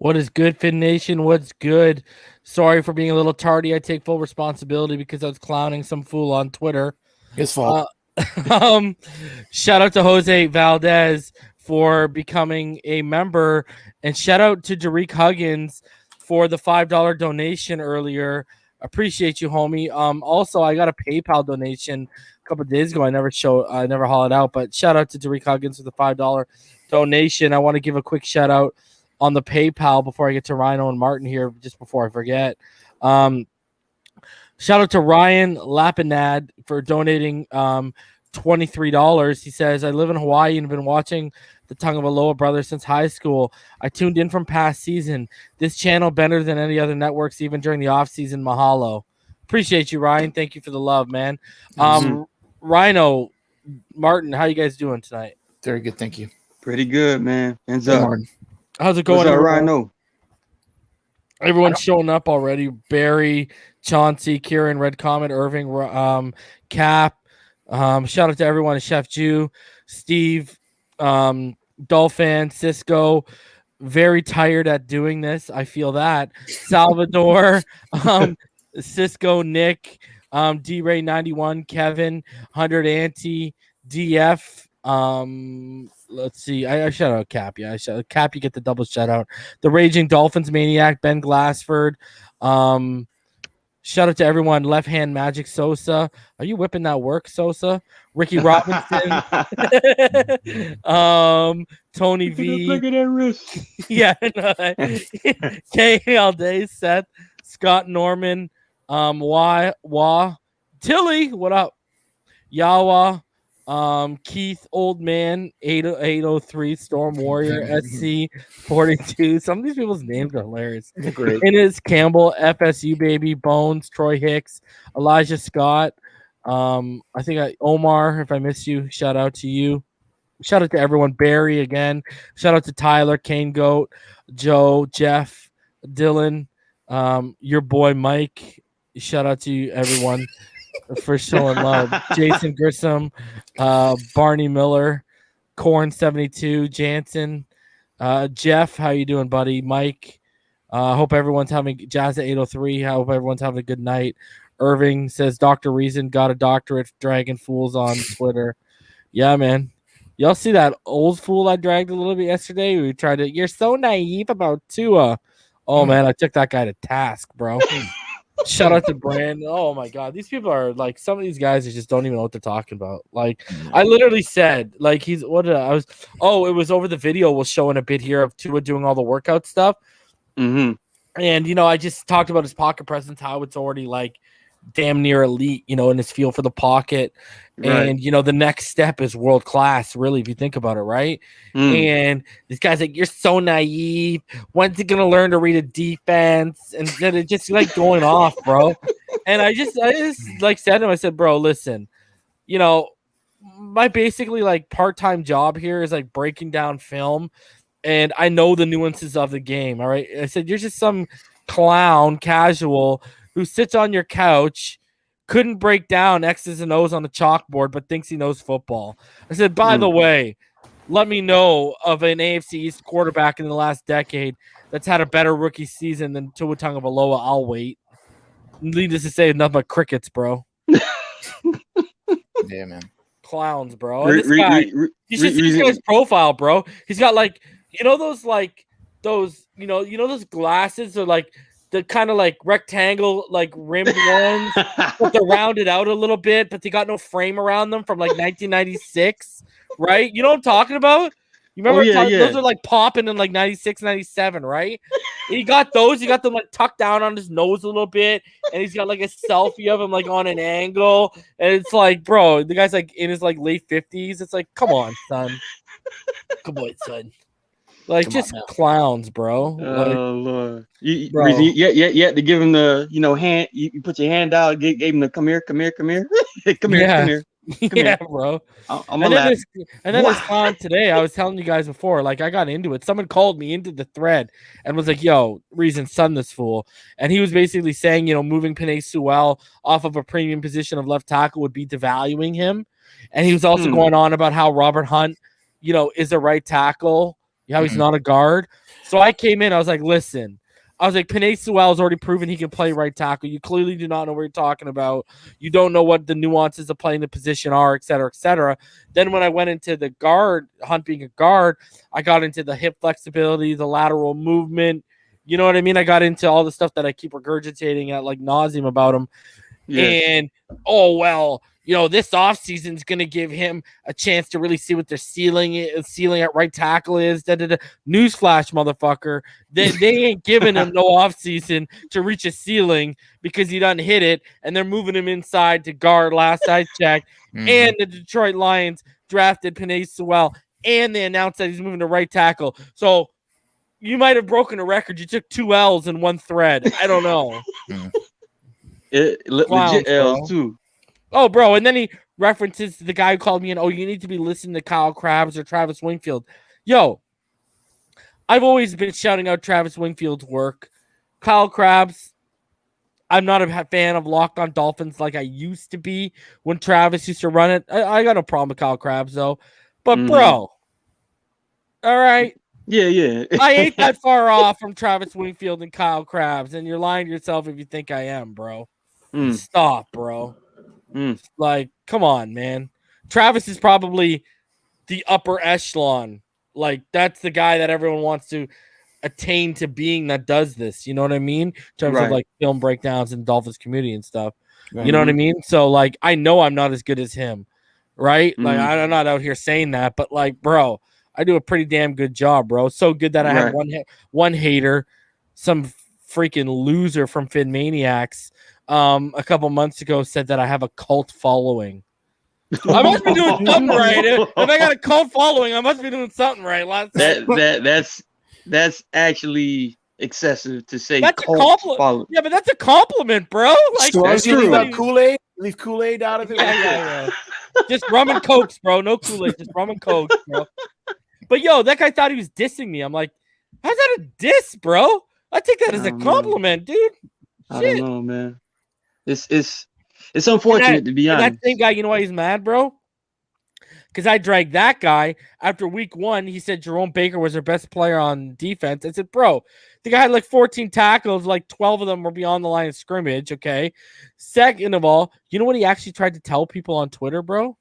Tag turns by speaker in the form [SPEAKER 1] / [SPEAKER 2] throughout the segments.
[SPEAKER 1] What is good, Fin Nation? What's good? Sorry for being a little tardy. I take full responsibility because I was clowning some fool on Twitter.
[SPEAKER 2] His fault.
[SPEAKER 1] Shout out to Jose Valdez for becoming a member, and shout out to Derek Huggins for the $5 donation earlier. Appreciate you, homie. Also, I got a PayPal donation a couple of days ago. I never haul it out, but shout out to Derek Huggins for the $5 donation. I want to give a quick shout out on the PayPal before I get to Rhino and Martin here, just before I forget. Shout out to Ryan Lapinad for donating $23. He says, I live in Hawaii and have been watching the Tagovailoa brothers since high school. I tuned in from past season. This channel better than any other networks, even during the offseason. Mahalo. Appreciate you, Ryan. Thank you for the love, man. Rhino, Martin, how you guys doing tonight?
[SPEAKER 2] Very good, thank you.
[SPEAKER 3] Pretty good, man. Hands up.
[SPEAKER 2] Martin.
[SPEAKER 1] How's it going?
[SPEAKER 3] What's up, Rhino?
[SPEAKER 1] Everyone's showing up already. Barry, Chauncey, Kieran, Red Comet, Irving, Cap. Shout out to everyone. Chef Jew, Steve, Dolphin, Cisco. Very tired at doing this. I feel that. Salvador, Cisco, Nick, D-Ray 91, Kevin, 100 Anti, DF. Let's see. I shout out Cap. Yeah, Cap. You get the double shout out. The Raging Dolphins Maniac, Ben Glassford. Shout out to everyone. Left Hand Magic Sosa. Are you whipping that work, Sosa? Ricky Robinson. Tony V.
[SPEAKER 3] Look at that wrist.
[SPEAKER 1] Yeah. K all day. Seth. Scott Norman. Tilly. What up? Yawa. Keith Old Man 803 Storm Warrior SC 42. Some of these people's names are hilarious.
[SPEAKER 3] Great.
[SPEAKER 1] Inez Campbell, FSU Baby, Bones, Troy Hicks, Elijah Scott. I think Omar, if I missed you, shout out to you. Shout out to everyone. Barry again. Shout out to Tyler, Kane Goat, Joe, Jeff, Dylan, your boy Mike. Shout out to you, everyone. For showing love. Jason Grissom, Barney Miller, Corn 72, Jansen, Jeff, how you doing, buddy? Mike, hope everyone's having Jazz at 803. I hope everyone's having a good night. Irving says Dr. Reason got a doctorate, Dragon Fools on Twitter. Yeah, man. Y'all see that old fool I dragged a little bit yesterday? We tried to, you're so naive about Tua. Oh man, I took that guy to task, bro. Shout out to Brand. Oh my god, these people are like, some of these guys just don't even know what they're talking about. Like, I literally said, like, it was over the video was showing a bit here of Tua doing all the workout stuff.
[SPEAKER 3] Mm-hmm.
[SPEAKER 1] And I just talked about his pocket presence, how it's already like damn near elite, in his feel for the pocket.
[SPEAKER 3] Right.
[SPEAKER 1] And the next step is world class, really, if you think about it, right? And this guy's like, you're so naive. When's he gonna learn to read a defense? And then it just like going off, bro. And I just like said to him, I said, bro, listen, my basically like part-time job here is like breaking down film, and I know the nuances of the game. All right. I said, you're just some clown casual who sits on your couch, couldn't break down X's and O's on the chalkboard, but thinks he knows football. I said, by the way, let me know of an AFC East quarterback in the last decade that's had a better rookie season than Tua Tagovailoa. I'll wait. Needless to say, nothing but crickets, bro.
[SPEAKER 2] Yeah, man.
[SPEAKER 1] Clowns, bro. This guy, you should see this guy's profile, bro. He's got like, those glasses are like, the kind of like rectangle, like rimmed ones, but they're rounded out a little bit, but they got no frame around them from like 1996, right? You know what I'm talking about? You remember those are like popping in like 96, 97, right? He got those. He got them like tucked down on his nose a little bit, and he's got like a selfie of him like on an angle, and it's like, bro, the guy's like in his like late 50s. It's like, come on, son. Come on, son. Like, just clowns, bro.
[SPEAKER 3] Oh, Lord. You had to give him the, hand. You put your hand out, gave him the come here. Come here,
[SPEAKER 1] bro.
[SPEAKER 3] I'm and
[SPEAKER 1] then this clown today, I was telling you guys before, like, I got into it. Someone called me into the thread and was like, yo, Reason, son this fool. And he was basically saying, moving Penei Sewell off of a premium position of left tackle would be devaluing him. And he was also going on about how Robert Hunt, is a right tackle. How he's not a guard. So I came in. I was like, listen. I was like, Penei Sewell has already proven he can play right tackle. You clearly do not know what you're talking about. You don't know what the nuances of playing the position are, et cetera, et cetera. Then when I went into the guard, Hunt being a guard, I got into the hip flexibility, the lateral movement. You know what I mean? I got into all the stuff that I keep regurgitating at like nauseum about him. Yeah. And, this offseason is going to give him a chance to really see what their ceiling at right tackle is. Newsflash, motherfucker. They ain't giving him no offseason to reach a ceiling because he doesn't hit it, and they're moving him inside to guard last I checked. And the Detroit Lions drafted Penei Sewell, and they announced that he's moving to right tackle. So you might have broken a record. You took 2 L's in one thread. I don't know.
[SPEAKER 3] Legit L's, too.
[SPEAKER 1] Oh, bro, and then he references the guy who called me and, you need to be listening to Kyle Krabs or Travis Wingfield. Yo, I've always been shouting out Travis Wingfield's work. Kyle Krabs, I'm not a fan of Locked On Dolphins like I used to be when Travis used to run it. I got no problem with Kyle Krabs, though. But, bro, all right.
[SPEAKER 3] Yeah.
[SPEAKER 1] I ain't that far off from Travis Wingfield and Kyle Krabs, and you're lying to yourself if you think I am, bro. Stop, bro. Like, come on, man. Travis is probably the upper echelon. Like, that's the guy that everyone wants to attain to being that does this. You know what I mean? In terms of like film breakdowns and Dolphins community and stuff. Right. You know what I mean? So, like, I know I'm not as good as him, right? Like, I'm not out here saying that, but like, bro, I do a pretty damn good job, bro. So good that I had one hater, some freaking loser from Fin Maniacs, a couple months ago said that I have a cult following. I must be doing something right. If I got a cult following, I must be doing something right.
[SPEAKER 3] That's actually excessive to say.
[SPEAKER 1] That's cult a compliment. Yeah, but that's a compliment, bro. Like,
[SPEAKER 2] that's true. Kool-Aid. Leave Kool-Aid out of it.
[SPEAKER 1] Yeah. Just rum and cokes, bro. No Kool-Aid. Just rum and cokes, bro. But yo, that guy thought he was dissing me. I'm like, how's that a diss, bro? I take that as a compliment, dude.
[SPEAKER 3] I don't know, man. It's unfortunate to be honest.
[SPEAKER 1] That same guy, you know why he's mad, bro? Because I dragged that guy after week 1. He said Jerome Baker was their best player on defense. I said, bro, the guy had like 14 tackles, like 12 of them were beyond the line of scrimmage. Okay. Second of all, you know what he actually tried to tell people on Twitter, bro?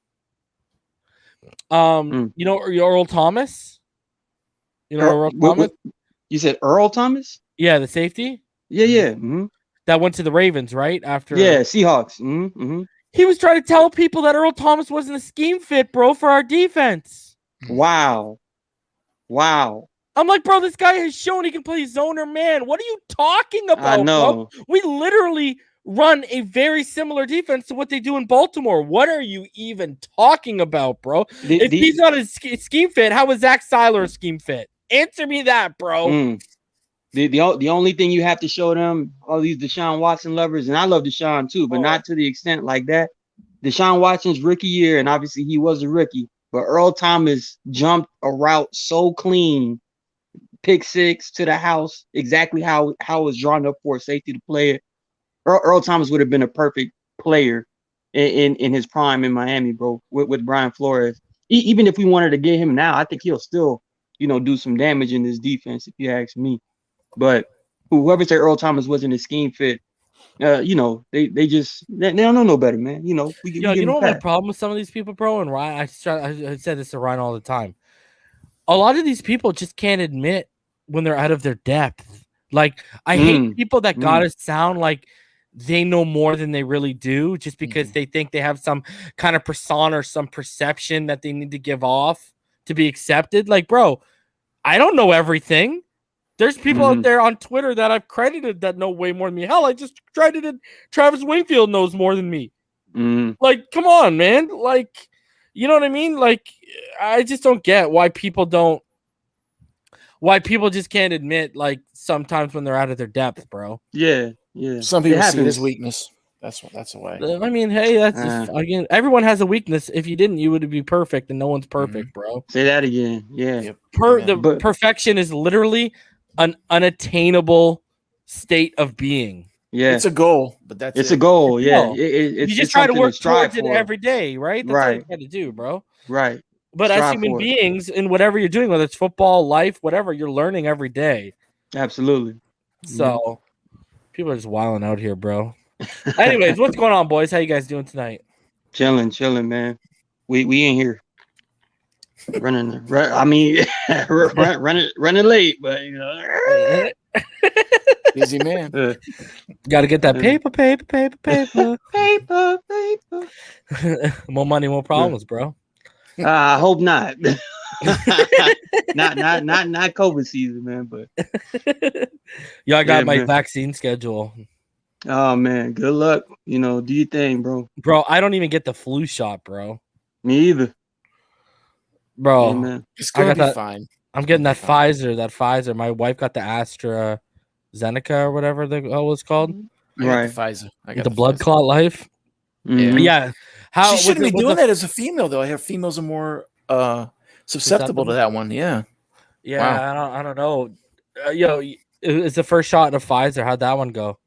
[SPEAKER 1] You know Earl Thomas? You know Earl Thomas?
[SPEAKER 3] You said Earl Thomas?
[SPEAKER 1] Yeah, the safety.
[SPEAKER 3] Yeah.
[SPEAKER 1] That went to the Ravens, right? After
[SPEAKER 3] Seahawks.
[SPEAKER 1] He was trying to tell people that Earl Thomas wasn't a scheme fit, bro, for our defense.
[SPEAKER 3] Wow.
[SPEAKER 1] I'm like, bro, this guy has shown he can play zone or man. What are you talking about,
[SPEAKER 3] I know.
[SPEAKER 1] bro? We literally run a very similar defense to what they do in Baltimore. What are you even talking about, bro? If he's not a scheme fit, how was Zach Seiler a scheme fit? Answer me that, bro.
[SPEAKER 3] The only thing you have to show them, all these Deshaun Watson lovers, and I love Deshaun too, but not to the extent like that. Deshaun Watson's rookie year, and obviously he was a rookie, but Earl Thomas jumped a route so clean, pick 6 to the house, exactly how it was drawn up for a safety to play it. Earl Thomas would have been a perfect player in his prime in Miami, bro, with Brian Flores. Even if we wanted to get him now, I think he'll still, do some damage in this defense, if you ask me. But whoever said Earl Thomas wasn't a scheme fit, they don't know no better, man. You know what
[SPEAKER 1] my problem with some of these people, bro, and Ryan, I said this to Ryan all the time. A lot of these people just can't admit when they're out of their depth. Like, I hate people that gotta sound like they know more than they really do just because they think they have some kind of persona or some perception that they need to give off to be accepted. Like, bro, I don't know everything. There's people out there on Twitter that I've credited that know way more than me. Hell, I just credited Travis Wingfield knows more than me. Like, come on, man. Like, you know what I mean? Like, I just don't get why people just can't admit, like, sometimes when they're out of their depth, bro.
[SPEAKER 3] Yeah.
[SPEAKER 2] Some people see it as weakness. That's the way.
[SPEAKER 1] I mean, hey, that's just, again, everyone has a weakness. If you didn't, you would be perfect, and no one's perfect, bro.
[SPEAKER 3] Say that again. Yeah.
[SPEAKER 1] Perfection is literally an unattainable state of being.
[SPEAKER 3] Yeah,
[SPEAKER 2] it's a goal, but
[SPEAKER 3] it's a goal. Yeah,
[SPEAKER 1] you just try to work towards it every day, right? That's all you got to do, bro.
[SPEAKER 3] Right.
[SPEAKER 1] But as human beings, in whatever you're doing, whether it's football, life, whatever, you're learning every day.
[SPEAKER 3] Absolutely.
[SPEAKER 1] So people are just wilding out here, bro. Anyways, what's going on, boys? How you guys doing tonight?
[SPEAKER 3] Chilling, man. We in here running late, but you know.
[SPEAKER 2] Busy man.
[SPEAKER 1] Got to get that paper. More money, more problems, bro.
[SPEAKER 3] I hope not. not COVID season, man. But
[SPEAKER 1] yeah, I got my vaccine schedule.
[SPEAKER 3] Oh man, good luck. You know, do your thing, bro.
[SPEAKER 1] Bro, I don't even get the flu shot, bro.
[SPEAKER 3] Me either,
[SPEAKER 1] bro.
[SPEAKER 3] Yeah,
[SPEAKER 2] it's gonna be fine.
[SPEAKER 1] I'm getting that Pfizer. My wife got the AstraZeneca or whatever the hell it's called.
[SPEAKER 2] Right, Pfizer. I got
[SPEAKER 1] the blood clot life.
[SPEAKER 3] Mm-hmm.
[SPEAKER 1] Yeah.
[SPEAKER 2] How she shouldn't be doing that as a female though. I hear females are more susceptible to that one. Yeah.
[SPEAKER 1] Yeah. Wow. I don't know. It's the first shot of Pfizer. How'd that one go?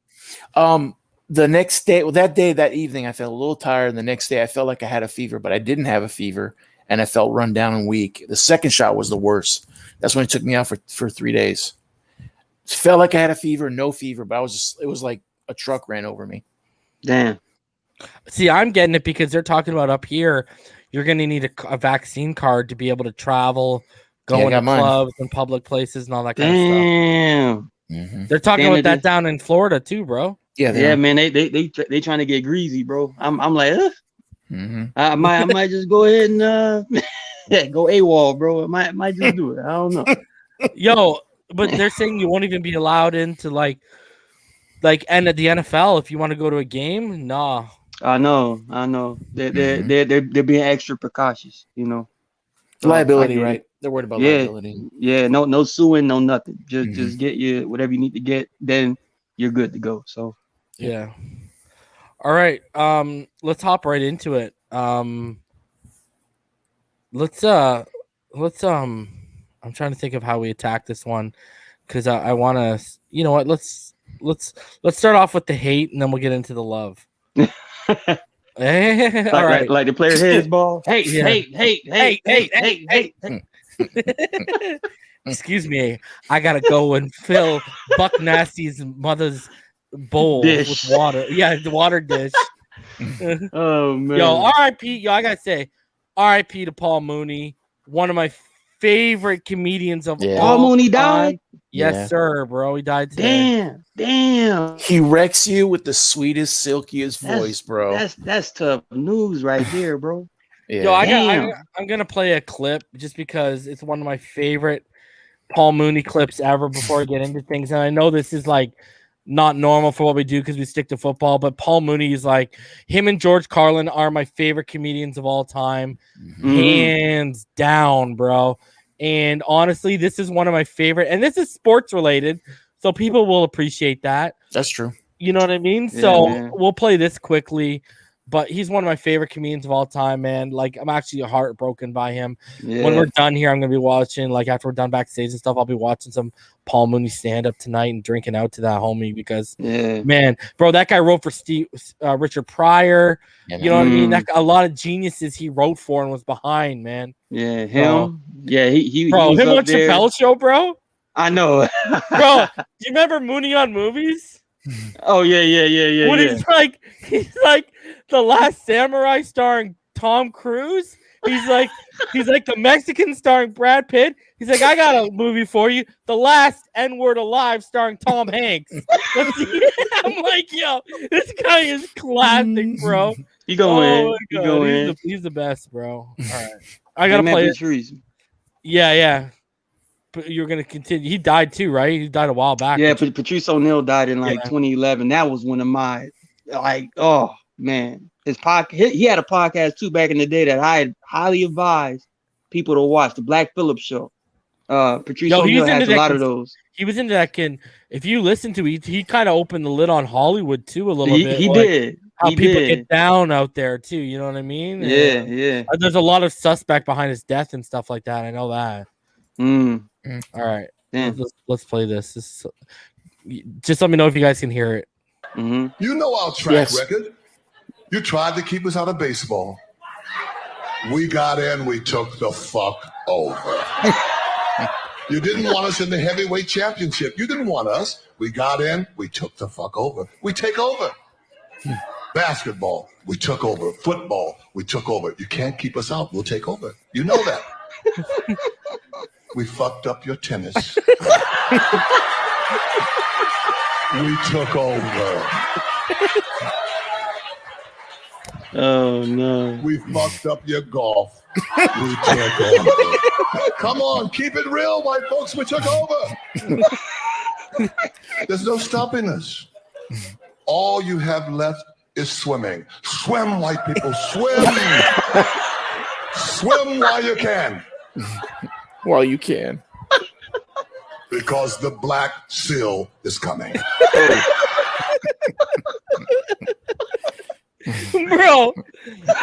[SPEAKER 2] The next day, that evening, I felt a little tired. And the next day, I felt like I had a fever, but I didn't have a fever, and I felt run down and weak. The second shot was the worst. That's when it took me out for 3 days. It felt like I had a fever, no fever, but it was like a truck ran over me.
[SPEAKER 3] Damn.
[SPEAKER 1] See, I'm getting it because they're talking about up here, you're going to need a vaccine card to be able to travel, go into clubs and public places and all that kind of stuff.
[SPEAKER 3] Damn.
[SPEAKER 1] Mm-hmm. They're talking about that down in Florida too, bro.
[SPEAKER 3] Yeah, man. They trying to get greasy, bro. I'm like, I might just go ahead and go AWOL, bro. I might just do it. I don't know.
[SPEAKER 1] Yo, but they're saying you won't even be allowed into like end of the NFL if you want to go to a game. Nah.
[SPEAKER 3] I know. They're being extra precautious, you know.
[SPEAKER 2] Liability, right? They're worried about liability.
[SPEAKER 3] Yeah, no suing, no nothing. Just get you whatever you need to get, then you're good to go. So
[SPEAKER 1] yeah. All right. Let's hop right into it. Let's I'm trying to think of how we attack this one because I want to. You know what? Let's start off with the hate and then we'll get into the love.
[SPEAKER 3] Hey, all right. Like the player hits ball. Hate.
[SPEAKER 1] Excuse me. I gotta go and fill Buck Nasty's mother's bowl with water. Yeah, the water dish.
[SPEAKER 3] Oh man.
[SPEAKER 1] Yo, R.I.P. Yo, I gotta say, R.I.P. to Paul Mooney, one of my favorite comedians of all
[SPEAKER 3] Paul Mooney died.
[SPEAKER 1] Yes, sir, bro. He died today.
[SPEAKER 3] Damn.
[SPEAKER 2] He wrecks you with the sweetest, silkiest voice, bro.
[SPEAKER 3] That's tough news right there, bro.
[SPEAKER 1] Yeah. Yo, I'm gonna play a clip just because it's one of my favorite Paul Mooney clips ever before I get into things. And I know this is like not normal for what we do because we stick to football, but Paul Mooney is like him and George Carlin are my favorite comedians of all time. Hands down, bro. And honestly, this is one of my favorite, and this is sports related, so people will appreciate that.
[SPEAKER 2] That's true.
[SPEAKER 1] You know what I mean? Yeah, so we'll play this quickly, but he's one of my favorite comedians of all time, man. Like, I'm actually heartbroken by him. Yeah. When we're done here, I'm going to be watching, like, after we're done backstage and stuff, I'll be watching some Paul Mooney stand-up tonight and drinking out to that homie because, man, bro, that guy wrote for Richard Pryor. You know what I mean? A lot of geniuses he wrote for and was behind, man.
[SPEAKER 3] Yeah, him. Yeah, he
[SPEAKER 1] bro,
[SPEAKER 3] he
[SPEAKER 1] him on Chappelle Show, bro.
[SPEAKER 3] I know.
[SPEAKER 1] Bro, do you remember Mooney on Movies?
[SPEAKER 3] Oh, yeah.
[SPEAKER 1] When he's like The Last Samurai starring Tom Cruise. He's like the Mexican starring Brad Pitt. He's like, I got a movie for you, The Last N-Word Alive starring Tom Hanks. I'm like, yo, this guy is classic, bro.
[SPEAKER 3] He going in.
[SPEAKER 1] He's the best, bro. All right, I gotta play it. Yeah. But you're gonna continue. He died too, right? He died a while back.
[SPEAKER 3] Yeah, Patrice O'Neal died in 2011. That was one of my oh man, his podcast. He had a podcast too back in the day that I highly advise people to watch. The Black Phillip Show. Patrice O'Neal has a lot of those.
[SPEAKER 1] He was into that kid. If you listen to it, he kind of opened the lid on Hollywood too a little bit.
[SPEAKER 3] He did.
[SPEAKER 1] How people get down out there too. You know what I mean?
[SPEAKER 3] Yeah.
[SPEAKER 1] There's a lot of suspect behind his death and stuff like that. I know that. All right. Let's play this. Just let me know if you guys can hear it.
[SPEAKER 4] You know our track record. You tried to keep us out of baseball. We got in, we took the fuck over. You didn't want us in the heavyweight championship. You didn't want us. We got in, we took the fuck over. We take over. Basketball, we took over. Football, we took over. You can't keep us out. We'll take over. You know that. We fucked up your tennis. We took over.
[SPEAKER 3] Oh, no.
[SPEAKER 4] We fucked up your golf. We took over. Come on, keep it real, white folks. We took over. There's no stopping us. All you have left is swimming. Swim, white people, swim. Swim while you can.
[SPEAKER 2] While you can.
[SPEAKER 4] Because the black seal is coming.
[SPEAKER 1] Bro.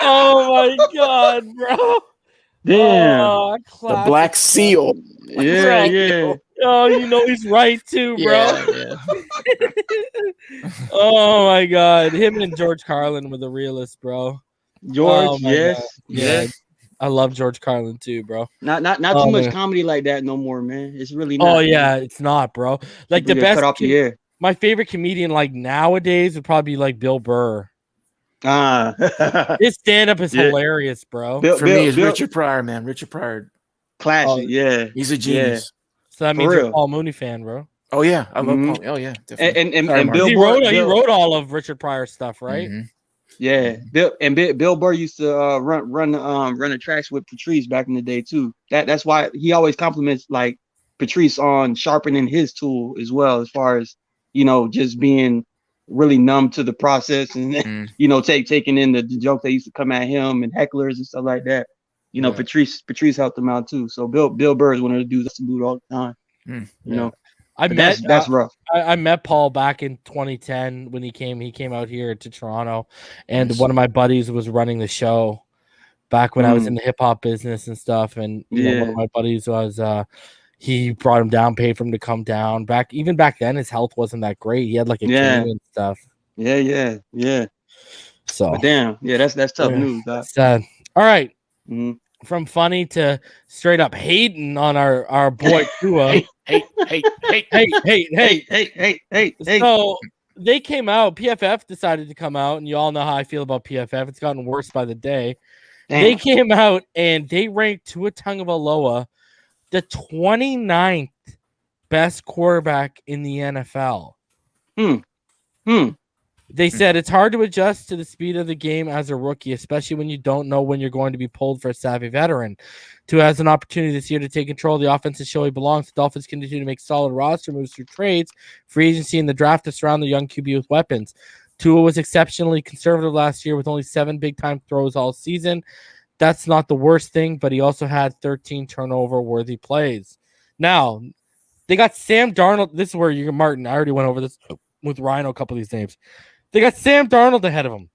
[SPEAKER 1] Oh my God, bro.
[SPEAKER 3] Damn.
[SPEAKER 1] Oh,
[SPEAKER 2] The
[SPEAKER 1] classic.
[SPEAKER 2] Black Seal.
[SPEAKER 3] Yeah,
[SPEAKER 1] Bro.
[SPEAKER 3] yeah.
[SPEAKER 1] Oh, you know he's right too, bro.
[SPEAKER 2] Yeah.
[SPEAKER 1] Oh my God, him and George Carlin were the realest, bro.
[SPEAKER 3] George,
[SPEAKER 1] Oh, my
[SPEAKER 3] yes.
[SPEAKER 1] God.
[SPEAKER 3] Yes.
[SPEAKER 1] I love George Carlin too, bro.
[SPEAKER 3] Not
[SPEAKER 1] Oh,
[SPEAKER 3] too much
[SPEAKER 1] man.
[SPEAKER 3] comedy like that no more, man. It's really not.
[SPEAKER 1] Oh yeah, it's not, bro. Like
[SPEAKER 3] People
[SPEAKER 1] the
[SPEAKER 3] get
[SPEAKER 1] best.
[SPEAKER 3] cut off the air.
[SPEAKER 1] My favorite comedian, like nowadays, would probably be like Bill Burr.
[SPEAKER 3] Ah.
[SPEAKER 1] His stand up is
[SPEAKER 3] Yeah.
[SPEAKER 1] hilarious, bro.
[SPEAKER 2] For me, it's Richard Pryor, man. Richard Pryor.
[SPEAKER 3] Classic,
[SPEAKER 1] Oh,
[SPEAKER 3] yeah.
[SPEAKER 2] He's a genius.
[SPEAKER 1] So that
[SPEAKER 3] For
[SPEAKER 1] means you're a
[SPEAKER 3] real.
[SPEAKER 1] Paul Mooney fan, bro.
[SPEAKER 2] Oh, yeah. I love
[SPEAKER 3] Mhm.
[SPEAKER 2] Paul. Oh, yeah. Definitely.
[SPEAKER 3] And
[SPEAKER 2] Sorry,
[SPEAKER 3] Bill
[SPEAKER 1] He
[SPEAKER 3] Burr,
[SPEAKER 1] wrote
[SPEAKER 3] Bill-
[SPEAKER 1] all of Richard Pryor's stuff, right?
[SPEAKER 2] Mhm.
[SPEAKER 3] Yeah, Bill Burr used to run the tracks with Patrice back in the day too. That's why he always compliments like Patrice on sharpening his tool as well, as far as just being really numb to the process and taking in the jokes that used to come at him and hecklers and stuff like that.
[SPEAKER 1] Yeah.
[SPEAKER 3] Patrice helped him out too. So Bill Burr is one of the dudes I salute all the time.
[SPEAKER 2] Mm.
[SPEAKER 3] You know,
[SPEAKER 1] I
[SPEAKER 3] but
[SPEAKER 1] met
[SPEAKER 3] that's rough.
[SPEAKER 1] I met Paul back in 2010 when he came out here to Toronto, and
[SPEAKER 2] Nice.
[SPEAKER 1] one of my buddies was running the show back when I was in the hip hop business and stuff. And one of my buddies was he brought him down, paid for him to come down. Even back then, his health wasn't that great. He had like a cane and stuff.
[SPEAKER 3] Yeah.
[SPEAKER 1] So
[SPEAKER 3] But damn, that's tough news. Doc.
[SPEAKER 1] sad. All right.
[SPEAKER 3] Mhm.
[SPEAKER 1] From funny to straight up hating on our boy Tua.
[SPEAKER 2] Hey.
[SPEAKER 3] Hey.
[SPEAKER 1] So they came out. PFF decided to come out, and you all know how I feel about PFF. It's gotten worse by the day.
[SPEAKER 3] Damn.
[SPEAKER 1] They came out and they ranked Tua Tagovailoa the 29th best quarterback in the NFL. They said it's hard to adjust to the speed of the game as a rookie, especially when you don't know when you're going to be pulled for a savvy veteran. Tua has an opportunity this year to take control of the offense and show he belongs. The Dolphins continue to make solid roster moves through trades, free agency, and the draft to surround the young QB with weapons. Tua was exceptionally conservative last year with only 7 big-time throws all season. That's not the worst thing, but he also had 13 turnover-worthy plays. Now, they got Sam Darnold. This is where you're Martin. I already went over this with Rhino, a couple of these names. They got Sam Darnold ahead of him.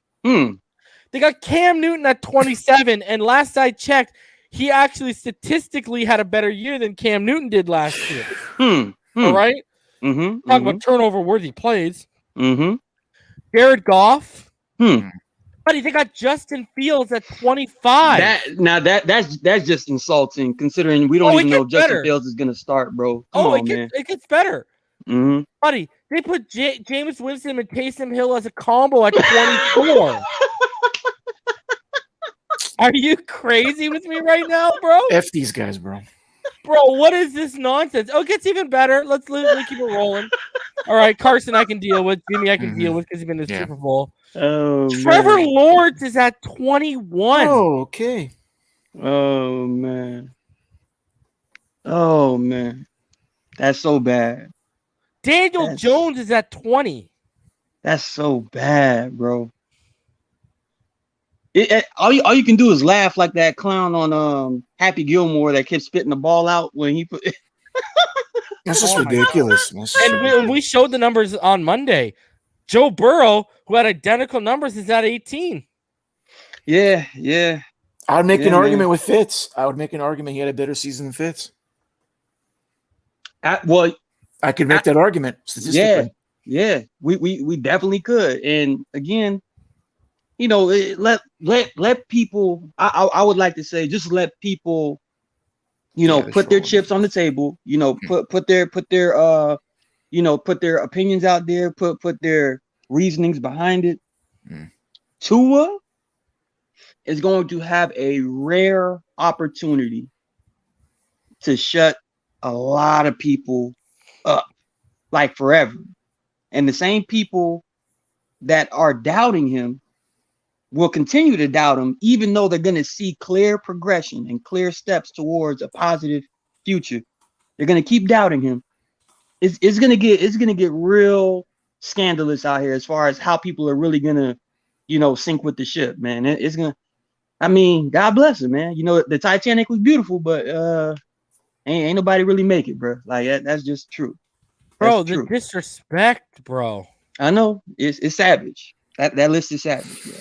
[SPEAKER 1] They got Cam Newton at 27, and last I checked, he actually statistically had a better year than Cam Newton did last year. All right? Talk about turnover-worthy plays. Jared Goff. Buddy, they got Justin Fields at 25.
[SPEAKER 3] That's just insulting, considering we don't even know if Justin Fields is gonna start, bro. Come on, man.
[SPEAKER 1] It gets better. Buddy, they put Jameis Winston and Taysom Hill as a combo at 24. Are you crazy with me right now, bro?
[SPEAKER 2] F these guys, bro.
[SPEAKER 1] Bro, what is this nonsense? Oh, it gets even better. Let's literally keep it rolling. All right, Carson I can deal with. Jimmy I can deal with because he's been in the Super Bowl.
[SPEAKER 3] Oh,
[SPEAKER 1] Trevor
[SPEAKER 3] man.
[SPEAKER 1] Lawrence is at 21.
[SPEAKER 2] Oh, okay.
[SPEAKER 3] Oh man. That's so bad.
[SPEAKER 1] Daniel Jones is at 20.
[SPEAKER 3] That's so bad, bro. All you can do is laugh like that clown on Happy Gilmore that kept spitting the ball out when he put.
[SPEAKER 2] That's just ridiculous.
[SPEAKER 1] And we showed the numbers on Monday. Joe Burrow, who had identical numbers, is at 18.
[SPEAKER 3] Yeah.
[SPEAKER 2] I would make an argument with Fitz. I would make an argument he had a better season than Fitz. I could make that argument statistically.
[SPEAKER 3] Yeah, we definitely could. And again, let people. I would like to say, just let people, put their chips on the table. Put their put their opinions out there. Put their reasonings behind it. Tua is going to have a rare opportunity to shut a lot of people up, like forever. And the same people that are doubting him will continue to doubt him, even though they're going to see clear progression and clear steps towards a positive future. They're going to keep doubting him. It's going to get real scandalous out here as far as how people are really going to, sink with the ship, man. It's going to, I mean, God bless him, man. The Titanic was beautiful, but ain't nobody really make it, bro. Like that's just true.
[SPEAKER 1] Bro, the disrespect, bro.
[SPEAKER 3] I know. It's savage. That list is savage, bro.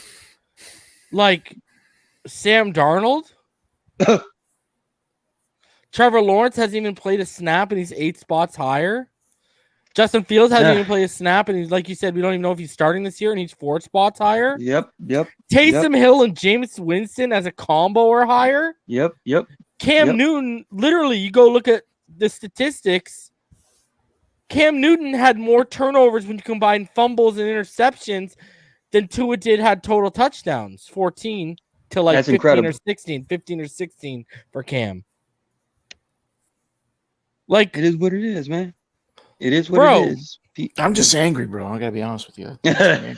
[SPEAKER 1] Like Sam Darnold? Trevor Lawrence hasn't even played a snap and he's 8 spots higher. Justin Fields hasn't even played a snap, and he's, like you said, we don't even know if he's starting this year, and he's 4 spots higher.
[SPEAKER 3] Yep.
[SPEAKER 1] Taysom Hill and Jameis Winston as a combo are higher.
[SPEAKER 3] Yep.
[SPEAKER 1] Cam Newton, literally, you go look at the statistics. Cam Newton had more turnovers when you combine fumbles and interceptions than Tua had total touchdowns. 14 to like
[SPEAKER 3] That's
[SPEAKER 1] 15
[SPEAKER 3] incredible.
[SPEAKER 1] or 16. 15 or 16 for Cam. Like,
[SPEAKER 3] it is what it is, man. It is what it is.
[SPEAKER 2] I'm just angry, bro. I gotta be honest with you.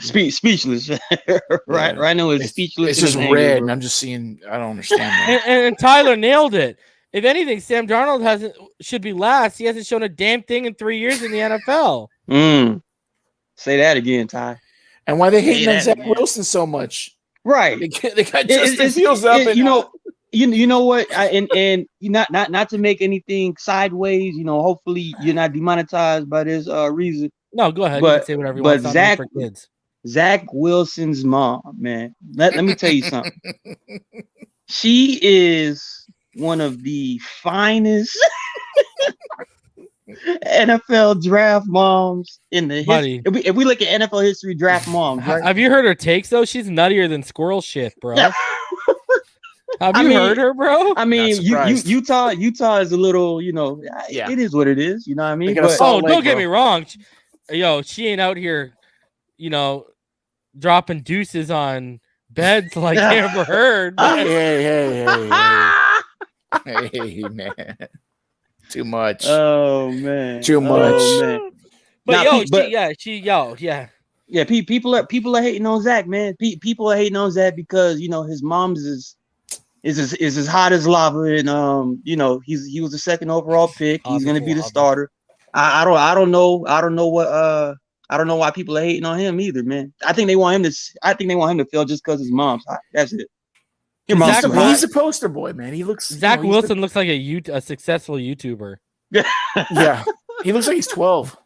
[SPEAKER 3] Speechless. Right now it's speechless.
[SPEAKER 2] It's just
[SPEAKER 3] angry,
[SPEAKER 2] red,
[SPEAKER 3] bro.
[SPEAKER 2] and I'm just seeing. I don't understand that.
[SPEAKER 1] and Tyler nailed it. If anything, Sam Darnold should be last. He hasn't shown a damn thing in 3 years in the NFL.
[SPEAKER 3] Say that again, Ty.
[SPEAKER 2] And why they hating on Zach Wilson so much?
[SPEAKER 3] Right.
[SPEAKER 2] They got Justin Fields up.
[SPEAKER 3] You know what? And not to make anything sideways. Hopefully you're not demonetized by this reason.
[SPEAKER 1] No, go ahead. You can say whatever you want.
[SPEAKER 3] But
[SPEAKER 1] for kids.
[SPEAKER 3] Zach Wilson's mom, man. Let me tell you something. She is one of the finest NFL draft moms in the history. If we look at NFL history, draft moms, right?
[SPEAKER 1] Have you heard her takes though? She's nuttier than squirrel shit, bro. Have you heard her, bro?
[SPEAKER 3] I mean, Utah is a little, it is what it is. You know what I mean?
[SPEAKER 1] Don't get me wrong. She ain't out here, dropping deuces on beds like Amber Heard.
[SPEAKER 2] Hey, man. Too much.
[SPEAKER 3] Oh, man.
[SPEAKER 2] Too much.
[SPEAKER 3] Oh, man.
[SPEAKER 1] But
[SPEAKER 3] Yeah, people are hating on Zach, man. People are hating on Zach because, his mom's is as hot as lava, and he was the second overall pick. He's gonna be the starter. I don't know why people are hating on him either, man. I think they want him to fail just because his mom's hot. That's it.
[SPEAKER 2] He's a poster boy, man. He looks.
[SPEAKER 1] Zach Wilson looks like a successful YouTuber.
[SPEAKER 2] Yeah, he looks like he's 12.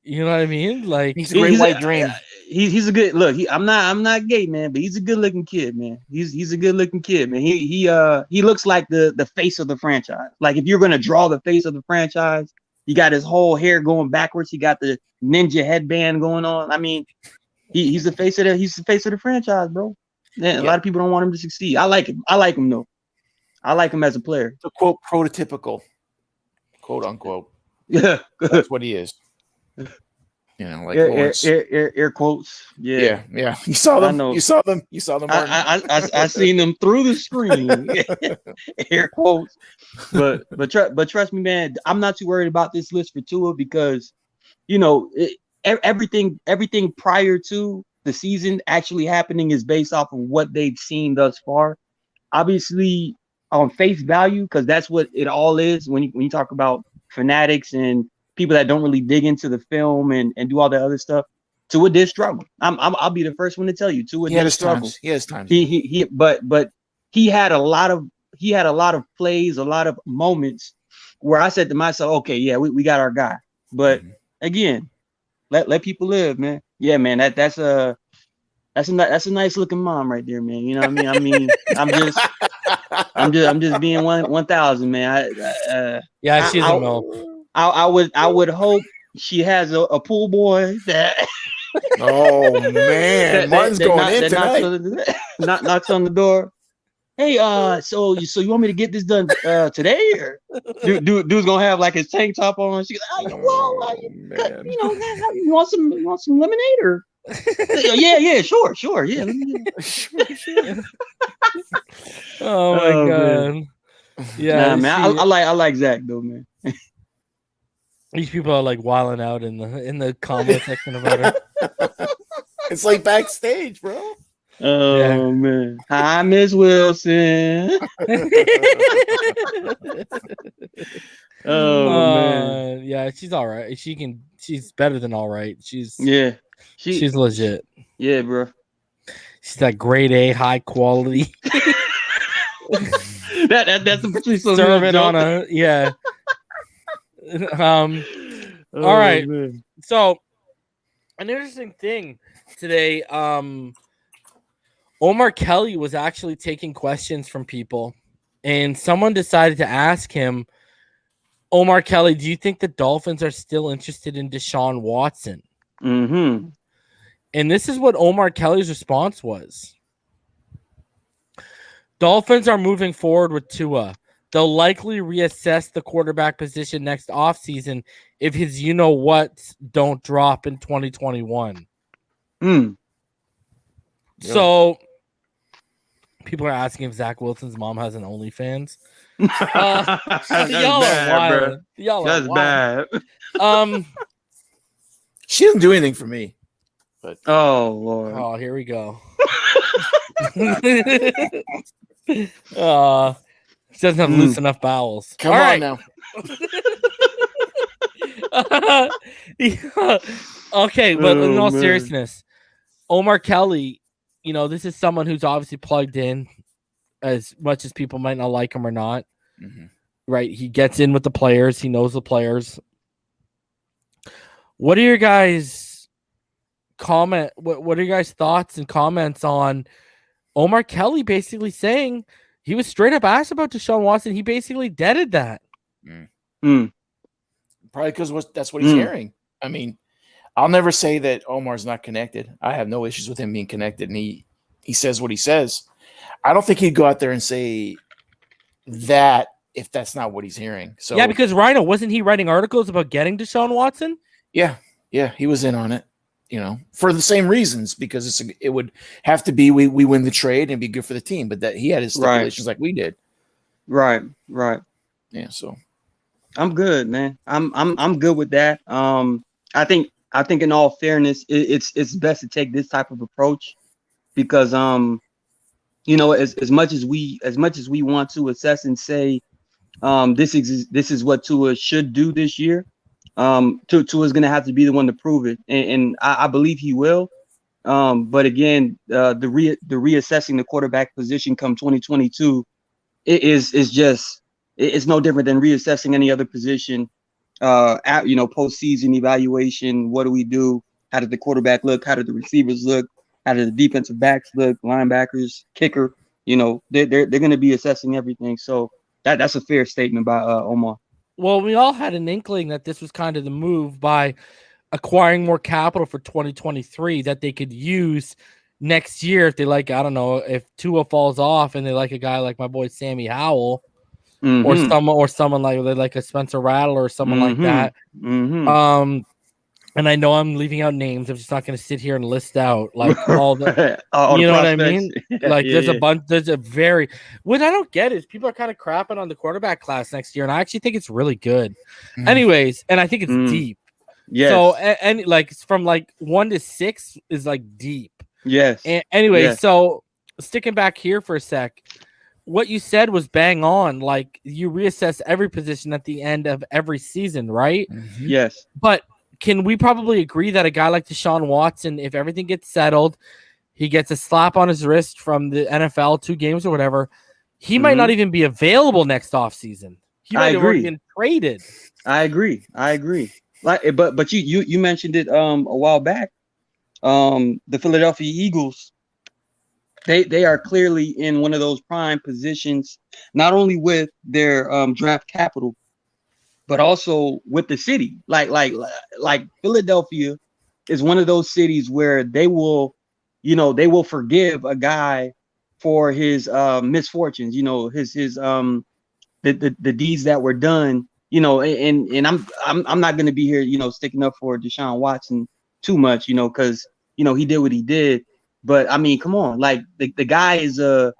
[SPEAKER 1] You know what I mean? Like
[SPEAKER 2] he's a great white dream.
[SPEAKER 3] He's a good look. I'm not gay, man, but he's a good looking kid, man. He's a good looking kid, man. He looks like the face of the franchise. Like if you're gonna draw the face of the franchise, he got his whole hair going backwards. He got the ninja headband going on. I mean, he's the face of the franchise, bro. Man, a lot of people don't want him to succeed. I like him though. I like him as a player.
[SPEAKER 2] The quote prototypical, quote unquote.
[SPEAKER 3] Yeah,
[SPEAKER 2] that's what he is. Like
[SPEAKER 3] air quotes. Yeah.
[SPEAKER 2] You saw them.
[SPEAKER 3] I know.
[SPEAKER 2] You saw them.
[SPEAKER 3] I seen them through the screen. Air quotes. But trust me, man. I'm not too worried about this list for Tua because, everything prior to the season actually happening is based off of what they've seen thus far. Obviously, on face value, because that's what it all is when you talk about fanatics and people that don't really dig into the film and do all that other stuff. Tua did struggle. I'll be the first one to tell you. Tua did struggle.
[SPEAKER 2] He has times.
[SPEAKER 3] But he had a lot of plays, a lot of moments where I said to myself, okay, yeah, we got our guy. But again, let people live, man. Yeah, man. That's a nice looking mom right there, man. You know what I mean? I'm just being 1,000, man.
[SPEAKER 1] She's a milk.
[SPEAKER 3] I would hope she has a pool boy that
[SPEAKER 2] Oh man, Martin's going in tonight.
[SPEAKER 3] Knocks on the door. Hey, so you want me to get this done today, or dude's gonna have like his tank top on? She's like,
[SPEAKER 2] Man.
[SPEAKER 3] You want some lemonade or? yeah, sure, yeah.
[SPEAKER 1] Oh my god.
[SPEAKER 3] Man.
[SPEAKER 1] Yeah,
[SPEAKER 3] man, I like Zach though, man.
[SPEAKER 1] These people are like wilding out in the comment section about it.
[SPEAKER 2] It's like backstage, bro.
[SPEAKER 3] Oh man. Hi, Miss Wilson. Man.
[SPEAKER 1] Yeah, she's all right. She's better than all right. She's legit.
[SPEAKER 3] Yeah, bro.
[SPEAKER 1] She's that grade A high quality.
[SPEAKER 3] that's a
[SPEAKER 1] serving on a all right.
[SPEAKER 3] Man.
[SPEAKER 1] So an interesting thing today, Omar Kelly was actually taking questions from people, and someone decided to ask him, Omar Kelly, do you think the Dolphins are still interested in Deshaun Watson?
[SPEAKER 3] Mm-hmm.
[SPEAKER 1] And this is what Omar Kelly's response was. Dolphins are moving forward with Tua. They'll likely reassess the quarterback position next offseason if his you-know-whats don't drop in 2021. So people are asking if Zach Wilson's mom has an OnlyFans. Y'all are wild.
[SPEAKER 3] That's bad.
[SPEAKER 2] She doesn't do anything for me. But
[SPEAKER 3] Lord.
[SPEAKER 1] Oh, here we go. She doesn't have loose enough bowels.
[SPEAKER 2] Come on now.
[SPEAKER 1] Okay, but in all seriousness, Omar Kelly, this is someone who's obviously plugged in as much as people might not like him or not.
[SPEAKER 2] Mm-hmm.
[SPEAKER 1] Right? He gets in with the players. He knows the players. What are your guys' What are your guys' thoughts and comments on Omar Kelly basically saying he was straight up asked about Deshaun Watson? He basically deaded that.
[SPEAKER 2] Probably because that's what he's hearing. I mean, I'll never say that Omar's not connected. I have no issues with him being connected, and he says what he says. I don't think he'd go out there and say that if that's not what he's hearing. So
[SPEAKER 1] yeah, because Rhino, wasn't he writing articles about getting Deshaun Watson?
[SPEAKER 2] Yeah, he was in on it. For the same reasons, because it would have to be we win the trade and be good for the team, but that he had his stipulations like we did.
[SPEAKER 3] Right.
[SPEAKER 2] Yeah, so
[SPEAKER 3] I'm good, man. I'm good with that. I think in all fairness, it's best to take this type of approach because as much as we want to assess and say this is what Tua should do this year. Tua's going to have to be the one to prove it, and I believe he will. But again, the reassessing the quarterback position come 2022, it's no different than reassessing any other position. Postseason evaluation. What do we do? How did the quarterback look? How did the receivers look? How did the defensive backs look? Linebackers, kicker. They're going to be assessing everything. So that's a fair statement by Omar.
[SPEAKER 1] Well, we all had an inkling that this was kind of the move by acquiring more capital for 2023 that they could use next year if they like, I don't know, if Tua falls off and they like a guy like my boy Sammy Howell or someone like a Spencer Rattler or someone like that.
[SPEAKER 3] Mm-hmm.
[SPEAKER 1] And I know I'm leaving out names. I'm just not going to sit here and list out like all the,
[SPEAKER 3] all
[SPEAKER 1] you
[SPEAKER 3] the
[SPEAKER 1] know
[SPEAKER 3] prospects.
[SPEAKER 1] what I mean? Like there's a bunch, what I don't get is people are kind of crapping on the quarterback class next year. And I actually think it's really good. Anyways. And I think it's deep.
[SPEAKER 3] Yes.
[SPEAKER 1] So, and like from like 1 to 6 is like deep.
[SPEAKER 3] Yes.
[SPEAKER 1] And anyway, so sticking back here for a sec, what you said was bang on. Like you reassess every position at the end of every season, right?
[SPEAKER 2] Mm-hmm.
[SPEAKER 3] Yes.
[SPEAKER 1] But can we probably agree that a guy like Deshaun Watson, if everything gets settled, he gets a slap on his wrist from the NFL, 2 games or whatever, he might not even be available next offseason. He might have already been traded.
[SPEAKER 3] I agree. Like, but you mentioned it a while back. The Philadelphia Eagles, they are clearly in one of those prime positions, not only with their draft capital, but also with the city. Like Philadelphia is one of those cities where they will forgive a guy for his misfortunes, his the deeds that were done, and I'm not going to be here, sticking up for Deshaun Watson too much, because he did what he did. But I mean, come on, like the guy is a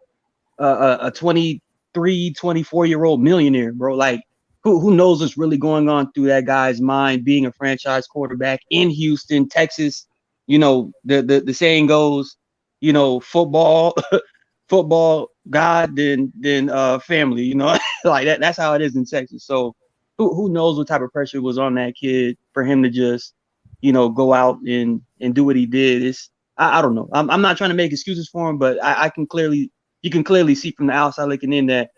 [SPEAKER 3] 23, 24-year-old millionaire, bro. Like who knows what's really going on through that guy's mind, being a franchise quarterback in Houston, Texas. The saying goes, football football God then family, like that's how it is in Texas. So who knows what type of pressure was on that kid for him to just go out and do what he did. I don't know. I'm not trying to make excuses for him, but you can clearly see from the outside looking in that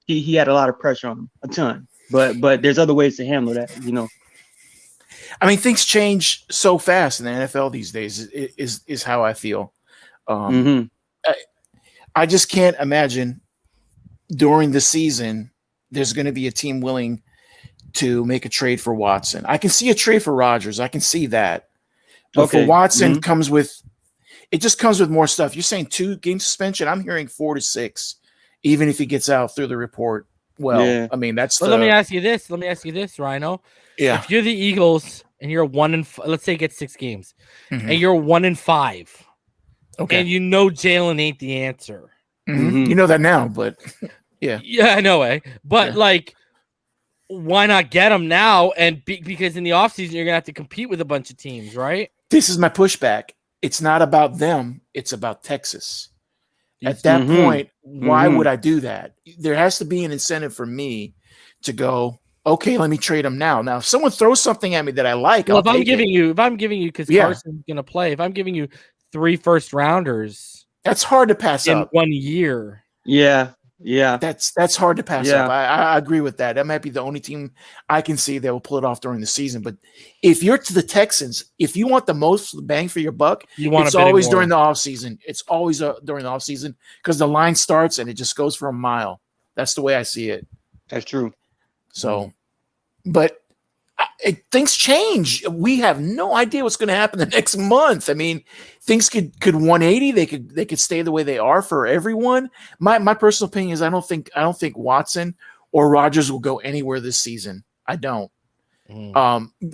[SPEAKER 3] he had a lot of pressure on him, a ton. But there's other ways to handle that,
[SPEAKER 2] I mean, things change so fast in the NFL these days. Is how I feel. I just can't imagine during the season there's going to be a team willing to make a trade for Watson. I can see a trade for Rodgers. I can see that. But for Watson comes with more stuff. You're saying 2-game suspension. I'm hearing 4 to 6, even if he gets out through the report. Well, yeah. I mean, that's.
[SPEAKER 1] But let me ask you this, Rhino.
[SPEAKER 2] Yeah.
[SPEAKER 1] If you're the Eagles and you're 1-5, let's say you get 6 games, and you're 1-5, okay, and Jalen ain't the answer.
[SPEAKER 2] You know that now, but yeah.
[SPEAKER 1] Yeah, I know, But like, why not get him now? And because in the offseason, you're gonna have to compete with a bunch of teams, right?
[SPEAKER 2] This is my pushback. It's not about them. It's about Texas. At that point, why would I do that? There has to be an incentive for me to go, okay, let me trade him now. Now, if someone throws something at me that I like,
[SPEAKER 1] well, if I'm giving you, because Carson's going to play, if I'm giving you 3 first-rounders,
[SPEAKER 2] that's hard to pass up
[SPEAKER 1] in 1 year.
[SPEAKER 3] Yeah.
[SPEAKER 2] That's hard to pass up. I agree with that. That might be the only team I can see that will pull it off during the season. But if you're to the Texans, if you want the most bang for your buck, it's always during the offseason. It's always during the offseason because the line starts and it just goes for a mile. That's the way I see it.
[SPEAKER 3] That's true.
[SPEAKER 2] So, but things change. We have no idea what's going to happen the next month. I mean, things could 180. They could stay the way they are for everyone. My personal opinion is I don't think Watson or Rodgers will go anywhere this season. I don't.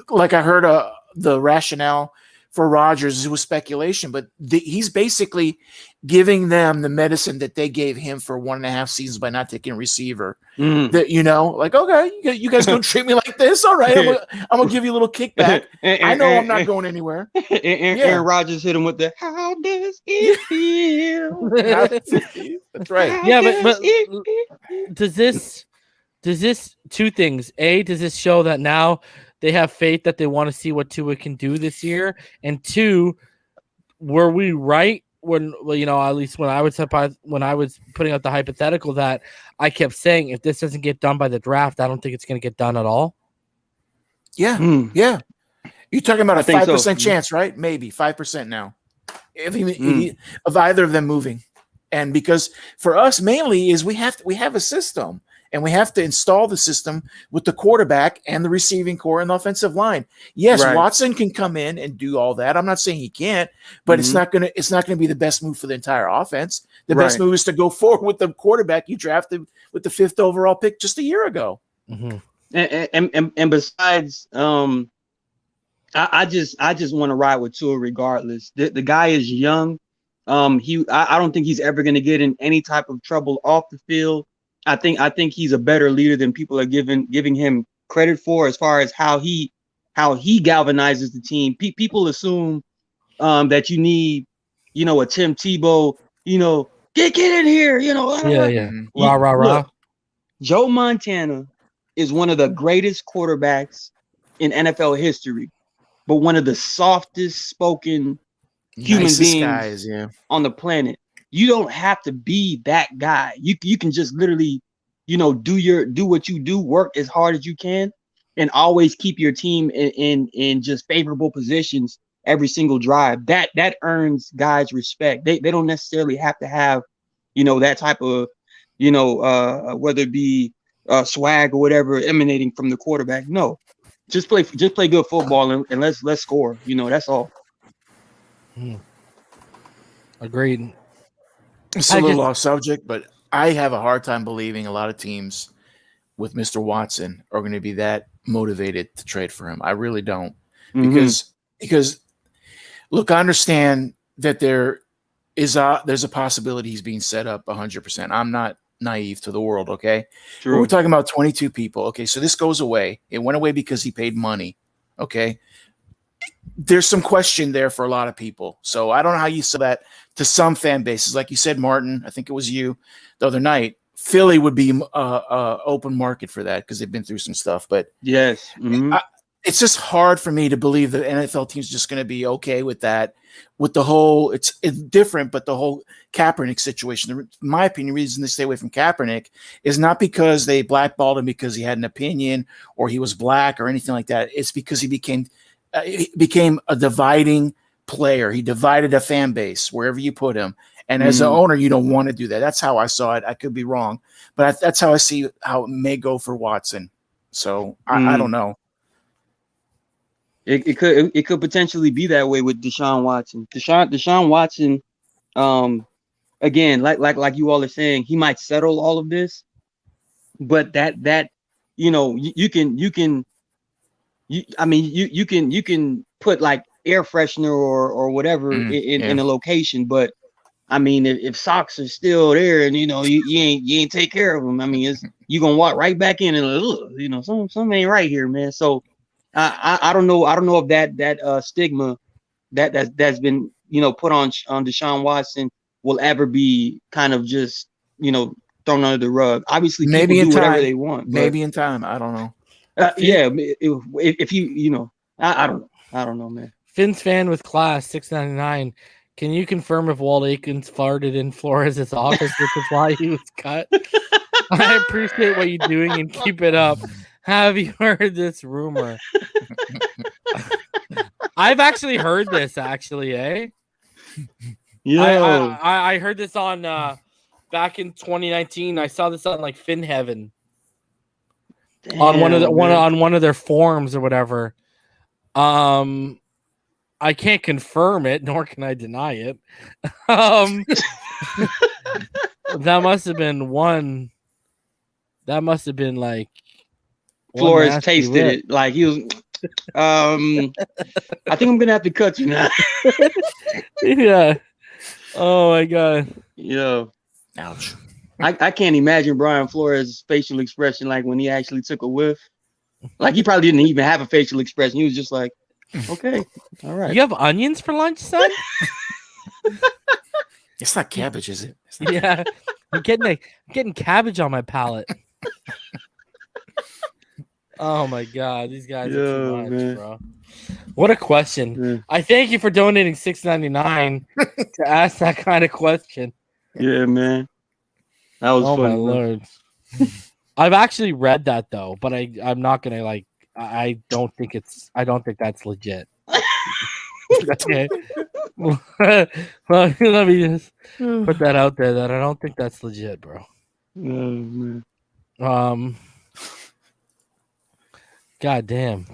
[SPEAKER 2] Like I heard the rationale for Rodgers, it was speculation, but he's basically giving them the medicine that they gave him for 1.5 seasons by not taking a receiver. That like, okay, you guys gonna treat me like this? All right, I'm gonna give you a little kickback. I know I'm not going anywhere.
[SPEAKER 3] Aaron Rodgers hit him with the "How does it feel?"
[SPEAKER 2] That's right.
[SPEAKER 1] But does this 2 things? A, does this show that now they have faith that they want to see what Tua can do this year? And 2, were we right when, at least when I was putting out the hypothetical that I kept saying, if this doesn't get done by the draft, I don't think it's going to get done at all?
[SPEAKER 2] Yeah. Yeah. You're talking about a 5% chance, right? Maybe 5% now of either of them moving. And because for us mainly is we have a system. And we have to install the system with the quarterback and the receiving core and the offensive line. Yes, right. Watson can come in and do all that. I'm not saying he can't, but it's not gonna be the best move for the entire offense. The best move is to go forward with the quarterback you drafted with the 5th overall pick just a year ago.
[SPEAKER 3] And besides, I just want to ride with Tua regardless. The guy is young. I don't think he's ever going to get in any type of trouble off the field. I think he's a better leader than people are giving him credit for, as far as how he galvanizes the team. People assume that you need, a Tim Tebow, get in here,
[SPEAKER 1] Rah.
[SPEAKER 3] Look, Joe Montana is one of the greatest quarterbacks in NFL history, but one of the softest spoken human beings on the planet. You don't have to be that guy. You can just literally, do what you do, work as hard as you can, and always keep your team in just favorable positions every single drive. That earns guys respect. They don't necessarily have to have, that type of, whether it be swag or whatever emanating from the quarterback. No, just play good football and let's score. That's all.
[SPEAKER 1] Agreed.
[SPEAKER 2] It's a little off subject, but I have a hard time believing a lot of teams with Mr. Watson are going to be that motivated to trade for him. I really don't. Because look, I understand that there's a possibility he's being set up 100%. I'm not naive to the world, okay?
[SPEAKER 3] True.
[SPEAKER 2] We're talking about 22 people. Okay, so this goes away. It went away because he paid money. Okay. There's some question there for a lot of people. So I don't know how you saw that to some fan bases. Like you said, Martin, I think it was you the other night, Philly would be open market for that because they've been through some stuff. But
[SPEAKER 3] yes,
[SPEAKER 2] it's just hard for me to believe that NFL team's just going to be okay with that. With the whole, it's different, but the whole Kaepernick situation, in my opinion, the reason they stay away from Kaepernick is not because they blackballed him because he had an opinion or he was black or anything like that. It's because he became a dividing player. He divided a fan base wherever you put him. And as an owner, you don't want to do that. That's how I saw it. I could be wrong, but that's how I see how it may go for Watson. So I don't know.
[SPEAKER 3] It could potentially be that way with Deshaun Watson. Deshaun Watson, again, like you all are saying, he might settle all of this, but that you can put like air freshener or whatever in a location, but I mean if socks are still there and you ain't take care of them, I mean you gonna walk right back in and something ain't right here, man. So I don't know if that stigma that's been put on Deshaun Watson will ever be kind of just thrown under the rug. Obviously,
[SPEAKER 2] maybe
[SPEAKER 3] people
[SPEAKER 2] in
[SPEAKER 3] do
[SPEAKER 2] time,
[SPEAKER 3] whatever they want.
[SPEAKER 2] Maybe in time, I don't know.
[SPEAKER 3] If you I don't know, man.
[SPEAKER 1] Fins fan with class 699. Can you confirm if Walt Aikens farted in Flores' office, which is why he was cut? I appreciate what you're doing and keep it up. Have you heard this rumor? I've actually heard this, eh?
[SPEAKER 3] Yeah.
[SPEAKER 1] I heard this on back in 2019. I saw this on like Fin Heaven.
[SPEAKER 3] Damn,
[SPEAKER 1] on one of their forums or whatever. I can't confirm it, nor can I deny it. That must have been one. That must have been like
[SPEAKER 3] Flores tasted it like he was. I think I'm gonna have to cut you now.
[SPEAKER 1] Yeah. Oh my god.
[SPEAKER 3] Yeah.
[SPEAKER 2] Ouch.
[SPEAKER 3] I can't imagine Brian Flores' facial expression like when he actually took a whiff. Like he probably didn't even have a facial expression. He was just like, "Okay, all right."
[SPEAKER 1] You have onions for lunch, son?
[SPEAKER 2] It's not cabbage, is it?
[SPEAKER 1] Yeah, I'm getting cabbage on my palate. Oh my god, these guys are too much, man. Bro. What a question! Yeah. I thank you for donating $6.99 to ask that kind of question.
[SPEAKER 3] Yeah, man, that was
[SPEAKER 1] funny.
[SPEAKER 3] My
[SPEAKER 1] lord! I've actually read that though, but I'm not gonna like. I don't think that's legit. Okay. Well, let me just put that out there that I don't think that's legit, bro.
[SPEAKER 3] Oh, man.
[SPEAKER 1] God damn.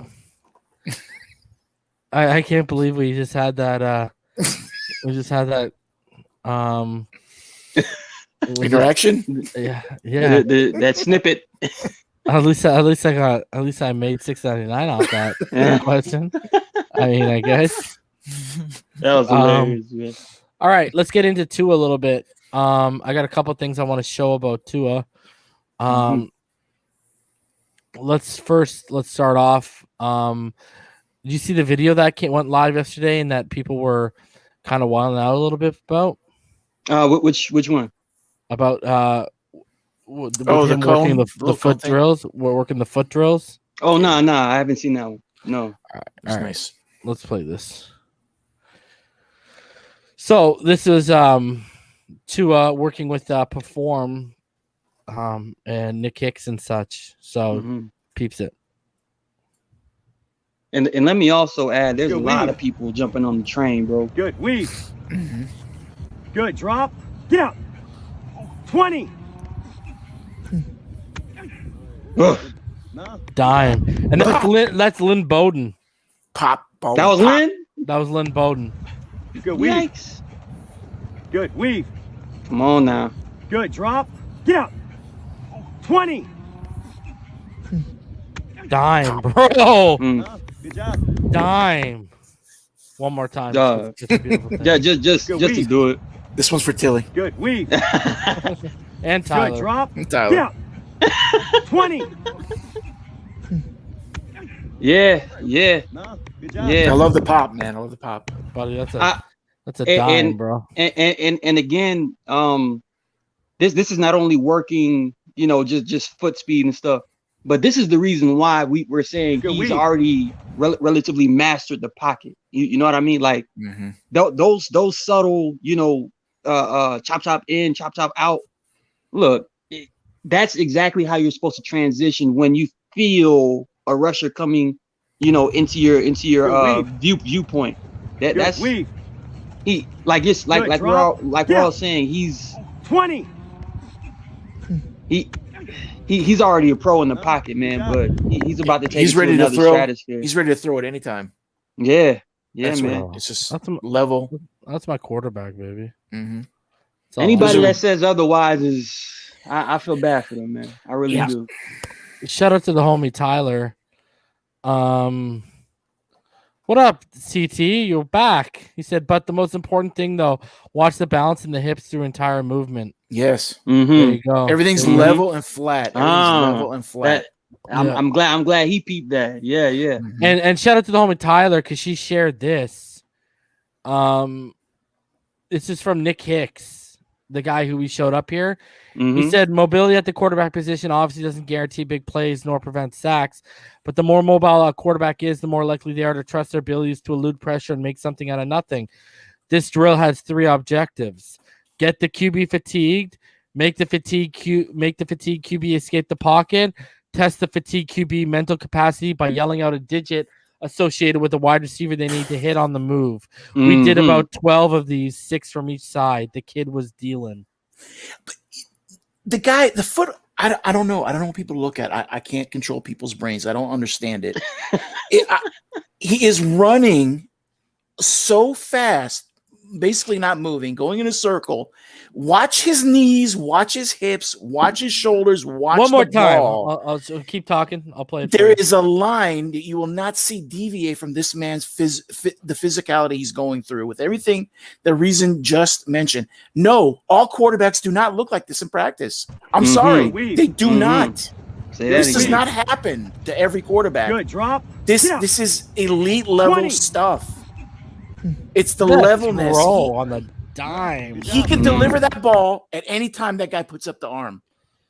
[SPEAKER 1] I can't believe we just had that
[SPEAKER 2] interaction.
[SPEAKER 1] Yeah.
[SPEAKER 3] That snippet.
[SPEAKER 1] At least I made $6.99 off that question. I mean, I guess
[SPEAKER 3] that was hilarious. Man.
[SPEAKER 1] All right, let's get into Tua a little bit. I got a couple things I want to show about Tua. Let's start off. Did you see the video that went live yesterday and that people were kind of wilding out a little bit about?
[SPEAKER 3] Which one?
[SPEAKER 1] About
[SPEAKER 2] the
[SPEAKER 1] working the foot drills. We're working the foot drills.
[SPEAKER 3] Oh no, I haven't seen that one. No.
[SPEAKER 1] All right.
[SPEAKER 2] Nice.
[SPEAKER 1] Let's play this. So this is Tua working with Perform and Nick Hicks and such. So peeps it.
[SPEAKER 3] And let me also add, there's a lot of people jumping on the train, bro.
[SPEAKER 5] Good. Weave. Good. Drop. Get out. 20.
[SPEAKER 1] Dying. And that's Lynn Bowden.
[SPEAKER 2] Pop.
[SPEAKER 3] That was Lynn?
[SPEAKER 1] That was Lynn Bowden.
[SPEAKER 5] Good weave.
[SPEAKER 3] Yikes.
[SPEAKER 5] Good weave.
[SPEAKER 3] Come on now.
[SPEAKER 5] Good drop. Get out. 20.
[SPEAKER 1] Dime, bro.
[SPEAKER 3] Mm.
[SPEAKER 5] Good job.
[SPEAKER 1] Dime. One more time.
[SPEAKER 3] Duh.
[SPEAKER 1] It's a beautiful thing.
[SPEAKER 3] Just to do it.
[SPEAKER 2] This one's for Tilly.
[SPEAKER 5] Good weave.
[SPEAKER 1] And
[SPEAKER 5] Good
[SPEAKER 1] Tyler.
[SPEAKER 5] drop.
[SPEAKER 2] Tyler.
[SPEAKER 5] Get out. 20.
[SPEAKER 3] Yeah. Yeah.
[SPEAKER 5] No. Good job.
[SPEAKER 3] Yeah.
[SPEAKER 2] I love the pop, man. I love the pop.
[SPEAKER 1] Buddy, that's
[SPEAKER 3] I-
[SPEAKER 1] a dime,
[SPEAKER 3] and-
[SPEAKER 1] bro.
[SPEAKER 3] And again, this is not only working, just foot speed and stuff, but this is the reason why we're saying
[SPEAKER 5] Good
[SPEAKER 3] he's
[SPEAKER 5] weave.
[SPEAKER 3] already relatively mastered the pocket. You know what I mean? Like
[SPEAKER 2] Mm-hmm.
[SPEAKER 3] those subtle, chop in, chop out. Look, that's exactly how you're supposed to transition when you feel a rusher coming, into your viewpoint.
[SPEAKER 5] Good
[SPEAKER 3] That's
[SPEAKER 5] weave.
[SPEAKER 3] he like it's like
[SPEAKER 5] Good
[SPEAKER 3] like we're
[SPEAKER 5] drop.
[SPEAKER 3] all like
[SPEAKER 5] Yeah.
[SPEAKER 3] we're all saying he's
[SPEAKER 5] 20.
[SPEAKER 3] he's already a pro in the pocket, man. But he's about to take
[SPEAKER 2] He's
[SPEAKER 3] it
[SPEAKER 2] ready
[SPEAKER 3] to
[SPEAKER 2] to
[SPEAKER 3] another
[SPEAKER 2] throw.
[SPEAKER 3] stratosphere.
[SPEAKER 2] He's ready to throw it anytime.
[SPEAKER 3] Yeah,
[SPEAKER 2] That's
[SPEAKER 3] man.
[SPEAKER 2] what- it's just
[SPEAKER 1] That's
[SPEAKER 2] level.
[SPEAKER 1] That's my quarterback, baby.
[SPEAKER 2] Mm-hmm.
[SPEAKER 1] That's all
[SPEAKER 3] Anybody
[SPEAKER 1] I'm-
[SPEAKER 3] that says otherwise is I feel bad for them, man. I really
[SPEAKER 2] Yeah.
[SPEAKER 3] do.
[SPEAKER 1] Shout out to the homie Tyler. What up, CT? You're back. He said, but the most important thing though, watch the balance in the hips through entire movement.
[SPEAKER 2] Yes.
[SPEAKER 1] There
[SPEAKER 3] Mm-hmm.
[SPEAKER 1] you go.
[SPEAKER 2] Everything's
[SPEAKER 1] There you go.
[SPEAKER 2] level and flat. Everything's level and flat.
[SPEAKER 1] Yeah.
[SPEAKER 3] I'm glad he peeped that. Yeah.
[SPEAKER 2] Mhm.
[SPEAKER 1] And shout out to the homie Tyler because she shared this. This is from Nick Hicks, the guy who we showed up here.
[SPEAKER 3] Mhm.
[SPEAKER 1] He said mobility at the quarterback position obviously doesn't guarantee big plays nor prevent sacks, but the more mobile a quarterback is, the more likely they are to trust their abilities to elude pressure and make something out of nothing. This drill has 3 objectives: get the QB fatigued, make the fatigue QB escape the pocket, test the fatigue QB mental capacity by yelling out a digit associated with the wide receiver they need to hit on the move. We did
[SPEAKER 3] Mhm.
[SPEAKER 1] about 12 of these, 6 from each side. The kid was dealing.
[SPEAKER 2] The guy, the foot. I don't know. I don't know what people look at. I can't control people's brains. I don't understand it. He is running so fast, basically not moving, going in a circle. Watch his knees, watch his hips, watch his shoulders, watch
[SPEAKER 1] One more
[SPEAKER 2] the
[SPEAKER 1] time.
[SPEAKER 2] ball.
[SPEAKER 1] I'll keep talking. I'll play it. for
[SPEAKER 2] There
[SPEAKER 1] you.
[SPEAKER 2] is a line that you will not see deviate from this man's the physicality he's going through with everything the reason just mentioned. No, all quarterbacks do not look like this in practice. I'm
[SPEAKER 3] Mhm.
[SPEAKER 2] sorry. They do
[SPEAKER 3] Mhm.
[SPEAKER 2] not.
[SPEAKER 3] Say
[SPEAKER 2] This
[SPEAKER 3] that
[SPEAKER 2] does
[SPEAKER 3] again.
[SPEAKER 2] not happen to every quarterback.
[SPEAKER 5] Good drop.
[SPEAKER 2] This
[SPEAKER 5] Yeah.
[SPEAKER 2] this is elite level
[SPEAKER 5] 20.
[SPEAKER 2] stuff. It's the
[SPEAKER 1] Let's
[SPEAKER 2] levelness.
[SPEAKER 1] roll on the dime.
[SPEAKER 2] He can deliver that ball at any time that guy puts up the arm.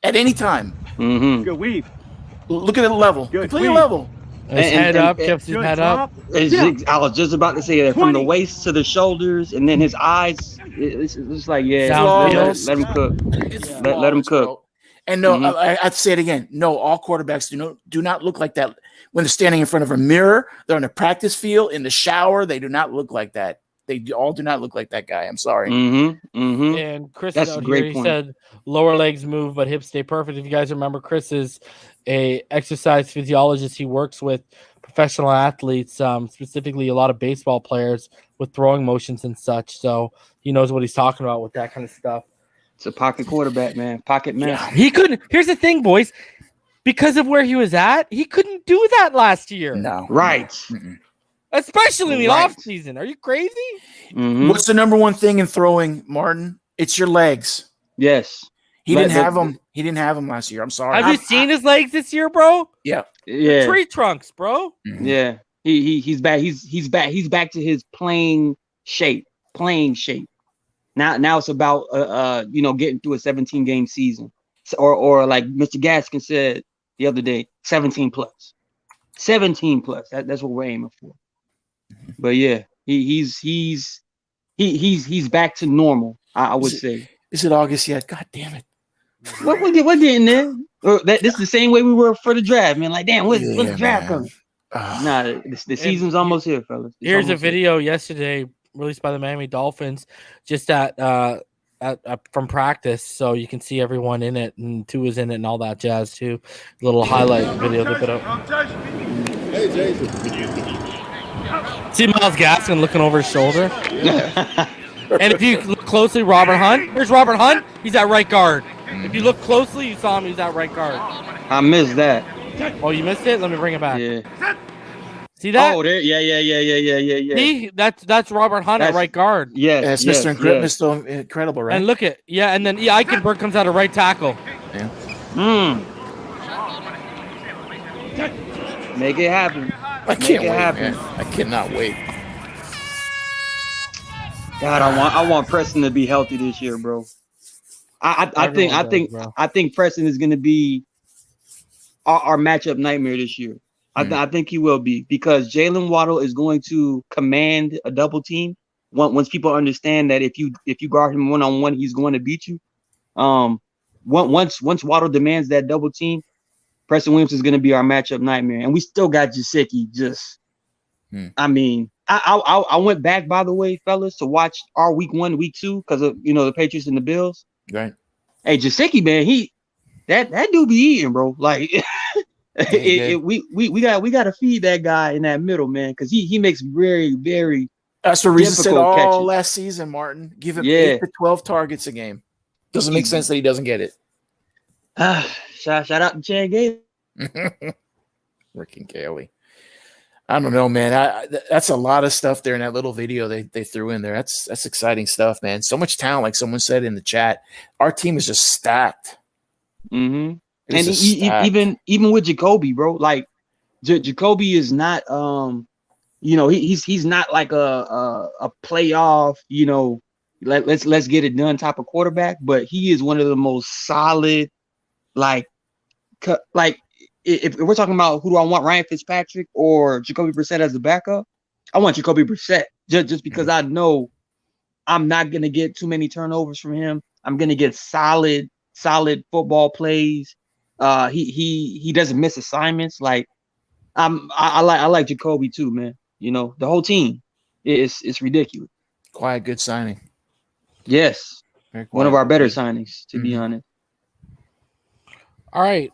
[SPEAKER 2] At any time.
[SPEAKER 3] Mhm.
[SPEAKER 5] Good weave.
[SPEAKER 2] Look at the level.
[SPEAKER 5] Good
[SPEAKER 2] Completely
[SPEAKER 5] weave.
[SPEAKER 2] level.
[SPEAKER 1] His
[SPEAKER 3] And-
[SPEAKER 1] head
[SPEAKER 3] and-
[SPEAKER 1] up,
[SPEAKER 3] and-
[SPEAKER 1] keeps his
[SPEAKER 5] Good
[SPEAKER 1] head up.
[SPEAKER 5] drop. Yeah.
[SPEAKER 3] I was just about to say that from the
[SPEAKER 5] 20.
[SPEAKER 3] waist to the shoulders, and then his eyes. It's like
[SPEAKER 1] Downfield.
[SPEAKER 3] let him cook.
[SPEAKER 2] It's
[SPEAKER 3] Let him
[SPEAKER 2] flawless,
[SPEAKER 3] cook.
[SPEAKER 2] bro. And no,
[SPEAKER 3] Mhm.
[SPEAKER 2] I'd say it again. No, all quarterbacks do not look like that when they're standing in front of a mirror. They're in a practice field, in the shower. They do not look like that. All do not look like that guy. I'm sorry.
[SPEAKER 3] Mm-hmm. Mm-hmm.
[SPEAKER 1] And Chris
[SPEAKER 3] That's
[SPEAKER 1] is
[SPEAKER 3] a
[SPEAKER 1] out
[SPEAKER 3] great
[SPEAKER 1] here. He
[SPEAKER 3] point.
[SPEAKER 1] said lower legs move, but hips stay perfect. If you guys remember, Chris is a exercise physiologist. He works with professional athletes, specifically a lot of baseball players with throwing motions and such. So he knows what he's talking about with that kind of stuff.
[SPEAKER 3] It's a pocket quarterback, man. Pocket man.
[SPEAKER 1] He couldn't. Here's the thing, boys. Because of where he was at, he couldn't do that last year.
[SPEAKER 2] No.
[SPEAKER 3] Right.
[SPEAKER 2] Mm-mm.
[SPEAKER 1] Especially in the
[SPEAKER 3] Right.
[SPEAKER 1] offseason. Are you crazy?
[SPEAKER 3] Mhm.
[SPEAKER 2] What's the number one thing in throwing, Martin? It's your legs.
[SPEAKER 3] Yes.
[SPEAKER 2] He
[SPEAKER 3] But
[SPEAKER 2] didn't
[SPEAKER 3] the-
[SPEAKER 2] have them. He didn't have them last year. I'm sorry.
[SPEAKER 1] Have you seen his legs this year, bro?
[SPEAKER 2] Yeah.
[SPEAKER 3] Yeah.
[SPEAKER 1] Tree trunks, bro.
[SPEAKER 2] Mhm.
[SPEAKER 3] Yeah. He's back. He's back to his playing shape. Playing shape. Now it's about getting through a 17 game season. Or like Mr. Gaskin said the other day, 17 plus. 17 plus. That's what we're aiming for. But yeah, he's back to normal, I would say.
[SPEAKER 2] Is it August yet? God damn it.
[SPEAKER 3] What getting there? This is the same way we were for the draft, man. Like, damn, when's the
[SPEAKER 2] Yeah,
[SPEAKER 3] draft
[SPEAKER 2] man.
[SPEAKER 3] coming?
[SPEAKER 2] Ugh.
[SPEAKER 3] Nah, the season's almost here, fellas. It's
[SPEAKER 1] Here's a
[SPEAKER 3] almost here.
[SPEAKER 1] video yesterday released by the Miami Dolphins, just at from practice, so you can see everyone in it, and Tua's in it, and all that jazz too. Little highlight video they put up.
[SPEAKER 4] Hey, Jason.
[SPEAKER 1] See Myles Gaskin looking over his shoulder. And if you look closely, Robert Hunt. There's Robert Hunt. He's at right guard. If you look closely, you saw him. He's at right guard.
[SPEAKER 3] I missed that.
[SPEAKER 1] Oh, you missed it? Let me bring it back.
[SPEAKER 3] Yeah.
[SPEAKER 1] See that?
[SPEAKER 3] Oh, there. Yeah.
[SPEAKER 1] See, that's Robert Hunt at right guard.
[SPEAKER 3] Yes.
[SPEAKER 2] It's Mr. Incredible, right?
[SPEAKER 1] And look at and then Eichenberg comes out of right tackle.
[SPEAKER 2] Yeah.
[SPEAKER 3] Make it happen.
[SPEAKER 2] I can't wait, man. I cannot wait.
[SPEAKER 3] God, I want Preston to be healthy this year, bro. I think Preston is going to be our matchup nightmare this year. I think he will be, because Jalen Waddle is going to command a double team once people understand that if you guard him one-on-one, he's going to beat you. Once Waddle demands that double team, Preston Williams is going to be our matchup nightmare. And we still got Gesicki. I mean, I went back, by the way, fellas, to watch our week 1, week 2, because of the Patriots and the Bills.
[SPEAKER 2] Right.
[SPEAKER 3] Hey, Gesicki, man, that dude be eating, bro. Like we got to feed that guy in that middle, man, because he makes very, very
[SPEAKER 2] That's the reason said all
[SPEAKER 3] catches.
[SPEAKER 2] Last season, Martin. Give him 8 to 12 targets a game. Doesn't make sense that he doesn't get it.
[SPEAKER 3] Shout out to Chad Gailey.
[SPEAKER 2] Freaking Kelly. I don't know, man. That's a lot of stuff there in that little video they threw in there. That's exciting stuff, man. So much talent, like someone said in the chat. Our team is just stacked.
[SPEAKER 3] Mm-hmm. And even with Jacoby, bro, like Jacoby is not he's not like a playoff, let's get it done type of quarterback, but he is one of the most solid, like if we're talking about who do I want, Ryan Fitzpatrick or Jacoby Brissett as a backup, I want Jacoby Brissett just because I know I'm not going to get too many turnovers from him. I'm going to get solid football plays. He doesn't miss assignments. Like I like Jacoby too, man. The whole team it's ridiculous.
[SPEAKER 2] Quite a good signing.
[SPEAKER 3] Yes. One of our better signings, to be honest.
[SPEAKER 1] All right.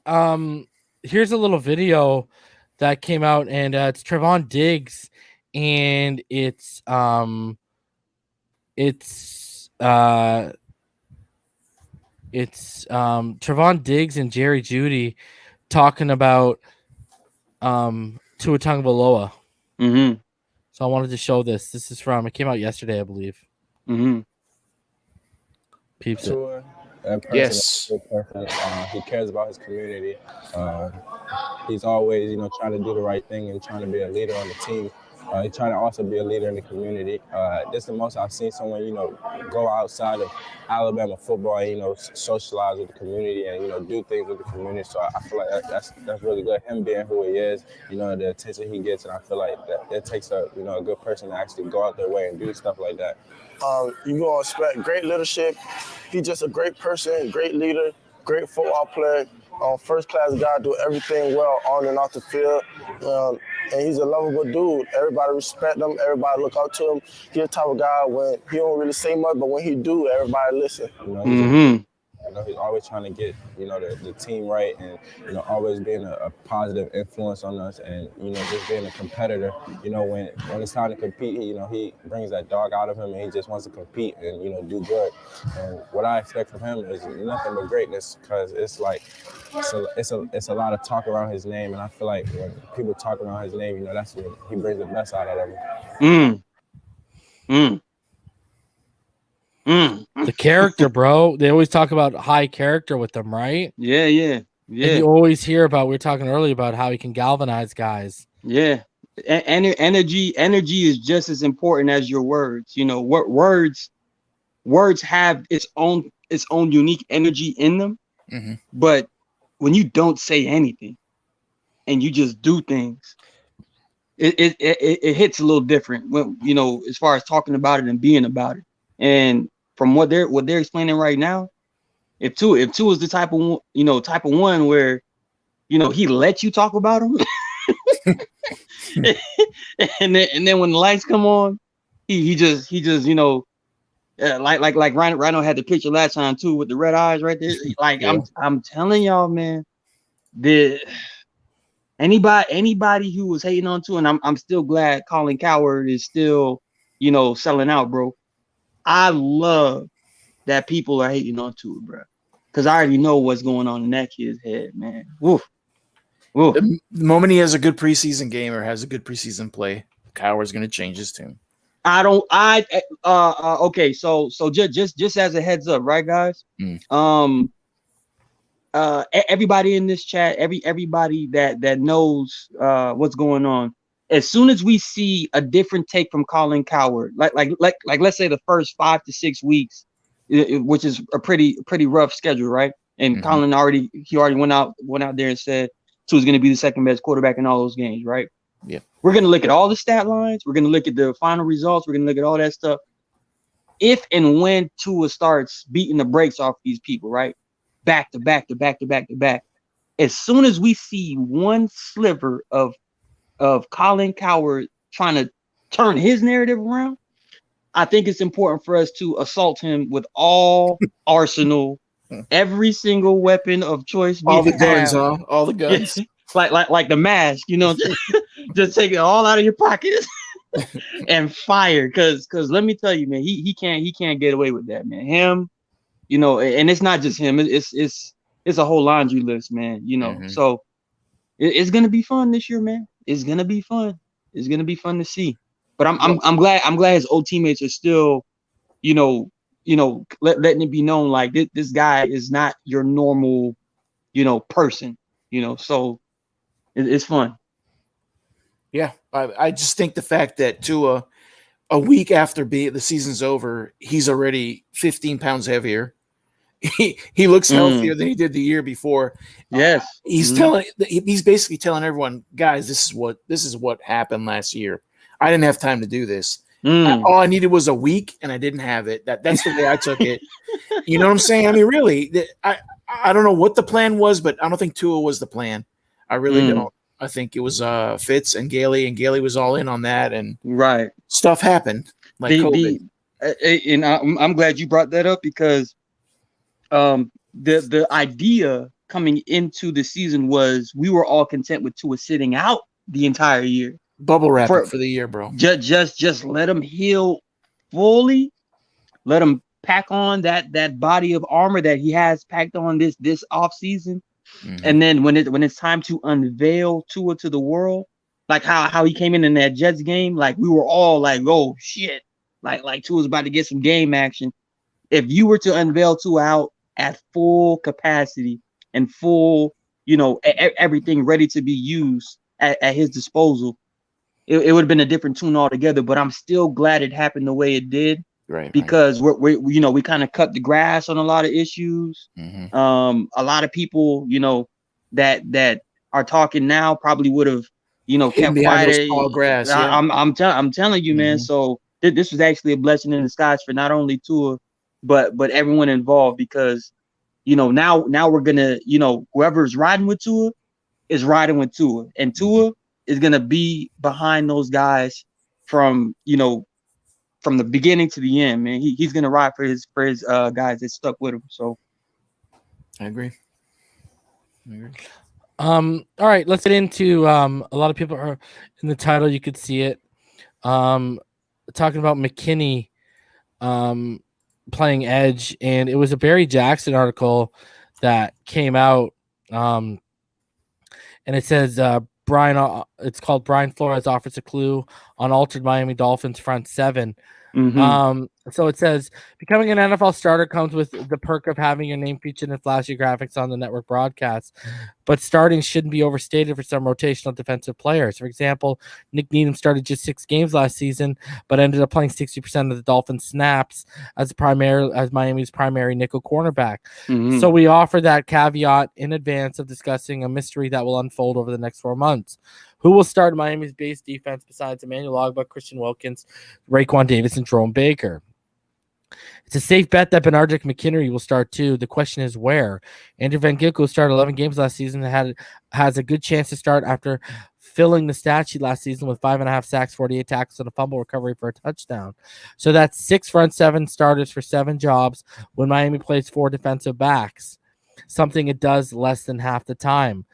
[SPEAKER 1] Here's a little video that came out, and it's Trevon Diggs, and it's Trevon Diggs and Jerry Jeudy talking about Tua Tagovailoa.
[SPEAKER 3] Mm-hmm.
[SPEAKER 1] So I wanted to show this. This is it came out yesterday, I believe.
[SPEAKER 3] Mm-hmm.
[SPEAKER 1] Peeps it.
[SPEAKER 6] Yes. He cares about his community. He's always, trying to do the right thing and trying to be a leader on the team. He's trying to also be a leader in the community. This is the most I've seen someone, go outside of Alabama football and, socialize with the community and, do things with the community. So I feel like that's really good. Him being who he is, the attention he gets, and I feel like that it takes a good person to actually go out their way and do stuff like that.
[SPEAKER 7] You're going to expect great leadership. He's just a great person, great leader, great football player, first-class guy, do everything well on and off the field. And he's a lovable dude. Everybody respect him. Everybody look up to him. He's the type of guy when he don't really say much, but when he do, everybody listen.
[SPEAKER 6] He's always trying to get, the team right and, always being a positive influence on us and, just being a competitor. When it's time to compete, he brings that dog out of him and he just wants to compete and, do good. And what I expect from him is nothing but greatness because it's like, it's a lot of talk around his name. And I feel like when people talk around his name, that's when he brings the best out of them.
[SPEAKER 1] The character, bro. They always talk about high character with them, right?
[SPEAKER 3] Yeah.
[SPEAKER 1] And you always hear about, we were talking earlier about how he can galvanize guys.
[SPEAKER 3] Yeah. Energy is just as important as your words. Words have its own unique energy in them.
[SPEAKER 2] Mm-hmm.
[SPEAKER 3] But when you don't say anything and you just do things, it hits a little different when, as far as talking about it and being about it. And from what they're explaining right now, if Tua is the type of one where, he lets you talk about him, and then when the lights come on, he just like Rhino had the picture last time too with the red eyes right there. Like I'm telling y'all, man, Anybody who was hating on Tua, and I'm still glad Colin Cowherd is still, selling out, bro. I love that people are hating on Tua, bro, because I already know what's going on in that kid's head, man. Woof. Woof.
[SPEAKER 2] The moment he has a good preseason game or has a good preseason play, Cowherd's going to change his tune.
[SPEAKER 3] Okay, so just as a heads up, right, guys? Everybody in this chat, everybody that knows what's going on, as soon as we see a different take from Colin Cowherd, like let's say the first 5 to 6 weeks, which is a pretty rough schedule, right? And Colin already went out there and said Tua's going to be the second best quarterback in all those games, right?
[SPEAKER 2] Yeah.
[SPEAKER 3] We're going to look at all the stat lines. We're going to look at the final results. We're going to look at all that stuff. If and when Tua starts beating the brakes off these people, right? Back to back to back to back to back. As soon as we see one sliver of Colin Cowherd trying to turn his narrative around, I think it's important for us to assault him with all arsenal, every single weapon of choice.
[SPEAKER 2] All the guns, huh? All the guns.
[SPEAKER 3] like the mask, just take it all out of your pockets and fire. Cause let me tell you, man, he can't get away with that, man. Him, and it's not just him. It's a whole laundry list, man. So it's gonna be fun this year, man. It's gonna be fun. It's gonna be fun to see. But I'm glad his old teammates are still, letting it be known like this guy is not your normal, person. So it's fun.
[SPEAKER 2] Yeah, I just think the fact that Tua, a week after the season's over, he's already 15 pounds heavier. He looks healthier than he did the year before.
[SPEAKER 3] Yes,
[SPEAKER 2] he's basically telling everyone, guys, this is what happened last year. I didn't have time to do this. All I needed was a week, and I didn't have it. That's the way I took it. You know what I'm saying? I mean, really, I don't know what the plan was, but I don't think Tua was the plan. I really don't. I think it was Fitz and Gailey, and Gailey was all in on that, and
[SPEAKER 3] right
[SPEAKER 2] stuff happened like COVID.
[SPEAKER 3] And I'm glad you brought that up because the idea coming into the season was we were all content with Tua sitting out the entire year,
[SPEAKER 2] bubble wrap for the year, bro.
[SPEAKER 3] Just let him heal fully, let him pack on that body of armor that he has packed on this off season. And then when it's time to unveil Tua to the world, like how he came in that Jets game, like we were all like, oh shit, like Tua's about to get some game action. If you were to unveil Tua out at full capacity and full, everything ready to be used at his disposal, it would have been a different tune altogether. But I'm still glad it happened the way it did.
[SPEAKER 2] Right,
[SPEAKER 3] because we kind of cut the grass on a lot of issues. A lot of people, that are talking now probably would have, kept quiet.
[SPEAKER 2] Tall grass. Yeah.
[SPEAKER 3] I'm telling you, man. So this was actually a blessing in disguise for not only Tua, but everyone involved because, now we're gonna, whoever's riding with Tua is riding with Tua, and Tua is gonna be behind those guys from the beginning to the end, man. He's gonna ride for his guys that stuck with him. So
[SPEAKER 2] I agree.
[SPEAKER 1] All right, let's get into a lot of people are in the title, you could see it. Talking about McKinney playing edge, and it was a Barry Jackson article that came out. And it says it's called Brian Flores offers a clue on altered Miami Dolphins front seven. So it says becoming an NFL starter comes with the perk of having your name featured in flashy graphics on the network broadcast, but starting shouldn't be overstated for some rotational defensive players. For example, Nick Needham started just 6 games last season, but ended up playing 60% of the Dolphins snaps as Miami's primary nickel cornerback. So we offer that caveat in advance of discussing a mystery that will unfold over the next 4 months. Who will start Miami's base defense besides Emmanuel Ogbah, Christian Wilkins, Raekwon Davis, and Jerome Baker? It's a safe bet that Benardrick McKinney will start too. The question is where. Andrew Van Ginkel started 11 games last season and has a good chance to start after filling the stat sheet last season with 5.5 sacks, 48 tackles, and a fumble recovery for a touchdown. So that's 6 front 7 starters for 7 jobs when Miami plays 4 defensive backs, something it does less than half the time.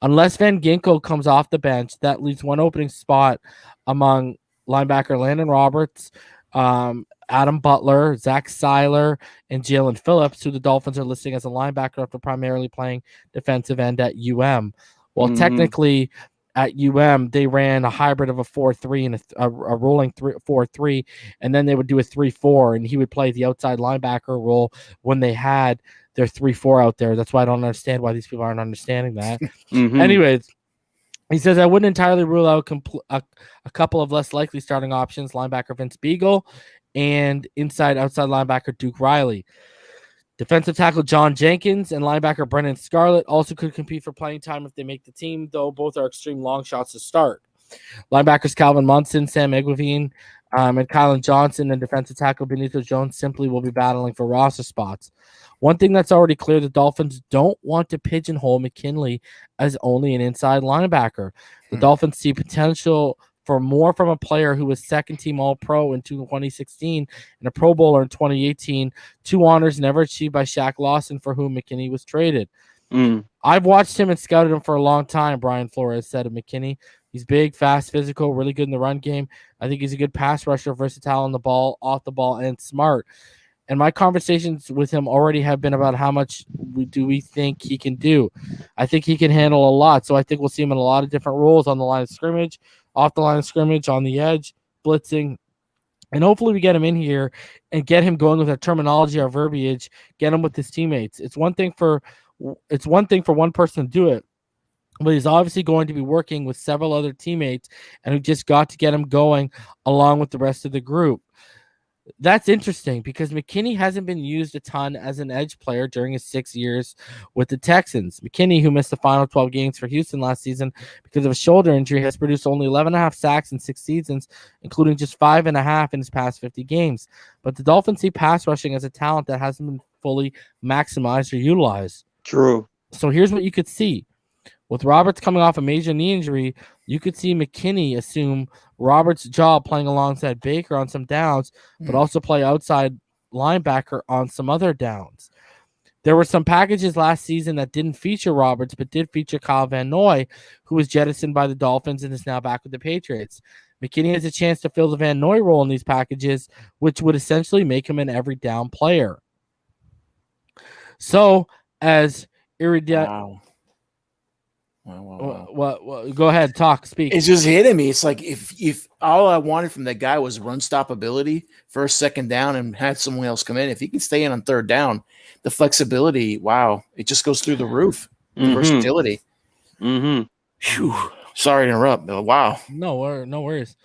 [SPEAKER 1] Unless Van Ginkel comes off the bench, that leaves one opening spot among linebacker Landon Roberts, Adam Butler, Zach Seiler, and Jalen Phillips, who the Dolphins are listing as a linebacker after primarily playing defensive end at UM. Well, technically at UM, they ran a hybrid of a 4-3 and a rolling 4-3, and then they would do a 3-4, and he would play the outside linebacker role when they had their 3-4 out there. That's why I don't understand why these people aren't understanding that. Anyways, he says, I wouldn't entirely rule out a couple of less likely starting options, linebacker Vince Beagle and outside linebacker Duke Riley. Defensive tackle John Jenkins and linebacker Brennan Scarlett also could compete for playing time if they make the team, though both are extreme long shots to start. Linebackers Calvin Munson, Sam Egwavine, and Kylan Johnson, and defensive tackle Benito Jones simply will be battling for roster spots. One thing that's already clear, the Dolphins don't want to pigeonhole McKinley as only an inside linebacker. The Dolphins see potential for more from a player who was second-team All-Pro in 2016 and a Pro Bowler in 2018, two honors never achieved by Shaq Lawson, for whom McKinney was traded. I've watched him and scouted him for a long time, Brian Flores said of McKinney. He's big, fast, physical, really good in the run game. I think he's a good pass rusher, versatile on the ball, off the ball, and smart. And my conversations with him already have been about how much do we think he can do. I think he can handle a lot, so I think we'll see him in a lot of different roles on the line of scrimmage, off the line of scrimmage, on the edge, blitzing. And hopefully we get him in here and get him going with our terminology, our verbiage, get him with his teammates. It's one thing for one person to do it, but he's obviously going to be working with several other teammates, and we just got to get him going along with the rest of the group. That's interesting because McKinney hasn't been used a ton as an edge player during his 6 years with the Texans. McKinney, who missed the final 12 games for Houston last season because of a shoulder injury, has produced only 11.5 sacks in 6 seasons, including just 5.5 in his past 50 games. But the Dolphins see pass rushing as a talent that hasn't been fully maximized or utilized.
[SPEAKER 3] True.
[SPEAKER 1] So here's what you could see. With Roberts coming off a major knee injury, you could see McKinney assume Roberts' job playing alongside Baker on some downs, but also play outside linebacker on some other downs. There were some packages last season that didn't feature Roberts, but did feature Kyle Van Noy, who was jettisoned by the Dolphins and is now back with the Patriots. McKinney has a chance to fill the Van Noy role in these packages, which would essentially make him an every down player. So, as Wow. Go ahead, speak.
[SPEAKER 2] It's just hitting me. It's like if all I wanted from that guy was run stoppability, first, second down, and had someone else come in. If he can stay in on third down, the flexibility, wow, it just goes through the roof. The versatility. Whew. Sorry to interrupt, Bill. Wow.
[SPEAKER 1] No worries.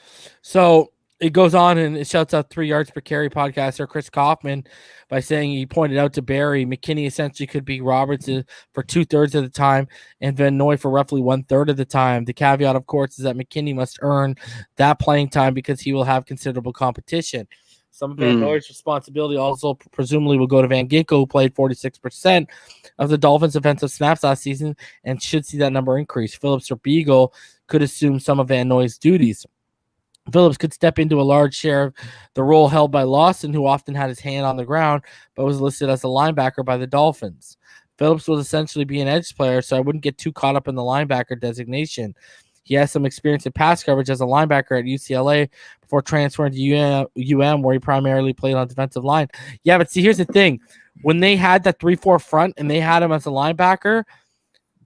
[SPEAKER 1] So it goes on and it shouts out 3 yards per carry podcaster Chris Kaufman by saying he pointed out to Barry McKinney essentially could be Roberts for 2/3 of the time and Van Noy for roughly 1/3 of the time. The caveat, of course, is that McKinney must earn that playing time because he will have considerable competition. Some of Van Noy's responsibility also presumably will go to Van Ginkel, who played 46% of the Dolphins' offensive snaps last season and should see that number increase. Phillips or Beagle could assume some of Van Noy's duties. Phillips could step into a large share of the role held by Lawson, who often had his hand on the ground, but was listed as a linebacker by the Dolphins. Phillips will essentially be an edge player, so I wouldn't get too caught up in the linebacker designation. He has some experience in pass coverage as a linebacker at UCLA before transferring to UM, where he primarily played on defensive line. Yeah, but see, here's the thing. When they had that 3-4 front and they had him as a linebacker,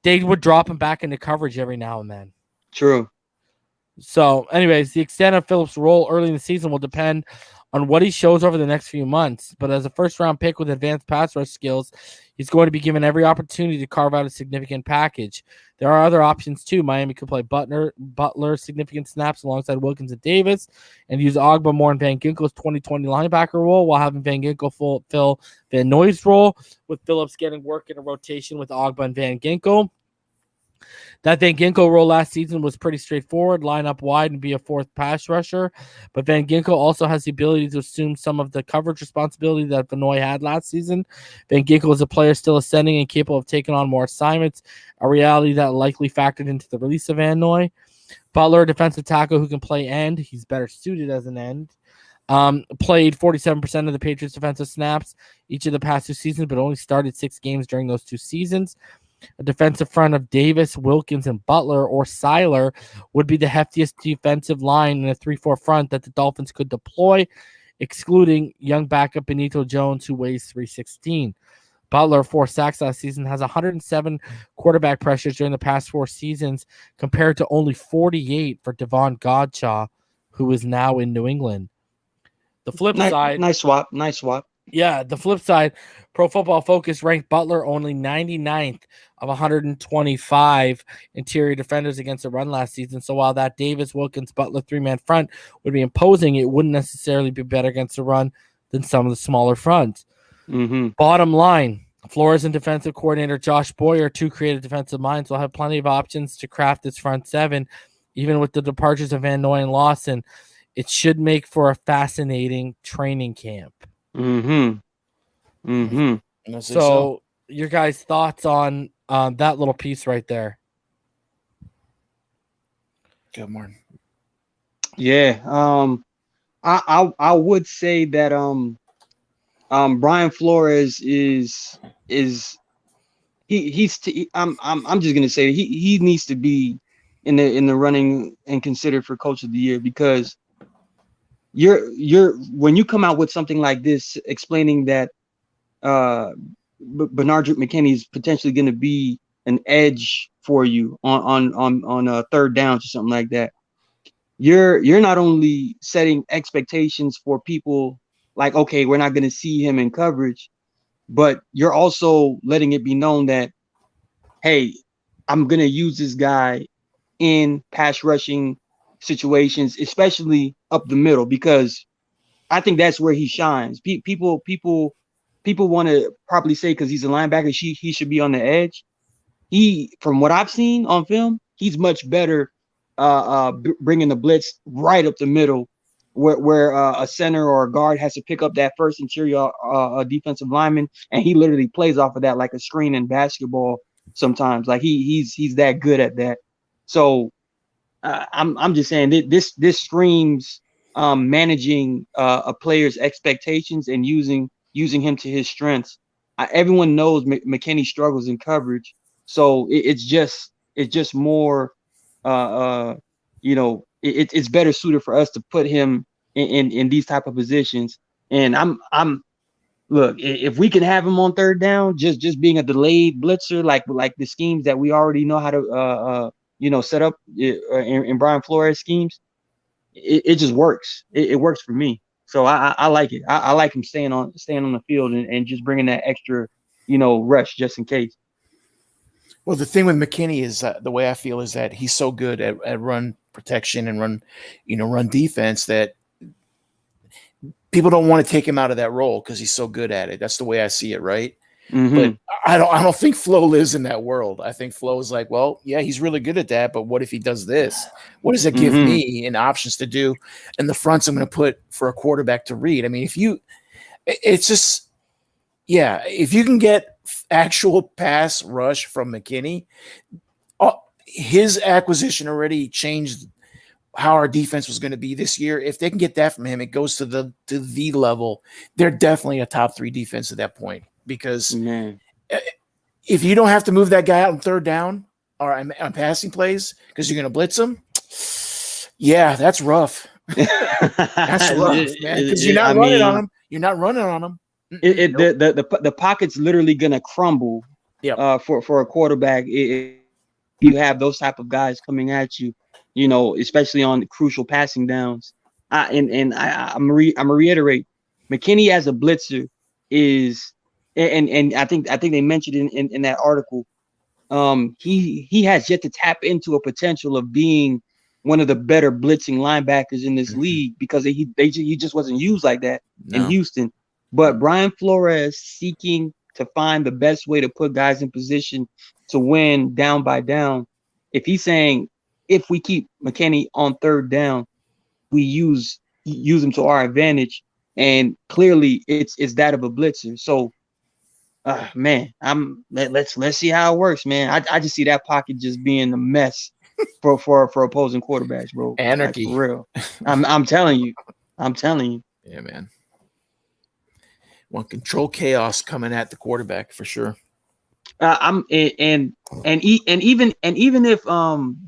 [SPEAKER 1] they would drop him back into coverage every now and then.
[SPEAKER 3] True.
[SPEAKER 1] So, anyways, the extent of Phillips' role early in the season will depend on what he shows over the next few months. But as a first-round pick with advanced pass rush skills, he's going to be given every opportunity to carve out a significant package. There are other options, too. Miami could play Butler significant snaps alongside Wilkins and Davis and use Ogba more in Van Ginkel's 2020 linebacker role while having Van Ginkel fill Van Noy's role, with Phillips getting work in a rotation with Ogba and Van Ginkel. That Van Ginkel role last season was pretty straightforward, line up wide and be a fourth pass rusher. But Van Ginkel also has the ability to assume some of the coverage responsibility that Van Noy had last season. Van Ginkel is a player still ascending and capable of taking on more assignments, a reality that likely factored into the release of Van Noy. Butler, defensive tackle who can play end. He's better suited as an end. Played 47% of the Patriots' defensive snaps each of the past 2 seasons, but only started 6 games during those 2 seasons. A defensive front of Davis, Wilkins, and Butler or Seiler would be the heftiest defensive line in a 3-4 front that the Dolphins could deploy, excluding young backup Benito Jones, who weighs 316. Butler, 4 sacks last season, has 107 quarterback pressures during the past 4 seasons, compared to only 48 for Devon Godshaw, who is now in New England. The flip side.
[SPEAKER 3] Nice swap.
[SPEAKER 1] Yeah, the flip side, Pro Football Focus ranked Butler only 99th of 125 interior defenders against the run last season. So while that Davis, Wilkins, Butler 3-man front would be imposing, it wouldn't necessarily be better against the run than some of the smaller fronts.
[SPEAKER 3] Mm-hmm.
[SPEAKER 1] Bottom line, Flores and defensive coordinator Josh Boyer, 2 creative defensive minds, will have plenty of options to craft this front 7, even with the departures of Van Noy and Lawson. It should make for a fascinating training camp. So your guys' thoughts on that little piece right there?
[SPEAKER 2] Good morning.
[SPEAKER 3] Yeah. I would say that Brian Flores is I'm just gonna say he needs to be in the running and considered for Coach of the Year, because you're when you come out with something like this explaining that Benardrick McKinney is potentially going to be an edge for you on third downs or something like that, you're not only setting expectations for people like, okay, we're not going to see him in coverage, but you're also letting it be known that, hey, I'm going to use this guy in pass rushing situations, especially up the middle, because I think that's where he shines. People want to probably say because he's a linebacker, he should be on the edge. From what I've seen on film, he's much better bringing the blitz right up the middle, where a center or a guard has to pick up that first interior defensive lineman, and he literally plays off of that like a screen in basketball sometimes. Like he's that good at that. So I'm just saying that this screams managing a player's expectations and using him to his strengths. Everyone knows McKinney struggles in coverage, so it's just more it's better suited for us to put him in these type of positions. And I'm look, if we can have him on third down, just being a delayed blitzer, like the schemes that we already know how to set up in Brian Flores schemes, it just works. It works for me. So I like it. I like him staying on the field and just bringing that extra, rush just in case.
[SPEAKER 2] Well, the thing with McKinney is the way I feel is that he's so good at run protection and run defense that people don't want to take him out of that role because he's so good at it. That's the way I see it, right? Mm-hmm. But I don't think Flo lives in that world. I think Flo is like, well, yeah, he's really good at that, but what if he does this? What does it give me in options to do? And the fronts I'm going to put for a quarterback to read. I mean, if you can get actual pass rush from McKinney, his acquisition already changed how our defense was going to be this year. If they can get that from him, it goes to the level. They're definitely a top 3 defense at that point, because if you don't have to move that guy out on third down or on passing plays because you're going to blitz him, yeah, that's rough. That's rough, man, because you're not running on him. You're not running on him.
[SPEAKER 3] The pocket's literally going to crumble for a quarterback if you have those type of guys coming at you, especially on crucial passing downs. I'm gonna reiterate, McKinney as a blitzer is, and I think they mentioned in that article, he has yet to tap into a potential of being one of the better blitzing linebackers in this league, because he just wasn't used like that in Houston. But Brian Flores seeking to find the best way to put guys in position to win down by down. If he's saying, if we keep McKinney on third down, we use him to our advantage, and clearly it's that of a blitzer. So, man, let's see how it works, man. I just see that pocket just being a mess for opposing quarterbacks, bro.
[SPEAKER 2] Anarchy,
[SPEAKER 3] like, for real. I'm telling you.
[SPEAKER 2] Yeah, man. Want control chaos coming at the quarterback for sure.
[SPEAKER 3] I'm and even if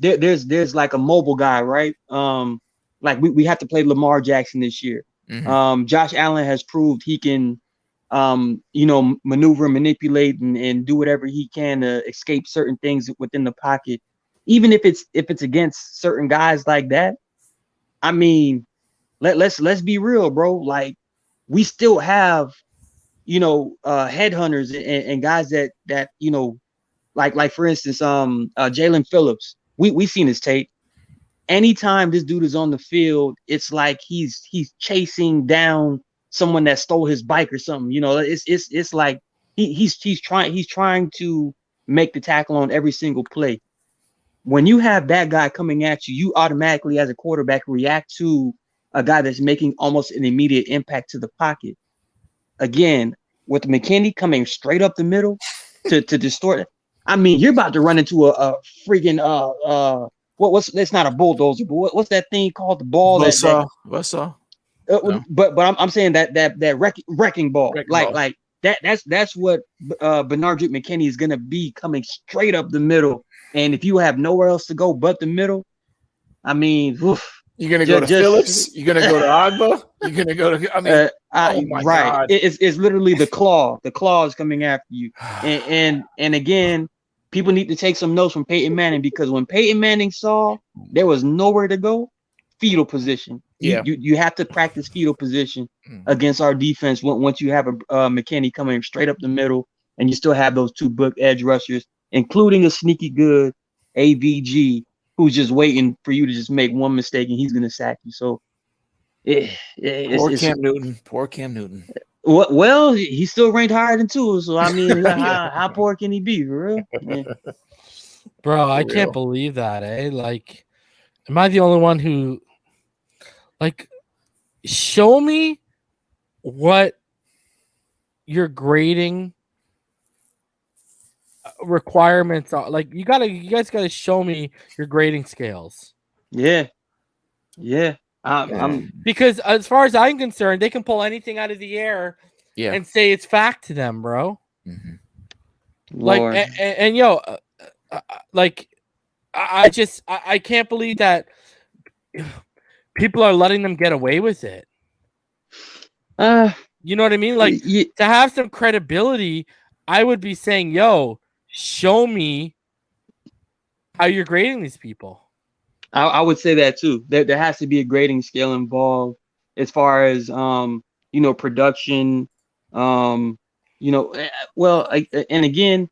[SPEAKER 3] there's like a mobile guy, right? Like we have to play Lamar Jackson this year. Josh Allen has proved he can maneuver, manipulate, and do whatever he can to escape certain things within the pocket. Even if it's against certain guys like that, I mean, let's be real, bro. Like we still have headhunters and guys that like for instance Jalen Phillips. We seen his tape. Anytime this dude is on the field, it's like he's chasing down someone that stole his bike or something. It's like he's trying to make the tackle on every single play. When you have that guy coming at you, you automatically as a quarterback react to a guy that's making almost an immediate impact to the pocket. Again, with McKinney coming straight up the middle to distort it. I mean, you're about to run into a freaking it's not a bulldozer, but what's that thing called? The ball
[SPEAKER 2] Buzzsaw.
[SPEAKER 3] No. But I'm saying that wrecking ball. Like that's what Benardrick McKinney is gonna be, coming straight up the middle. And if you have nowhere else to go but the middle, I mean,
[SPEAKER 2] you're gonna go to Phillips. You're gonna go to Agba. You're gonna go to. I mean, oh my God!
[SPEAKER 3] It's literally the claw. The claw is coming after you. And again, people need to take some notes from Peyton Manning, because when Peyton Manning saw there was nowhere to go, fetal position. You have to practice fetal position against our defense once you have a McKinney coming straight up the middle, and you still have those two book edge rushers, including a sneaky good AVG who's just waiting for you to just make one mistake and he's going to sack you. So
[SPEAKER 2] Poor Cam Newton.
[SPEAKER 3] Well, he's still ranked higher than Tua. So I mean, how poor can he be, for real? Yeah.
[SPEAKER 1] Bro, I can't believe that, eh? Like, am I the only one who, like, show me what your grading requirements are. Like, you guys gotta show me your grading scales.
[SPEAKER 3] Yeah.
[SPEAKER 1] Because as far as I'm concerned, they can pull anything out of the air and say it's fact to them, bro. Like, and yo, like, I can't believe that people are letting them get away with it. You know what I mean? Like, to have some credibility, I would be saying, yo, show me how you're grading these people.
[SPEAKER 3] I would say that too. There has to be a grading scale involved as far as production. And again,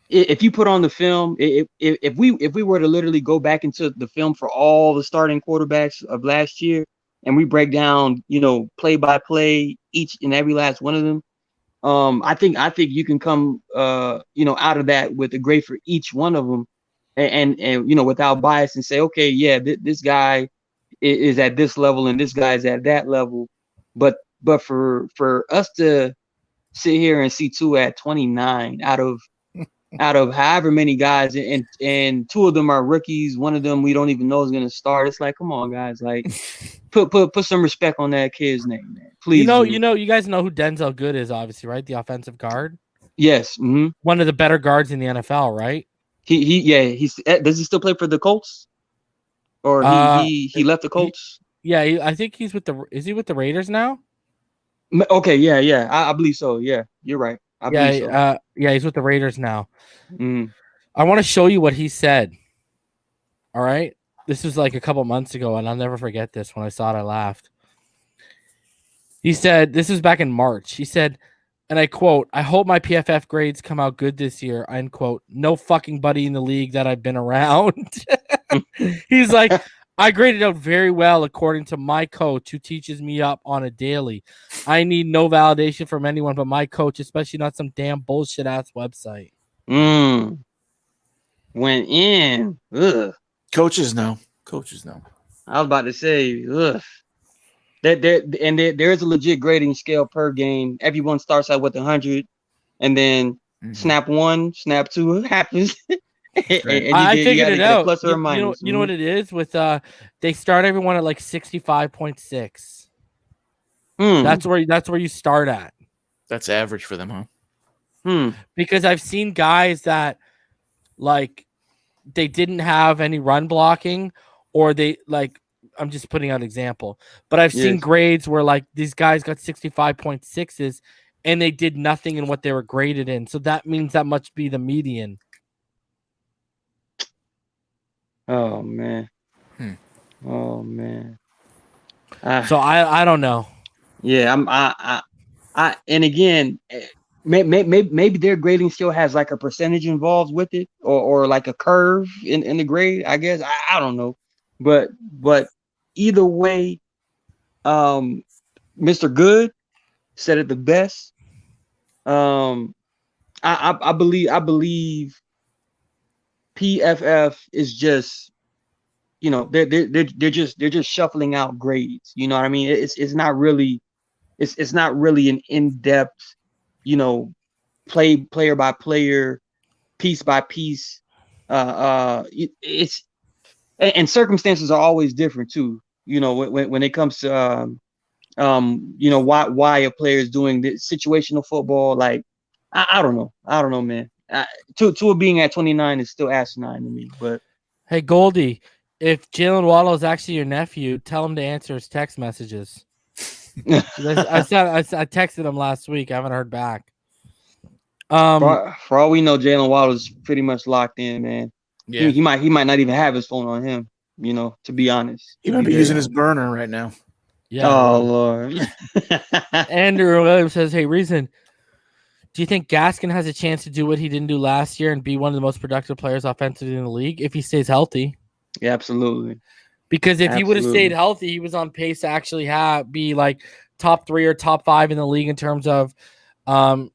[SPEAKER 3] if you put on the film, if we were to literally go back into the film for all the starting quarterbacks of last year, and we break down, play by play, each and every last one of them, I think you can come out of that with a grade for each one of them. And without bias, and say, okay, yeah, this guy is at this level and this guy is at that level, but for us to sit here and see Tua at 29 out of however many guys, and two of them are rookies, one of them we don't even know is going to start. It's like, come on, guys, like put some respect on that kid's name, man. Please.
[SPEAKER 1] You guys know who Denzel Good is, obviously, right? The offensive guard.
[SPEAKER 3] Yes. Mm-hmm.
[SPEAKER 1] One of the better guards in the NFL, right?
[SPEAKER 3] Does he still play for the Colts, or he left the Colts?
[SPEAKER 1] I think he's is he with the Raiders now?
[SPEAKER 3] Okay, yeah, I believe so. Yeah, you're right. I believe so.
[SPEAKER 1] He's with the Raiders now.
[SPEAKER 3] Mm.
[SPEAKER 1] I want to show you what he said. All right, this was like a couple months ago, and I'll never forget this. When I saw it, I laughed. He said, this was back in March. He said, and I quote, "I hope my PFF grades come out good this year." End quote. No fucking buddy in the league that I've been around. He's like, "I graded out very well according to my coach, who teaches me up on a daily. I need no validation from anyone but my coach, especially not some damn bullshit ass website."
[SPEAKER 3] Went in. Ugh.
[SPEAKER 2] Coaches know.
[SPEAKER 3] I was about to say, ugh. There is a legit grading scale per game. Everyone starts out with 100, and then snap 1, snap 2 happens. and
[SPEAKER 1] I figured it out.
[SPEAKER 3] Plus or minus.
[SPEAKER 1] You know what it is with they start everyone at like 65.6. That's where you start at.
[SPEAKER 2] That's average for them, huh?
[SPEAKER 1] Because I've seen guys that like they didn't have any run blocking, or they like. I'm just putting out an example, but I've seen
[SPEAKER 3] Yes.
[SPEAKER 1] grades where like these guys got 65.6s and they did nothing in what they were graded in. So that means that must be the median.
[SPEAKER 3] Oh man. Oh man.
[SPEAKER 1] So I don't know.
[SPEAKER 3] Yeah, I and again, maybe their grading still has like a percentage involved with it, or like a curve in the grade. I guess I don't know, but either way, Mr. Good said it the best. I believe PFF is just, you know, they're just shuffling out grades. You know what I mean? It's not really an in-depth, you know, player by player, piece by piece. It's and circumstances are always different too. You know, when it comes to you know, why a player is doing this situational football. Like I don't know, man. Tua being at 29 is still asinine to me. But
[SPEAKER 1] hey, Goldie, if Jalen Waddle is actually your nephew, tell him to answer his text messages. I texted him last week. I haven't heard back.
[SPEAKER 3] For all we know, Jalen Waddle is pretty much locked in, man.
[SPEAKER 2] Yeah.
[SPEAKER 3] He might not even have his phone on him. You know, to be honest.
[SPEAKER 2] He might be using his burner right now.
[SPEAKER 1] Yeah.
[SPEAKER 3] Oh Lord.
[SPEAKER 1] Andrew Williams says, "Hey, Reason, do you think Gaskin has a chance to do what he didn't do last year and be one of the most productive players offensively in the league if he stays healthy?"
[SPEAKER 3] Yeah, absolutely.
[SPEAKER 1] Because if he would have stayed healthy, he was on pace to actually be like top 3 or top 5 in the league in terms of total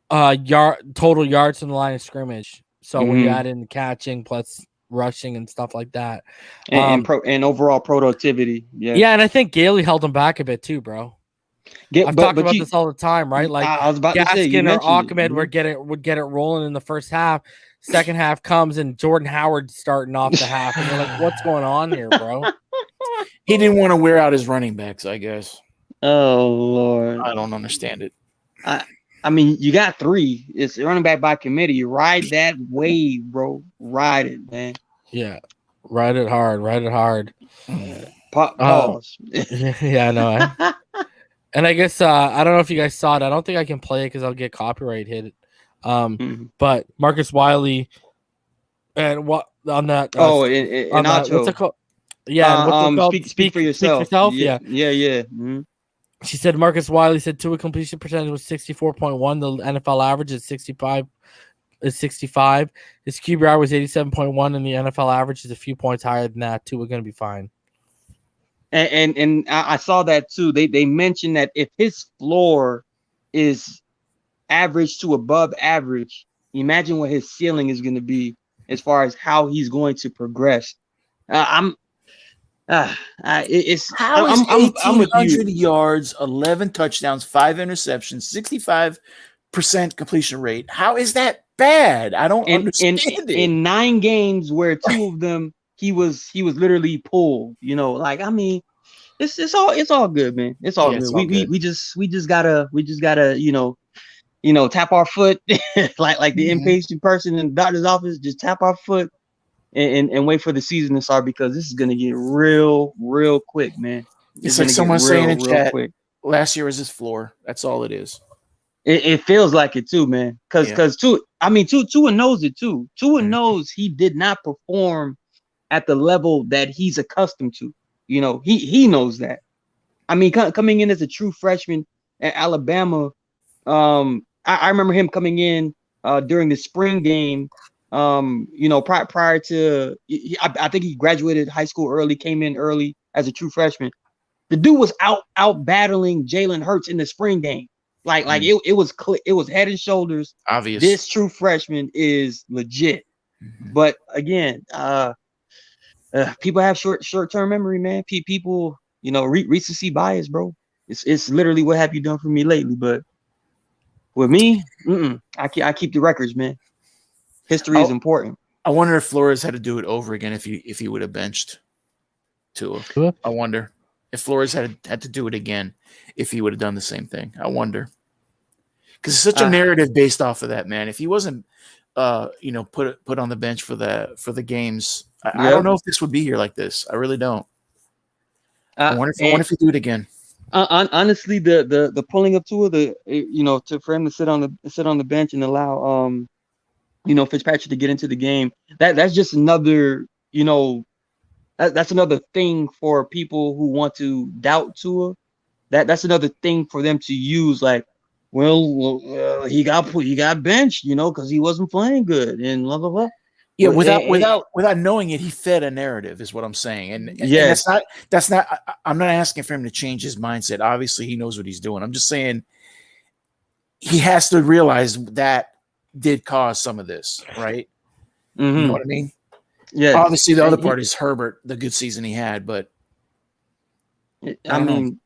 [SPEAKER 1] yards from the line of scrimmage. So when you add in the catching plus rushing and stuff like that,
[SPEAKER 3] and overall productivity,
[SPEAKER 1] yeah, and I think Gailey held him back a bit too, bro. I've talked about this all the time, right? Like
[SPEAKER 3] I was about to say,
[SPEAKER 1] Gaskin or Ahmed would get it rolling in the first half. Second half comes and Jordan Howard starting off the half, and you're like, "What's going on here, bro?"
[SPEAKER 2] He didn't want to wear out his running backs, I guess.
[SPEAKER 3] Oh Lord,
[SPEAKER 2] I don't understand it.
[SPEAKER 3] I mean, you got 3. It's running back by committee. You ride that wave, bro. Ride it, man.
[SPEAKER 1] Yeah, ride it hard.
[SPEAKER 3] Pause.
[SPEAKER 1] Yeah, I know. And I guess I don't know if you guys saw it. I don't think I can play it because I'll get copyright hit. But Marcus Wiley and what on that?
[SPEAKER 3] In
[SPEAKER 1] what's it called? Yeah, what's it called?
[SPEAKER 3] Speak for yourself.
[SPEAKER 1] Yeah.
[SPEAKER 3] Mm-hmm.
[SPEAKER 1] She said Marcus Wiley said Tua completion percentage was 64.1. The NFL average is 65. His QBR was 87.1, and the NFL average is a few points higher than that. Tua going to be fine.
[SPEAKER 3] And I saw that too. They mentioned that if his floor is average to above average, imagine what his ceiling is going to be as far as how he's going to progress. It's
[SPEAKER 2] how is 1,800 yards, 11 touchdowns, 5 interceptions, 65% completion rate. How is that bad? I don't understand it.
[SPEAKER 3] In 9 games where 2 of them he was literally pulled. You know, like I mean, it's all good, man. It's all good. We just gotta you know tap our foot like the impatient person in the doctor's office. Just tap our foot. And wait for the season to start because this is gonna get real quick, man.
[SPEAKER 2] It's like someone saying in chat, last year was his floor. That's all it is.
[SPEAKER 3] It feels like it too, man. Because Tua knows it too. Tua knows he did not perform at the level that he's accustomed to. You know, he knows that. I mean, coming in as a true freshman at Alabama, I remember him coming in during the spring game. You know, prior to, I think he graduated high school early, came in early as a true freshman. The dude was out battling Jalen Hurts in the spring game. Like it was head and shoulders
[SPEAKER 2] obvious.
[SPEAKER 3] This true freshman is legit. But again, people have short-term memory, man. People, you know, recency bias, bro. It's literally what have you done for me lately. But with me, I keep the records, man. History is important.
[SPEAKER 2] I wonder if Flores had to do it over again if he would have benched Tua. I wonder if Flores had to do it again if he would have done the same thing. I wonder. because it's such a narrative based off of that, man. If he wasn't, put on the bench for the games, I don't know if this would be here like this. I really don't. I wonder if he do it again.
[SPEAKER 3] Honestly, the pulling up Tua, for him to sit on the bench and allow Fitzpatrick to get into the game, that's just another, that's another thing for people who want to doubt Tua. That's another thing for them to use, like, he got benched, because he wasn't playing good and blah blah blah.
[SPEAKER 2] Yeah, without knowing it, he fed a narrative, is what I'm saying. And that's not. I'm not asking for him to change his mindset. Obviously, he knows what he's doing. I'm just saying he has to realize that did cause some of this, right?
[SPEAKER 3] Mm-hmm.
[SPEAKER 2] You know what I mean?
[SPEAKER 3] Yeah.
[SPEAKER 2] Obviously, the other part is Herbert, the good season he had, but
[SPEAKER 3] again,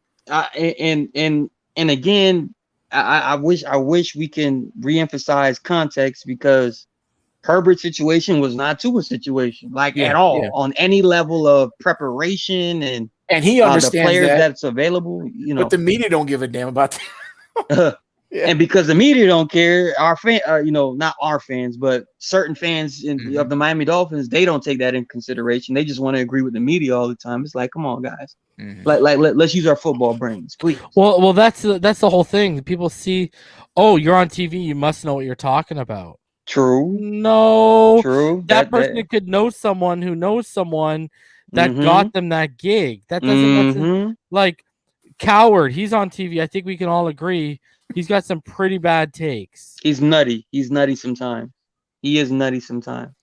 [SPEAKER 3] I wish we can reemphasize context, because Herbert's situation was not Tua's situation, at all, on any level of preparation and
[SPEAKER 2] he understands
[SPEAKER 3] the players that's available.
[SPEAKER 2] But the media don't give a damn about that.
[SPEAKER 3] And because the media don't care, our not our fans, but certain fans of the Miami Dolphins, they don't take that in consideration. They just want to agree with the media all the time. It's like, come on, guys, let's use our football brains, please.
[SPEAKER 1] Well, that's the whole thing. People see, oh, you're on TV, you must know what you're talking about.
[SPEAKER 3] True.
[SPEAKER 1] No.
[SPEAKER 3] True.
[SPEAKER 1] That person could know someone who knows someone that got them that gig. That doesn't like Coward. He's on TV. I think we can all agree he's got some pretty bad takes.
[SPEAKER 3] He's nutty. He's nutty sometimes. He is nutty sometimes.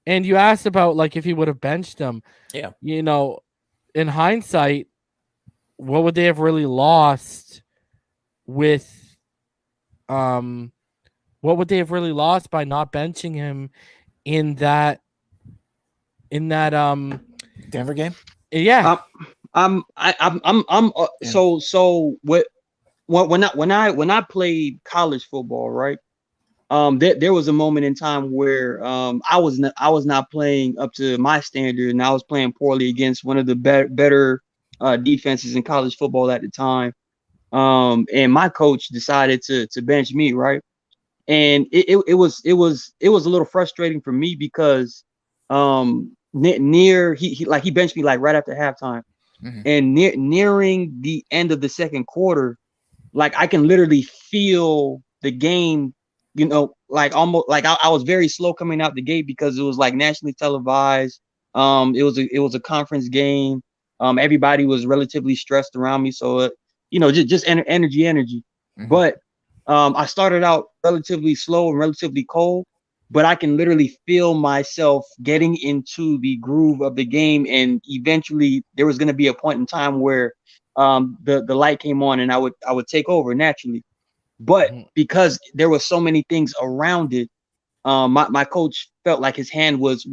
[SPEAKER 1] And you asked about if he would have benched him.
[SPEAKER 2] Yeah.
[SPEAKER 1] In hindsight, what would they have really lost with what would they have really lost by not benching him in that
[SPEAKER 2] Denver game?
[SPEAKER 1] Yeah.
[SPEAKER 3] So when I played college football, right? There was a moment in time where I was not playing up to my standard, and I was playing poorly against one of the better defenses in college football at the time. And my coach decided to bench me, right? And it was a little frustrating for me, because he benched me like right after halftime, and nearing the end of the second quarter, like I can literally feel the game, almost like I was very slow coming out the gate, because it was like nationally televised. It was a conference game. Everybody was relatively stressed around me, so just energy. But I started out relatively slow and relatively cold, but I can literally feel myself getting into the groove of the game, and eventually there was going to be a point in time where the light came on and I would take over naturally. But because there were so many things around it, my coach felt like his hand was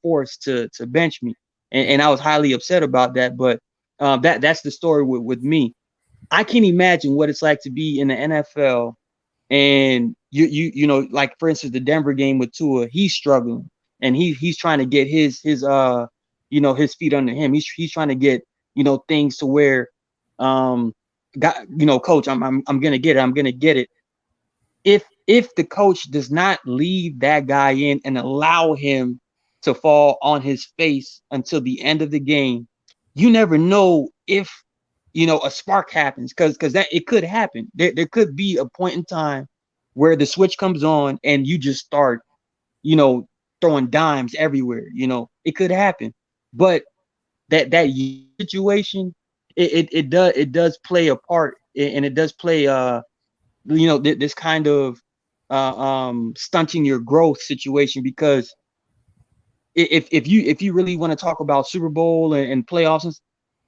[SPEAKER 3] forced to bench me, and I was highly upset about that. But that's the story with me. I can't imagine what it's like to be in the NFL, and like for instance the Denver game with Tua, he's struggling and he's trying to get his feet under him. He's trying to get things to where coach, I'm gonna get it. If the coach does not leave that guy in and allow him to fall on his face until the end of the game, you never know if a spark happens, because that it could happen. There could be a point in time where the switch comes on and you just start throwing dimes everywhere. It could happen. But that situation, it does play a part, and it does play this kind of stunting your growth situation, because if you really want to talk about Super Bowl and playoffs,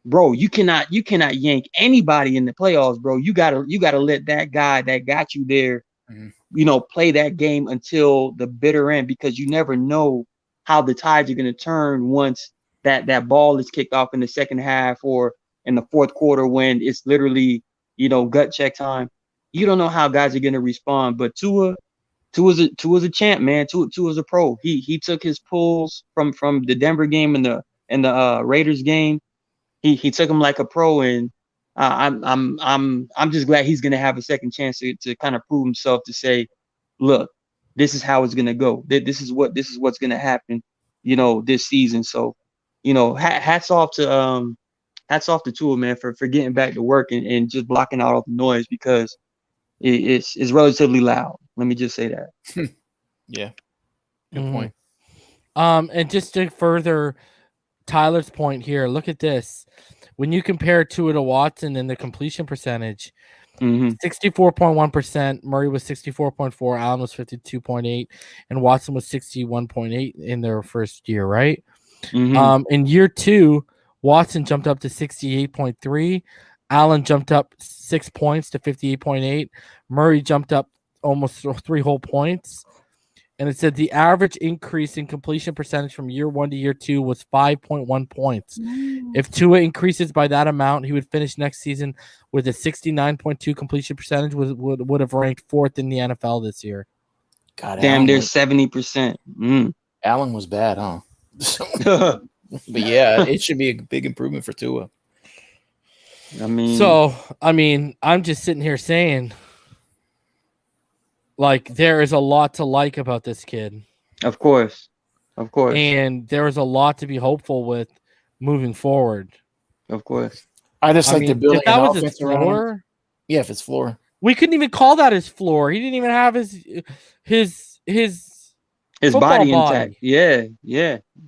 [SPEAKER 3] bro, you cannot yank anybody in the playoffs, bro. You gotta let that guy that got you there, play that game until the bitter end, because you never know how the tides are going to turn once that ball is kicked off in the second half or in the fourth quarter, when it's literally gut check time. You don't know how guys are going to respond. But Tua's a champ, man. Tua's a pro. He took his pulls from the Denver game and the Raiders game. He took him like a pro, and I'm just glad he's gonna have a second chance to kind of prove himself, to say, look, this is how it's gonna go. This is what's gonna happen, this season. So, hats off to Tua, man, for getting back to work and just blocking out all the noise, because it's relatively loud. Let me just say that.
[SPEAKER 2] Yeah, good point.
[SPEAKER 1] And just to further Tyler's point here, look at this. When you compare Tua to Watson in the completion percentage, 64.1%, Murray was 64.4, Allen was 52.8, and Watson was 61.8 in their first year, right? In year 2, Watson jumped up to 68.3, Allen jumped up 6 points to 58.8, Murray jumped up almost 3 whole points. And it said the average increase in completion percentage from year 1 to year 2 was 5.1 points. If Tua increases by that amount, he would finish next season with a 69.2 completion percentage, would have ranked 4th in the NFL this year.
[SPEAKER 2] God,
[SPEAKER 3] damn, they're 70%.
[SPEAKER 2] Allen was bad, huh? But yeah, it should be a big improvement for Tua.
[SPEAKER 1] I'm just sitting here saying, like, there is a lot to like about this kid.
[SPEAKER 3] Of course.
[SPEAKER 1] And there is a lot to be hopeful with moving forward.
[SPEAKER 3] Of course.
[SPEAKER 2] I just like the building.
[SPEAKER 1] If that was his floor,
[SPEAKER 2] yeah, if it's floor,
[SPEAKER 1] we couldn't even call that his floor. He didn't even have his
[SPEAKER 3] body intact. Yeah.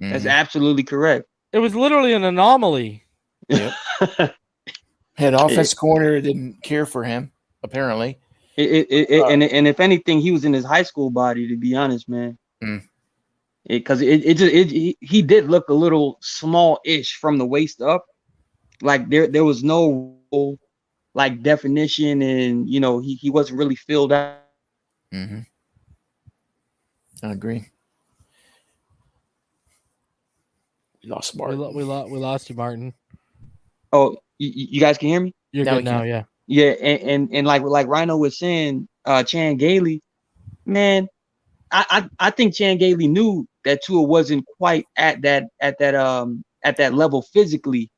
[SPEAKER 3] That's absolutely correct.
[SPEAKER 1] It was literally an anomaly.
[SPEAKER 2] Yep. Head offense corner didn't care for him, apparently.
[SPEAKER 3] And if anything, he was in his high school body, to be honest, man. Because he did look a little small-ish from the waist up. Like there was no like definition, and he wasn't really filled out.
[SPEAKER 2] I agree. We lost Martin.
[SPEAKER 1] We lost you, Martin.
[SPEAKER 3] Oh, you guys can hear me?
[SPEAKER 1] You're good now, yeah.
[SPEAKER 3] Yeah, and like Rhino was saying, Chan Gailey, man, I think Chan Gailey knew that Tua wasn't quite at that level physically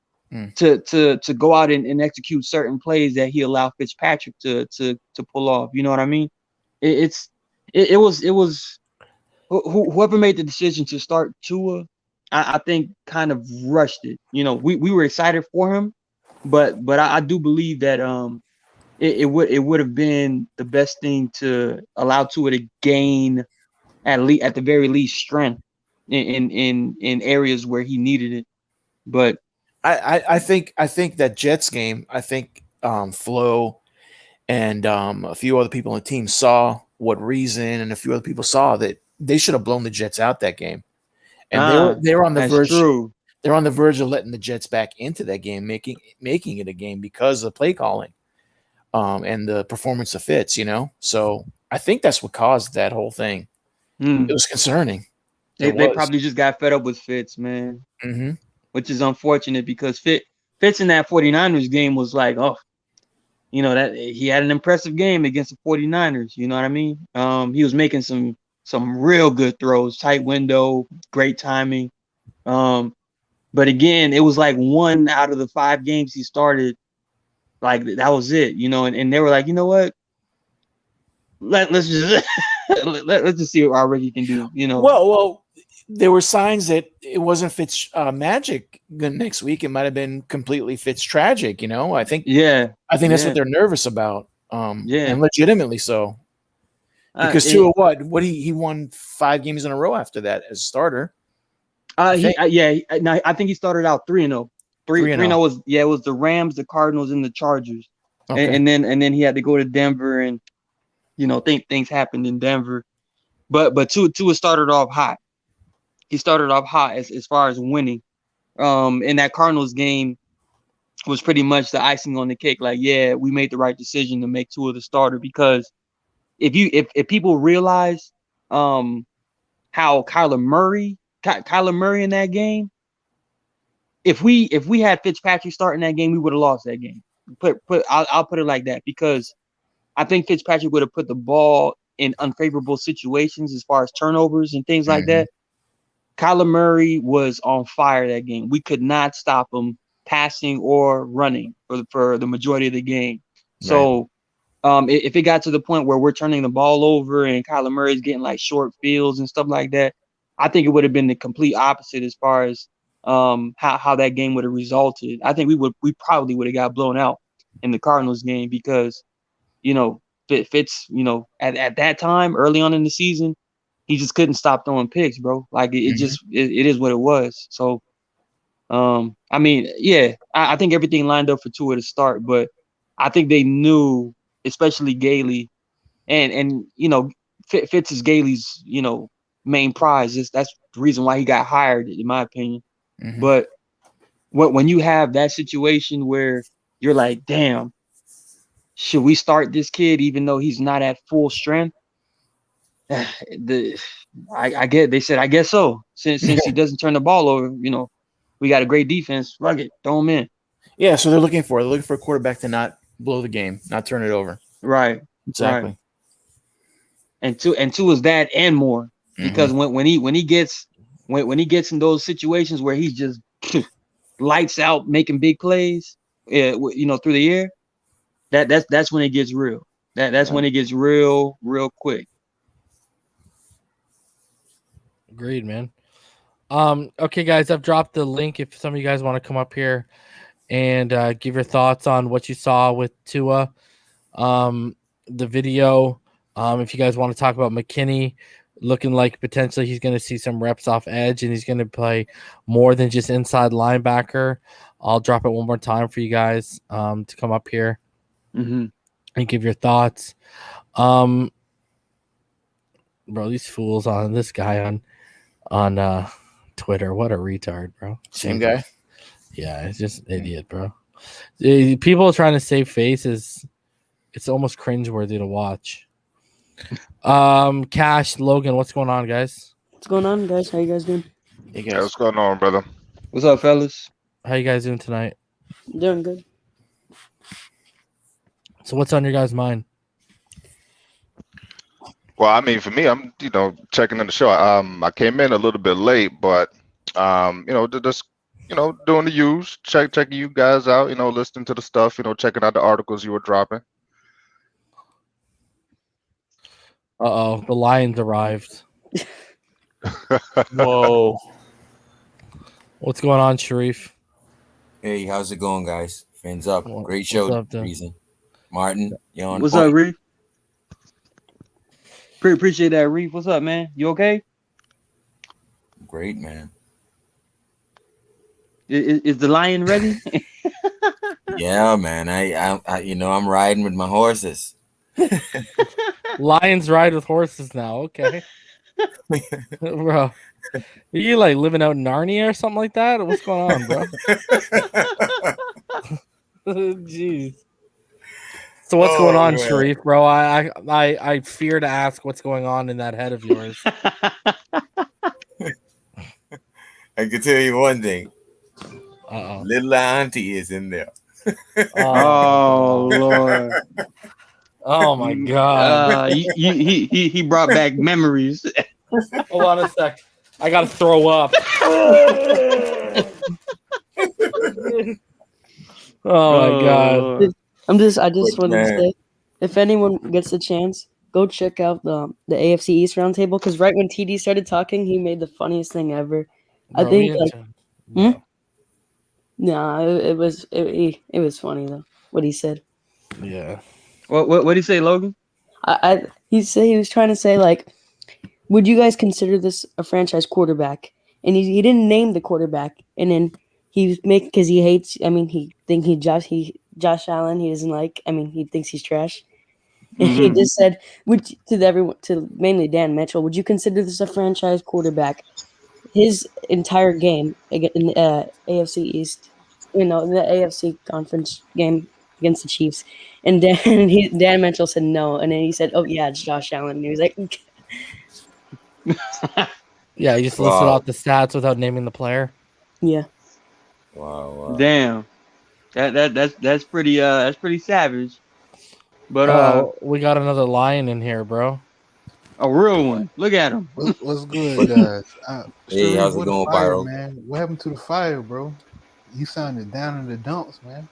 [SPEAKER 3] to go out and execute certain plays that he allowed Fitzpatrick to pull off. You know what I mean? It was whoever made the decision to start Tua, I think kind of rushed it. We were excited for him. But I do believe that it would have been the best thing to allow Tua to gain at the very least strength in areas where he needed it. But
[SPEAKER 2] I think that Jets game, Flo and a few other people on the team saw what Reason and a few other people saw that they should have blown the Jets out that game, and they were on the verge. True. They're on the verge of letting the Jets back into that game, making it a game because of play calling, and the performance of Fitz. So I think that's what caused that whole thing. It was concerning.
[SPEAKER 3] They probably just got fed up with Fitz, man. Which is unfortunate, because Fitz in that 49ers game was like, that he had an impressive game against the 49ers. You know what I mean? He was making some real good throws, tight window, great timing. But again, it was like 1 out of the 5 games he started, like that was it, and they were like, you know what? Let's just let's just see what our rookie can do,
[SPEAKER 2] Well, there were signs that it wasn't Fitz magic. The next week, it might have been completely Fitz tragic. I think. Yeah, I think that's what they're nervous about. And legitimately so. Because Tua, what he won 5 games in a row after that as a starter.
[SPEAKER 3] I think he started out 3-0. 3-0 was it was the Rams, the Cardinals, and the Chargers. Okay. And then he had to go to Denver, and things happened in Denver. But Tua started off hot. He started off hot as far as winning. In that Cardinals game was pretty much the icing on the cake. Like, yeah, we made the right decision to make Tua the starter, because if people realize how Kyler Murray in that game, if we had Fitzpatrick starting that game, we would have lost that game. I'll put it like that, because I think Fitzpatrick would have put the ball in unfavorable situations as far as turnovers and things like that. Kyler Murray was on fire that game. We could not stop him. passing or running for the majority of the game. So if it got to the point where we're turning the ball over and Kyler Murray's getting like short fields and stuff like that, I think it would have been the complete opposite as far as how that game would have resulted. I think we probably would have got blown out in the Cardinals game because, you know, Fitz, you know, at that time early on in the season, he just couldn't stop throwing picks, bro. Like it is what it was. So I mean, yeah, I think everything lined up for Tua to start, but I think they knew, especially Gailey, and you know, Fitz is Gailey's, you know, main prize. That's the reason why he got hired, in my opinion. But when you have that situation where you're like, damn, should we start this kid even though he's not at full strength? I get. They said, I guess so. Since he doesn't turn the ball over, you know, we got a great defense. Fuck it, throw him in.
[SPEAKER 2] Yeah, so they're looking for a quarterback to not blow the game, not turn it over.
[SPEAKER 3] Right.
[SPEAKER 2] Exactly.
[SPEAKER 3] Right. And two is that and more, because when he gets in those situations where he's just lights out making big plays, you know, through the air, that's when it gets real. That's when it gets real quick.
[SPEAKER 1] Agreed, man. Okay, guys, I've dropped the link if some of you guys want to come up here and give your thoughts on what you saw with Tua. The video. If you guys want to talk about McKinney, looking like potentially he's going to see some reps off edge and he's going to play more than just inside linebacker. I'll drop it one more time for you guys to come up here and give your thoughts. Bro, these fools on this guy on Twitter. What a retard, bro.
[SPEAKER 2] Same guy.
[SPEAKER 1] Yeah, it's just an idiot, bro. People trying to save faces, it's almost cringeworthy to watch. Cash, Logan, what's going on, guys?
[SPEAKER 8] What's going on, guys? How you guys doing?
[SPEAKER 2] Hey guys.
[SPEAKER 9] Hey, what's going on, brother?
[SPEAKER 3] What's up, fellas?
[SPEAKER 1] How you guys doing tonight?
[SPEAKER 8] Doing good.
[SPEAKER 1] So what's on your guys' mind?
[SPEAKER 9] Well, I mean, for me, I'm checking in the show. I came in a little bit late, but just doing the use, checking you guys out, listening to the stuff, checking out the articles you were dropping.
[SPEAKER 1] The Lions arrived.
[SPEAKER 2] Whoa.
[SPEAKER 1] What's going on, Sharif?
[SPEAKER 10] Hey, how's it going, guys? Fans up. Great show.
[SPEAKER 1] What's up,
[SPEAKER 10] Reason. Martin, you on
[SPEAKER 3] What's
[SPEAKER 10] point.
[SPEAKER 3] up, Reeve? Appreciate that, Reeve. What's up, man? You okay?
[SPEAKER 10] Great, man.
[SPEAKER 3] Is the lion ready?
[SPEAKER 10] Yeah, man. I'm riding with my horses.
[SPEAKER 1] Lions ride with horses now. Okay. Bro. Are you like living out in Narnia or something like that? What's going on, bro? Jeez. So what's going on, man? Sharif, bro? I fear to ask what's going on in that head of yours.
[SPEAKER 10] I can tell you one thing. Little auntie is in there.
[SPEAKER 3] Oh Lord.
[SPEAKER 1] Oh my God.
[SPEAKER 3] He brought back memories.
[SPEAKER 1] Hold on a sec. I gotta throw up. Oh my God.
[SPEAKER 8] I just wanted to say, if anyone gets a chance, go check out the AFC East roundtable, because right when TD started talking, he made the funniest thing ever.
[SPEAKER 1] Bro,
[SPEAKER 8] I think it was funny though what he said.
[SPEAKER 1] Yeah.
[SPEAKER 3] What did he say, Logan?
[SPEAKER 8] He was trying to say, like, would you guys consider this a franchise quarterback? And he didn't name the quarterback, and then he because he hates. I mean, Josh Allen. He doesn't like. I mean, he thinks he's trash. And he just said, to mainly Dan Mitchell, would you consider this a franchise quarterback? His entire game in the AFC East, in the AFC conference game against the Chiefs, and Dan Mitchell said no, and then he said, "Oh yeah, it's Josh Allen." And he was like,
[SPEAKER 1] "Yeah, he just listed out the stats without naming the player."
[SPEAKER 8] Yeah.
[SPEAKER 10] Wow.
[SPEAKER 3] Damn. That's pretty savage. But
[SPEAKER 1] we got another lion in here, bro.
[SPEAKER 3] A real one. Look at him.
[SPEAKER 11] What's good, guys?
[SPEAKER 10] Hey, how's it going, Pyro?
[SPEAKER 11] Man, what happened to the fire, bro? you sounded down in the dumps, man.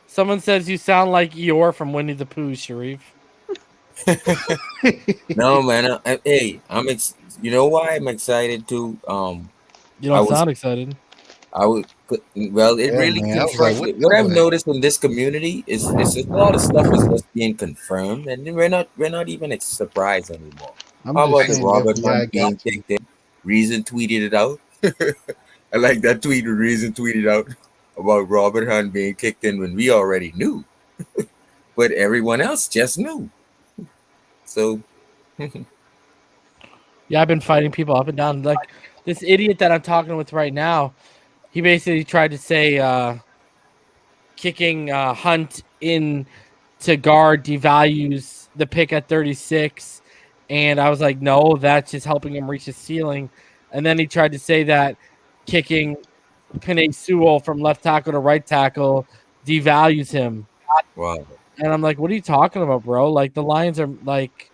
[SPEAKER 1] Someone says you sound like Eeyore from Winnie the Pooh, Sharif.
[SPEAKER 10] No, man. Hey, you know why I'm excited too?
[SPEAKER 1] You don't sound excited.
[SPEAKER 10] I would. Well, it
[SPEAKER 11] Yeah,
[SPEAKER 10] really
[SPEAKER 11] man. I was
[SPEAKER 10] confirms
[SPEAKER 11] like,
[SPEAKER 10] it.
[SPEAKER 11] what
[SPEAKER 10] What I've
[SPEAKER 11] the-
[SPEAKER 10] noticed in this community is a lot of stuff is just being confirmed, and we're not even surprised anymore.
[SPEAKER 11] I'm
[SPEAKER 10] How
[SPEAKER 11] just
[SPEAKER 10] about the
[SPEAKER 11] saying,
[SPEAKER 10] Robert
[SPEAKER 11] FBI
[SPEAKER 10] Hunt being
[SPEAKER 11] got you.
[SPEAKER 10] kicked in? Reason tweeted it out. I like that tweet. Reason tweeted out about Robert Hunt being kicked in when we already knew, but everyone else just knew. So,
[SPEAKER 1] Yeah, I've been fighting people up and down. Like this idiot that I'm talking with right now, he basically tried to say kicking Hunt in to guard devalues the pick at 36. And I was like, no, that's just helping him reach his ceiling. And then he tried to say that kicking Penei Sewell from left tackle to right tackle devalues him.
[SPEAKER 10] wow.
[SPEAKER 1] And I'm like, what are you talking about, bro? Like the Lions are like,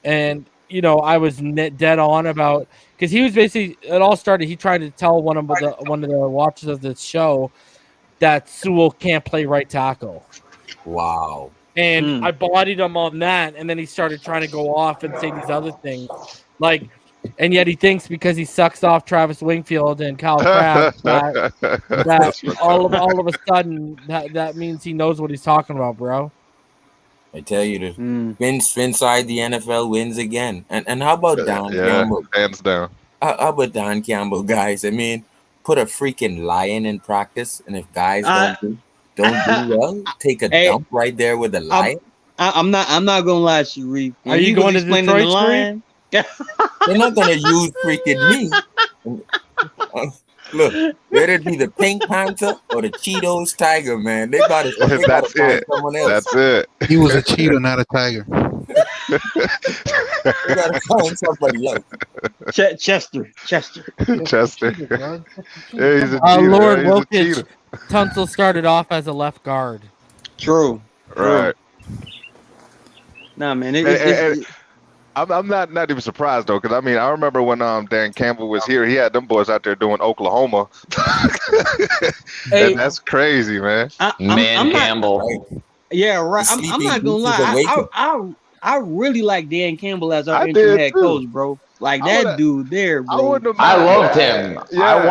[SPEAKER 1] and you know, I was dead on about because he was basically it all started. He tried to tell one of the watchers of this show that Sewell can't play right tackle.
[SPEAKER 10] Wow.
[SPEAKER 1] And I bodied him on that, and then he started trying to go off and say these other things, like, and yet he thinks because he sucks off Travis Wingfield and Kyle Crabb that all of a sudden that means he knows what he's talking about, bro.
[SPEAKER 10] I tell you, the Phinside the NFL wins again. And how about Don Campbell?
[SPEAKER 9] Hands down.
[SPEAKER 10] How about Don Campbell, guys? I mean, put a freaking lion in practice, and if guys don't do well, take a dump right there with the lion.
[SPEAKER 3] I'm not gonna lie, Sharif.
[SPEAKER 1] Are you going to
[SPEAKER 3] explain
[SPEAKER 1] Detroit,
[SPEAKER 3] the lion?
[SPEAKER 10] They're not gonna use freaking me. Look, whether it be the Pink Panther or the Cheetos Tiger, man, they gotta
[SPEAKER 9] That's
[SPEAKER 10] find
[SPEAKER 9] it.
[SPEAKER 10] someone else.
[SPEAKER 9] That's it.
[SPEAKER 11] He was a cheetah, not a tiger.
[SPEAKER 10] They gotta find somebody else.
[SPEAKER 3] Chester.
[SPEAKER 9] Chester. Yeah, he's a cheater.
[SPEAKER 1] Lord
[SPEAKER 9] He's a
[SPEAKER 1] Wilkich
[SPEAKER 9] cheater.
[SPEAKER 1] Tunsil started off as a left guard.
[SPEAKER 3] True.
[SPEAKER 9] Right.
[SPEAKER 3] Nah, man.
[SPEAKER 9] I'm not even surprised though, because I mean I remember when Dan Campbell was here, he had them boys out there doing Oklahoma.
[SPEAKER 3] Hey,
[SPEAKER 9] that's crazy, man.
[SPEAKER 3] I'm
[SPEAKER 12] Campbell.
[SPEAKER 3] Yeah, right. I'm not gonna lie. I really like Dan Campbell as our interim head coach, bro. Like that dude there, bro.
[SPEAKER 12] I loved him.
[SPEAKER 9] Yeah.
[SPEAKER 12] I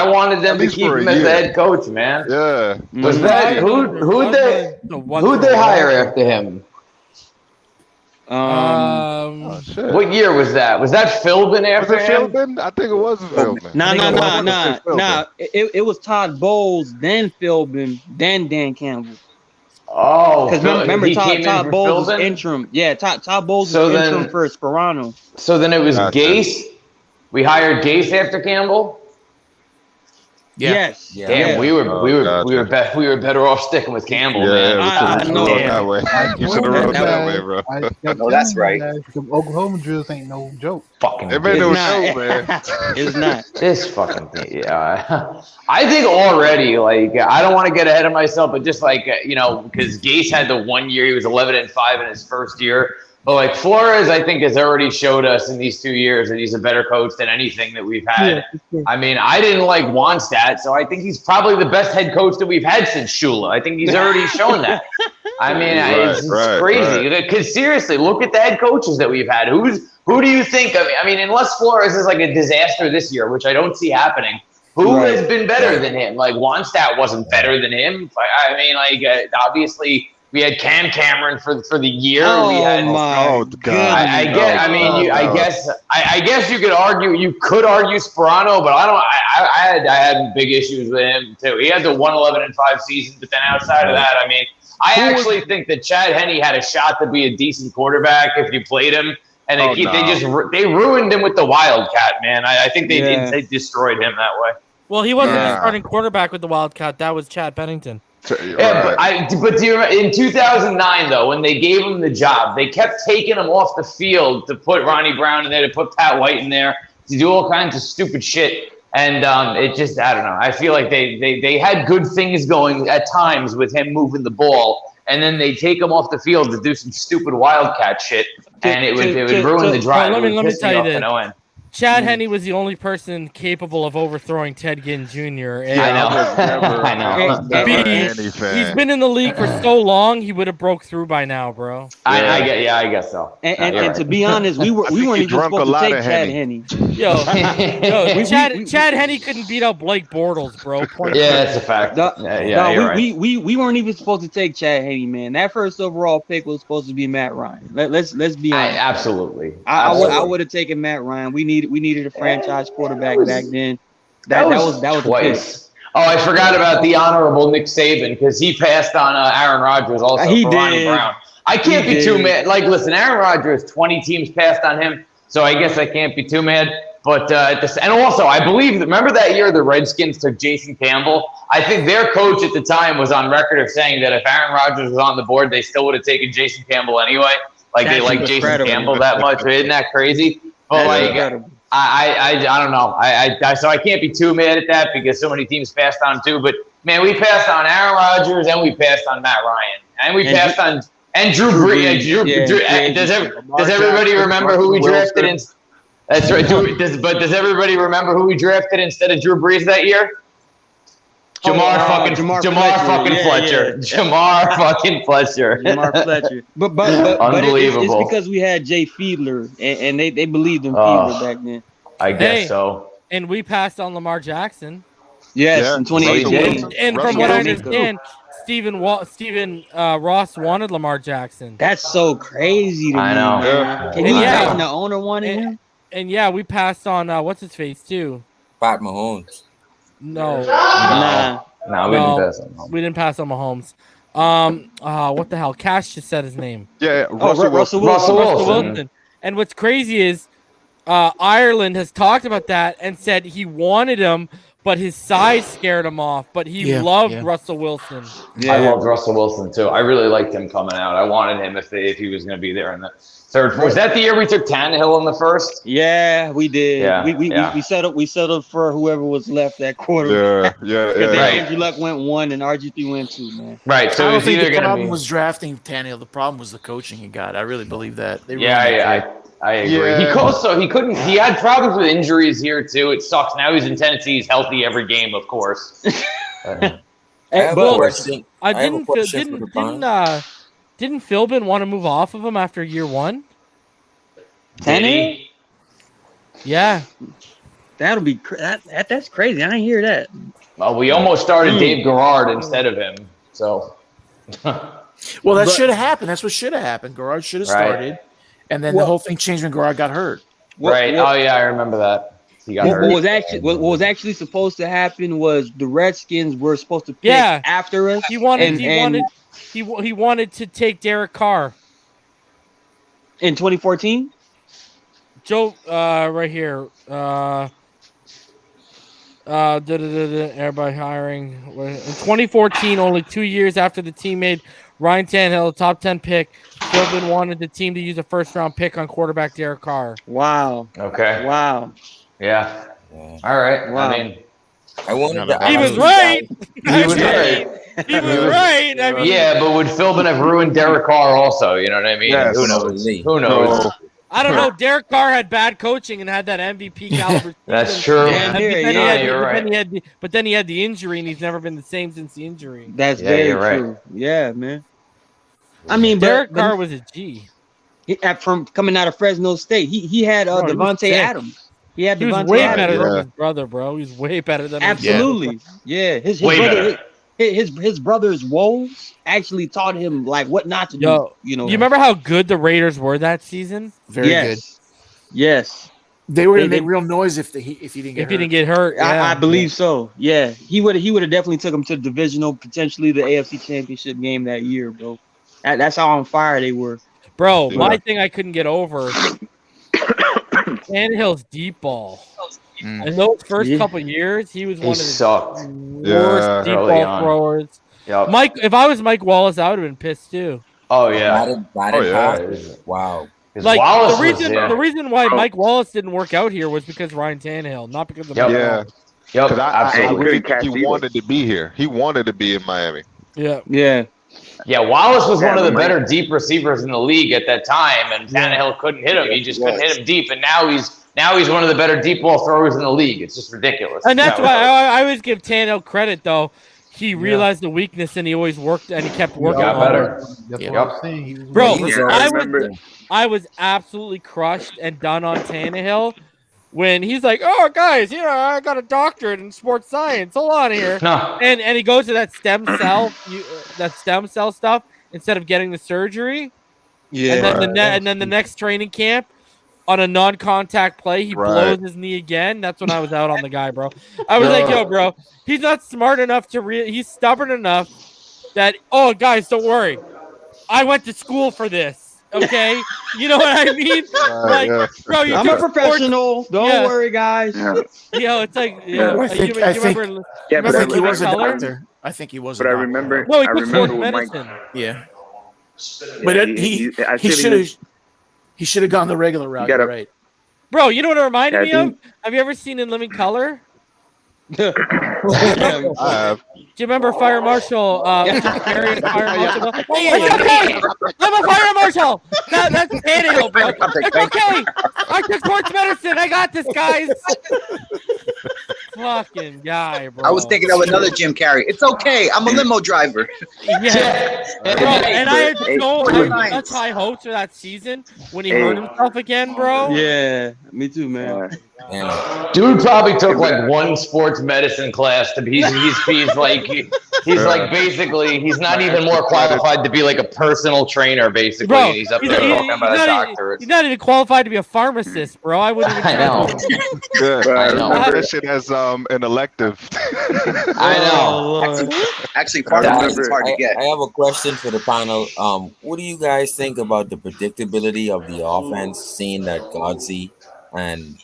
[SPEAKER 12] wanted them to keep him as the head coach, man.
[SPEAKER 9] Yeah.
[SPEAKER 12] Was that who'd they hire after him? What year was that? Was that Philbin after him?
[SPEAKER 9] Philbin? I think it was Philbin.
[SPEAKER 3] Nah. It was Todd Bowles, then Philbin, then Dan Campbell.
[SPEAKER 12] Oh,
[SPEAKER 3] because remember Todd Bowles was
[SPEAKER 12] Philbin?
[SPEAKER 3] Interim. Yeah, Todd Bowles was interim for Sperano.
[SPEAKER 12] So then it was Gase. We hired Gase after Campbell.
[SPEAKER 3] Yeah. Yes.
[SPEAKER 12] Yeah. Damn, we were better off sticking with Campbell, man.
[SPEAKER 9] You should have rolled that way, bro.
[SPEAKER 11] No,
[SPEAKER 12] that's right.
[SPEAKER 11] Some Oklahoma drills ain't no joke.
[SPEAKER 12] Fucking.
[SPEAKER 9] It made no joke, man.
[SPEAKER 3] It's not.
[SPEAKER 12] This fucking thing. Yeah. I think already, like, I don't want to get ahead of myself, but just like because Gase had the 1 year, he was 11-5 in his first year. But like Flores, I think has already showed us in these 2 years that he's a better coach than anything that we've had. Yeah. I mean, I didn't like Wannstedt, so I think he's probably the best head coach that we've had since Shula. I think he's already shown that. I mean, it's crazy. Because seriously, look at the head coaches that we've had. Who do you think? I mean, unless Flores is like a disaster this year, which I don't see happening. Who has been better than him? Like Wannstedt wasn't better than him. I mean, like obviously. We had Cameron for the year.
[SPEAKER 3] Oh,
[SPEAKER 12] we had,
[SPEAKER 3] my God!
[SPEAKER 12] I guess you could argue. You could argue Sperano, but I had big issues with him too. He had the 1-11-5 season, but then outside of that, I mean, I actually think that Chad Henne had a shot to be a decent quarterback if you played him, and they ruined him with the Wildcat, man. I think they destroyed him that way.
[SPEAKER 1] Well, he wasn't the starting quarterback with the Wildcat. That was Chad Pennington.
[SPEAKER 12] Yeah, but do you remember in 2009 though, when they gave him the job, they kept taking him off the field to put Ronnie Brown in there, to put Pat White in there, to do all kinds of stupid shit. And it just, I don't know. I feel like they had good things going at times with him moving the ball, and then they take him off the field to do some stupid Wildcat shit, and it would ruin the drive.
[SPEAKER 1] Let me tell you this. Chad Henne was the only person capable of overthrowing Ted Ginn Jr. And
[SPEAKER 12] I know.
[SPEAKER 1] He's been in the league for so long, he would have broke through by now, bro.
[SPEAKER 12] I guess so.
[SPEAKER 3] And to be honest, we weren't even supposed to take Chad Henne.
[SPEAKER 1] Yo, Chad Henne couldn't beat out Blake Bortles, bro.
[SPEAKER 12] Yeah, that's a fact.
[SPEAKER 3] We weren't even supposed to take Chad Henne, man. That first overall pick was supposed to be Matt Ryan. Let's be honest.
[SPEAKER 12] Absolutely.
[SPEAKER 3] I would have taken Matt Ryan. We needed a franchise quarterback back then. That was
[SPEAKER 12] twice. Oh, I forgot about the honorable Nick Saban because he passed on Aaron Rodgers also for Ronnie Brown. I can't be too mad. Like, listen, Aaron Rodgers, 20 teams passed on him, so I guess I can't be too mad. But and also, I believe remember that year the Redskins took Jason Campbell. I think their coach at the time was on record of saying that if Aaron Rodgers was on the board, they still would have taken Jason Campbell anyway. Like they like Jason Campbell that much. Isn't that crazy? But like, I don't know. So I can't be too mad at that because so many teams passed on too. But man, we passed on Aaron Rodgers and we passed on Matt Ryan and we passed on Drew Brees. Does everybody remember who we drafted in? That's right. Does everybody remember who we drafted instead of Drew Brees that year? Jamar fucking Fletcher. Jamar fucking Fletcher.
[SPEAKER 3] Jamar Fletcher. But
[SPEAKER 12] unbelievable.
[SPEAKER 3] It's because we had Jay Fiedler and they believed in Fiedler back then.
[SPEAKER 12] I guess so.
[SPEAKER 1] And we passed on Lamar Jackson.
[SPEAKER 3] Yes, in 2018.
[SPEAKER 1] And from what I understand, Stephen Ross wanted Lamar Jackson.
[SPEAKER 3] That's so crazy to me.
[SPEAKER 12] I know.
[SPEAKER 3] Man. Can you imagine the owner wanted him?
[SPEAKER 1] And yeah, we passed on what's his face too.
[SPEAKER 10] Pat Mahomes.
[SPEAKER 1] No,
[SPEAKER 12] we didn't pass on Mahomes.
[SPEAKER 1] We didn't pass on Mahomes. What the hell? Cash just said his name.
[SPEAKER 9] Yeah,
[SPEAKER 1] Russell Wilson. And what's crazy is Ireland has talked about that and said he wanted him, but his size scared him off. But he loved Russell Wilson.
[SPEAKER 12] Yeah. I loved Russell Wilson too. I really liked him coming out. I wanted him if he was going to be there in the third. Was that the year we took Tannehill in the first?
[SPEAKER 3] Yeah, we did.
[SPEAKER 12] Yeah,
[SPEAKER 3] we settled for whoever was left that quarter.
[SPEAKER 9] Yeah.
[SPEAKER 3] Andrew Luck went 1 and RG3 went 2, man.
[SPEAKER 12] Right. So
[SPEAKER 2] I don't think
[SPEAKER 12] either
[SPEAKER 2] the problem was drafting Tannehill. The problem was the coaching he got. I really believe that.
[SPEAKER 12] I agree. Yeah. He had problems with injuries here too. It sucks. Now he's in Tennessee. He's healthy every game, of course.
[SPEAKER 1] Didn't Philbin want to move off of him after year 1?
[SPEAKER 3] Tannehill?
[SPEAKER 1] Yeah.
[SPEAKER 3] That'll be that's crazy. I didn't hear that.
[SPEAKER 12] Well, we almost started Dave Garrard instead of him. So
[SPEAKER 2] well, that should have happened. That's what should have happened. Garrard should have started. And then the whole thing changed when Garrard got hurt.
[SPEAKER 12] I remember that. He got hurt.
[SPEAKER 3] What was actually supposed to happen was the Redskins were supposed to pick after us.
[SPEAKER 1] He wanted to take Derek Carr
[SPEAKER 3] in 2014.
[SPEAKER 1] Joe, right here. Everybody hiring in 2014. Only 2 years after the team made Ryan Tannehill a top 10 pick, Philbin wanted the team to use a first-round pick on quarterback Derek Carr.
[SPEAKER 3] Wow.
[SPEAKER 12] Okay.
[SPEAKER 3] Wow.
[SPEAKER 12] Yeah. All right.
[SPEAKER 3] Wow.
[SPEAKER 12] I mean,
[SPEAKER 1] he was right. He was right. I mean,
[SPEAKER 12] yeah, but would Philbin have ruined Derek Carr also? You know what I mean?
[SPEAKER 9] Yes.
[SPEAKER 12] Who knows?
[SPEAKER 1] I don't know. Derek Carr had bad coaching and had that MVP caliber.
[SPEAKER 12] That's true.
[SPEAKER 1] But then he had the injury, and he's never been the same since the injury.
[SPEAKER 3] That's very true. Right. Yeah, man. I mean,
[SPEAKER 1] Derek Carr was a G.
[SPEAKER 3] From coming out of Fresno State, he had Devontae Adams. He had
[SPEAKER 1] Devontae
[SPEAKER 3] Adams.
[SPEAKER 1] Way better than his brother, bro. He's way better than
[SPEAKER 3] absolutely. Yeah, his brother. His brother's woes actually taught him like what not to do. You know,
[SPEAKER 1] you remember how good the Raiders were that season?
[SPEAKER 2] Very good.
[SPEAKER 3] Yes,
[SPEAKER 2] they were going to make real noise if he didn't get hurt.
[SPEAKER 3] I believe so. Yeah, he would have definitely took him to the divisional, potentially the AFC Championship game that year, bro. That's how on fire they were,
[SPEAKER 1] bro. My thing I couldn't get over Tannehill's deep ball. In those first couple years, he was one of the worst deep ball throwers. Yep. Mike, if I was Mike Wallace, I would have been pissed too.
[SPEAKER 12] Oh yeah.
[SPEAKER 10] Wow.
[SPEAKER 1] Like the reason why Mike Wallace didn't work out here was because Ryan Tannehill, not because of Mike Wallace.
[SPEAKER 9] Because I really think he wanted to be here. He wanted to be in Miami.
[SPEAKER 3] Yeah.
[SPEAKER 12] Wallace was one of the better deep receivers in the league at that time, and Tannehill couldn't hit him. He just couldn't hit him deep, and now Now he's one of the better deep ball throwers in the league. It's just ridiculous.
[SPEAKER 1] And that's why I always give Tannehill credit, though. He realized the weakness and he always worked and he kept working.
[SPEAKER 12] Got better.
[SPEAKER 11] That's what I'm saying. He was
[SPEAKER 1] Bro,
[SPEAKER 11] really
[SPEAKER 1] I was absolutely crushed and done on Tannehill when he's like, "Oh, guys, I got a doctorate in sports science. Hold on here," and he goes to that stem cell stuff instead of getting the surgery.
[SPEAKER 3] Yeah,
[SPEAKER 1] and then the next training camp on a non-contact play, he blows his knee again. That's when I was out on the guy, bro. I was like, "Yo, bro, he's not smart enough to he's stubborn enough that guys, don't worry, I went to school for this." Okay, you know what I mean? Bro,
[SPEAKER 3] I'm a professional. Don't worry, guys.
[SPEAKER 1] It's like,
[SPEAKER 2] I think he was a
[SPEAKER 1] color?
[SPEAKER 2] doctor. I think he was.
[SPEAKER 13] But I remember.
[SPEAKER 1] No, he
[SPEAKER 13] I
[SPEAKER 1] put
[SPEAKER 13] remember
[SPEAKER 1] sports
[SPEAKER 13] with
[SPEAKER 1] medicine.
[SPEAKER 2] Yeah, but he should have gone the regular route. You're right,
[SPEAKER 1] bro. You know what it reminded me of? Have you ever seen In Living Color? Do you remember Fire Marshal? Fire Marshal. Hey, I'm a fire marshal. That's Tannehill, bro. It's okay. I took sports medicine. I got this, guys. Fucking guy, bro.
[SPEAKER 14] I was thinking of another Jim Carrey. It's okay. I'm a limo driver.
[SPEAKER 1] Yeah, bro. And I had such high hopes for that season when he hurt himself again, bro.
[SPEAKER 3] Yeah, me too, man.
[SPEAKER 12] Dude probably took like one sports medicine class to be. He's like basically he's not even more qualified to be like a personal trainer. Basically,
[SPEAKER 1] bro,
[SPEAKER 12] and he's up there talking about a doctorate.
[SPEAKER 1] He's not even qualified to be a pharmacist, bro. I wouldn't.
[SPEAKER 12] I know.
[SPEAKER 9] Good.
[SPEAKER 12] I know.
[SPEAKER 9] Remember that shit as an elective.
[SPEAKER 12] I know.
[SPEAKER 14] Actually, pharmacist is hard to get.
[SPEAKER 10] I have a question for the panel. What do you guys think about the predictability of the offense, seeing that Godsey and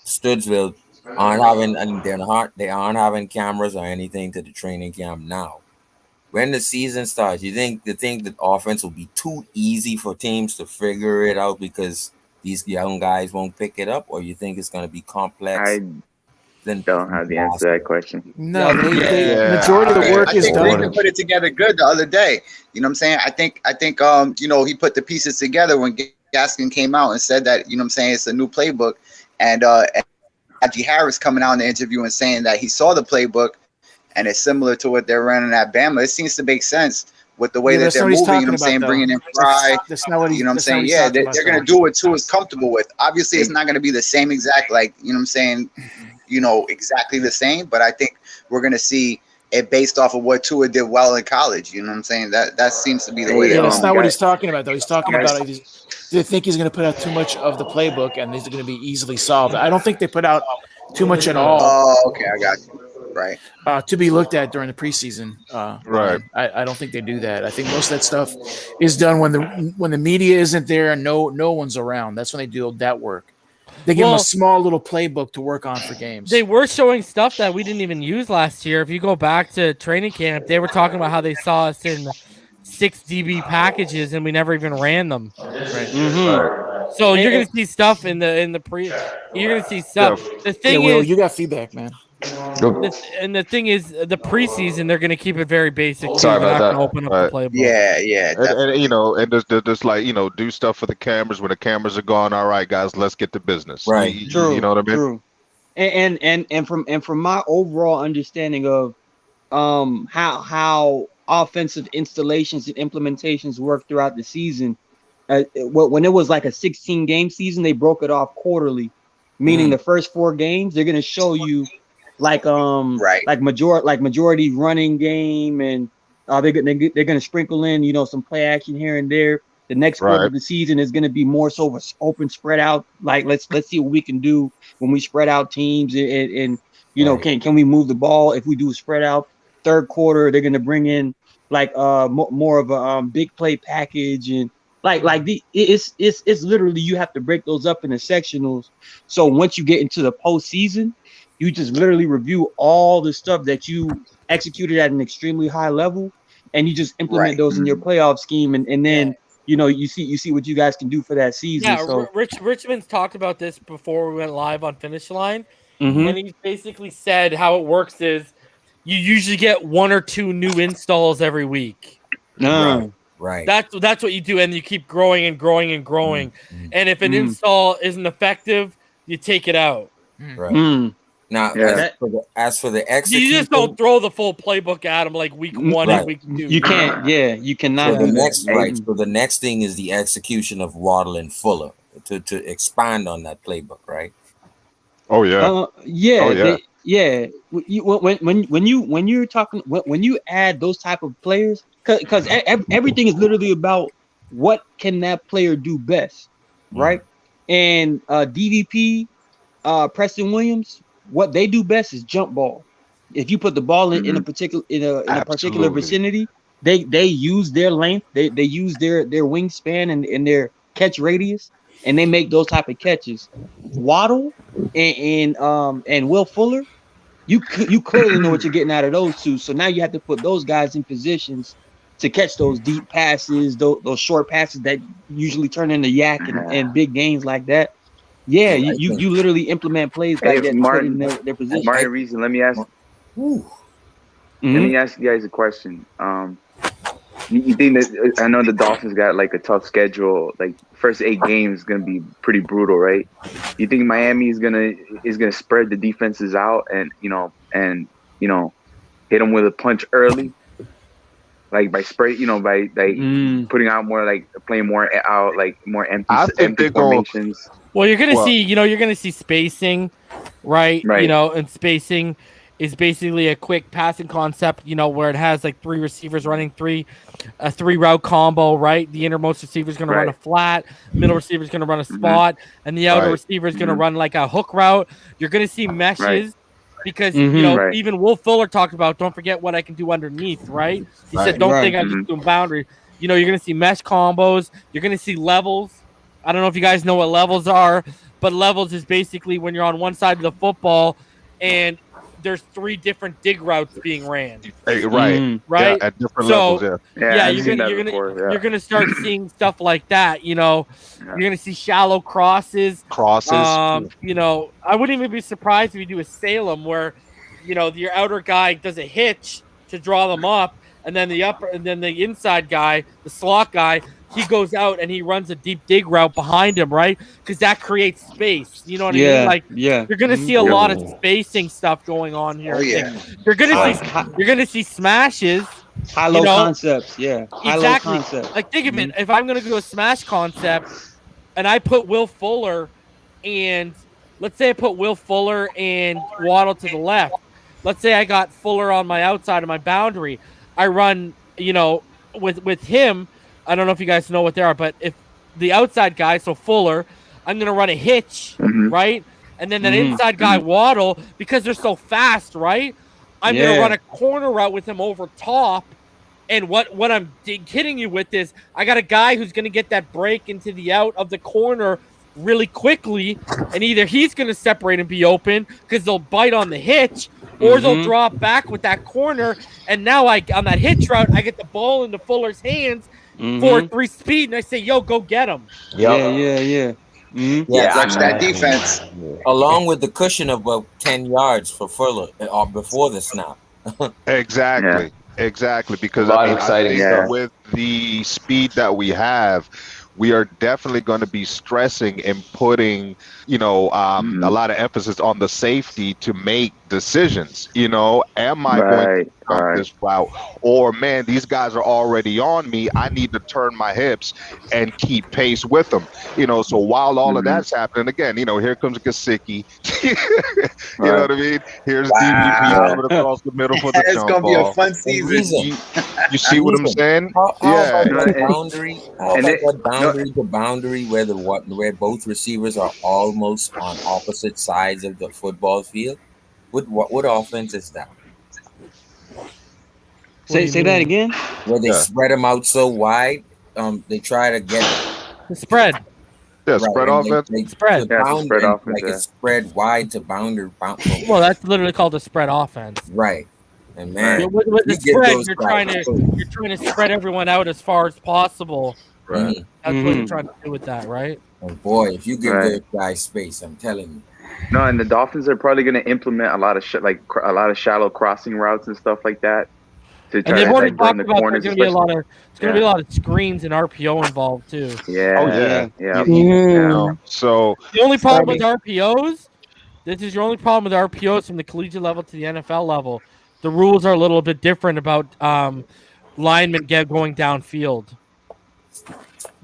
[SPEAKER 10] Studsville aren't having, and they aren't having cameras or anything to the training camp now? When the season starts, you think the offense will be too easy for teams to figure it out because these young guys won't pick it up, or you think it's going to be complex?
[SPEAKER 13] I don't have the answer to that question.
[SPEAKER 2] No, majority of the work is done.
[SPEAKER 14] Raven put it together good the other day. You know what I'm saying? I think he put the pieces together when Gaskin came out and said that, it's a new playbook. And Najee Harris coming out in the interview and saying that he saw the playbook and it's similar to what they're running at Bama. It seems to make sense with the way that they're moving, bringing in Fry.
[SPEAKER 2] That's not what he's
[SPEAKER 14] they're going to do what Tua's comfortable with. Obviously, it's not going to be the same exact, exactly the same, but I think we're going to see it based off of what Tua did well in college. You know what I'm saying? That seems to be the way.
[SPEAKER 2] That's not what he's talking about, though. He's talking about they think he's going to put out too much of the playbook and these are going to be easily solved. I don't think they put out too much at all.
[SPEAKER 14] Oh, okay, I got you. Right.
[SPEAKER 2] To be looked at during the preseason.
[SPEAKER 9] Right.
[SPEAKER 2] I don't think they do that. I think most of that stuff is done when the media isn't there and no one's around. That's when they do that work. They give them a small little playbook to work on for games.
[SPEAKER 1] They were showing stuff that we didn't even use last year. If you go back to training camp, they were talking about how they saw us in 6 DB packages and we never even ran them.
[SPEAKER 2] Right.
[SPEAKER 1] Mm-hmm. So you're gonna see stuff in the pre. You're gonna see stuff. The thing is,
[SPEAKER 2] you got feedback, man.
[SPEAKER 1] And the thing is, the preseason they're gonna keep it very basic.
[SPEAKER 9] Sorry about that.
[SPEAKER 1] Open up the playbook.
[SPEAKER 14] Yeah.
[SPEAKER 9] And just like do stuff for the cameras when the cameras are gone. All right, guys, let's get to business.
[SPEAKER 3] Right.
[SPEAKER 9] True. You know what I mean?
[SPEAKER 3] True. And from my overall understanding of how offensive installations and implementations work throughout the season, when it was like a 16-game season, they broke it off quarterly, meaning the first 4 games they're gonna show you like majority running game, and they're gonna sprinkle in some play action here and there. The next quarter of the season is gonna be more so open spread out. Like let's see what we can do when we spread out teams, and can we move the ball if we do a spread out. Third quarter they're gonna bring in like more of a big play package, and it's literally you have to break those up into sectionals. So once you get into the postseason, you just literally review all the stuff that you executed at an extremely high level, and you just implement those in your playoff scheme, and then you see what you guys can do for that season.
[SPEAKER 1] Yeah,
[SPEAKER 3] so
[SPEAKER 1] Richmond's talked about this before we went live on Finish Line, and he basically said how it works is you usually get 1 or 2 new installs every week.
[SPEAKER 10] Right.
[SPEAKER 1] That's what you do, and you keep growing and growing and growing. And if an install isn't effective, you take it out.
[SPEAKER 10] Right. Now, as for the execution,
[SPEAKER 1] You just don't throw the full playbook at them like week 1 and week 2.
[SPEAKER 3] You can't. Yeah, you cannot.
[SPEAKER 10] So
[SPEAKER 3] do
[SPEAKER 10] the So the next thing is the execution of Waddle and Fuller to expand on that playbook, right?
[SPEAKER 9] Oh yeah.
[SPEAKER 3] When you're talking when you add those type of players, because everything is literally about what can that player do best, right? And DVP, Preston Williams, what they do best is jump ball. If you put the ball in a particular particular vicinity, they use their length, they use their wingspan and their catch radius, and they make those type of catches. Waddle and Will Fuller, you clearly know what you're getting out of those two. So now you have to put those guys in positions to catch those deep passes, those short passes that usually turn into yak and big gains like that. Yeah, you literally implement plays by getting put in their position.
[SPEAKER 13] Martin Reason, let me ask. Let me ask you guys a question. You think that, I know the Dolphins got like a tough schedule, like first 8 games is gonna be pretty brutal, right? You think Miami is gonna spread the defenses out and hit them with a punch early, like by putting out more, like playing more out, like more empty formations.
[SPEAKER 1] Well, you're gonna see spacing, right? And spacing is basically a quick passing concept, where it has like 3 receivers running a 3 route combo, right? The innermost receiver is going to run a flat, middle receiver is going to run a spot, and the outer receiver is going to run like a hook route. You're going to see meshes because, even Will Fuller talked about, don't forget what I can do underneath, right? He said, don't think I'm just doing boundary. You're going to see mesh combos. You're going to see levels. I don't know if you guys know what levels are, but levels is basically when you're on one side of the football and there's 3 different dig routes being ran.
[SPEAKER 9] Right.
[SPEAKER 1] Yeah,
[SPEAKER 9] at different levels.
[SPEAKER 1] You're gonna start seeing stuff like that. You're gonna see shallow crosses. I wouldn't even be surprised if you do a Salem where, your outer guy does a hitch to draw them up, and then the inside guy, the slot guy, he goes out and he runs a deep dig route behind him, right? Because that creates space. You know what I mean? Like, you're gonna see a lot of spacing stuff going on here. You're gonna see smashes,
[SPEAKER 3] high-low concepts. High-low concepts.
[SPEAKER 1] Like, think of it. If I'm gonna do a smash concept, and I put Will Fuller, and let's say I put Will Fuller and Waddle to the left. Let's say I got Fuller on my outside of my boundary. I run, with him. I don't know if you guys know what they are, but if the outside guy, so Fuller, I'm going to run a hitch, right? And then that inside guy, Waddle, because they're so fast, right? I'm going to run a corner route with him over top. And what I'm kidding you with is I got a guy who's going to get that break into the out of the corner really quickly, and either he's going to separate and be open because they'll bite on the hitch, or they'll drop back with that corner. And now on that hitch route, I get the ball into Fuller's hands, 4-3 speed, and I say, yo, go get him.
[SPEAKER 3] Yeah.
[SPEAKER 14] Watch that defense.
[SPEAKER 10] Along with the cushion of about 10 yards for Fuller before the snap.
[SPEAKER 9] Exactly. Because I think that with the speed that we have, we are definitely going to be stressing and putting, a lot of emphasis on the safety to make decisions. Am I going to go this route? Or, man, these guys are already on me. I need to turn my hips and keep pace with them. So while all of that's happening, again, here comes Gesicki. You know what I mean? Here's DVP coming across the middle for the
[SPEAKER 14] it's
[SPEAKER 9] jump
[SPEAKER 14] going to be
[SPEAKER 9] ball.
[SPEAKER 14] a fun season.
[SPEAKER 9] You see what I'm saying?
[SPEAKER 10] How about that boundary where both receivers are almost on opposite sides of the football field? What offense is that?
[SPEAKER 3] Say that again.
[SPEAKER 10] Where they spread them out so wide, they try to get
[SPEAKER 1] the spread.
[SPEAKER 9] Spread offense.
[SPEAKER 10] They
[SPEAKER 1] spread.
[SPEAKER 13] Spread offense.
[SPEAKER 10] Like it's spread wide to boundary.
[SPEAKER 1] Well, that's literally called a spread offense.
[SPEAKER 10] Right. And man,
[SPEAKER 1] with the spread, you're trying to spread everyone out as far as possible.
[SPEAKER 10] Right.
[SPEAKER 1] That's what you're trying to do with that, right?
[SPEAKER 10] And boy, if you give those guys space, I'm telling you.
[SPEAKER 13] No, and the Dolphins are probably going to implement a lot of shallow crossing routes and stuff like that. to
[SPEAKER 1] And
[SPEAKER 13] try
[SPEAKER 1] they've
[SPEAKER 13] to
[SPEAKER 1] already
[SPEAKER 13] like burn
[SPEAKER 1] talked
[SPEAKER 13] the
[SPEAKER 1] about
[SPEAKER 13] corners.
[SPEAKER 1] there's gonna be a lot
[SPEAKER 13] especially.
[SPEAKER 1] of be a lot of screens and RPO involved too.
[SPEAKER 13] Yeah.
[SPEAKER 9] Oh yeah.
[SPEAKER 13] Yeah.
[SPEAKER 8] Mm.
[SPEAKER 9] So
[SPEAKER 1] The only problem with
[SPEAKER 14] Starting-
[SPEAKER 1] RPOs, this is your only problem with RPOs from the collegiate level to the NFL level. The rules are a little bit different about linemen going downfield.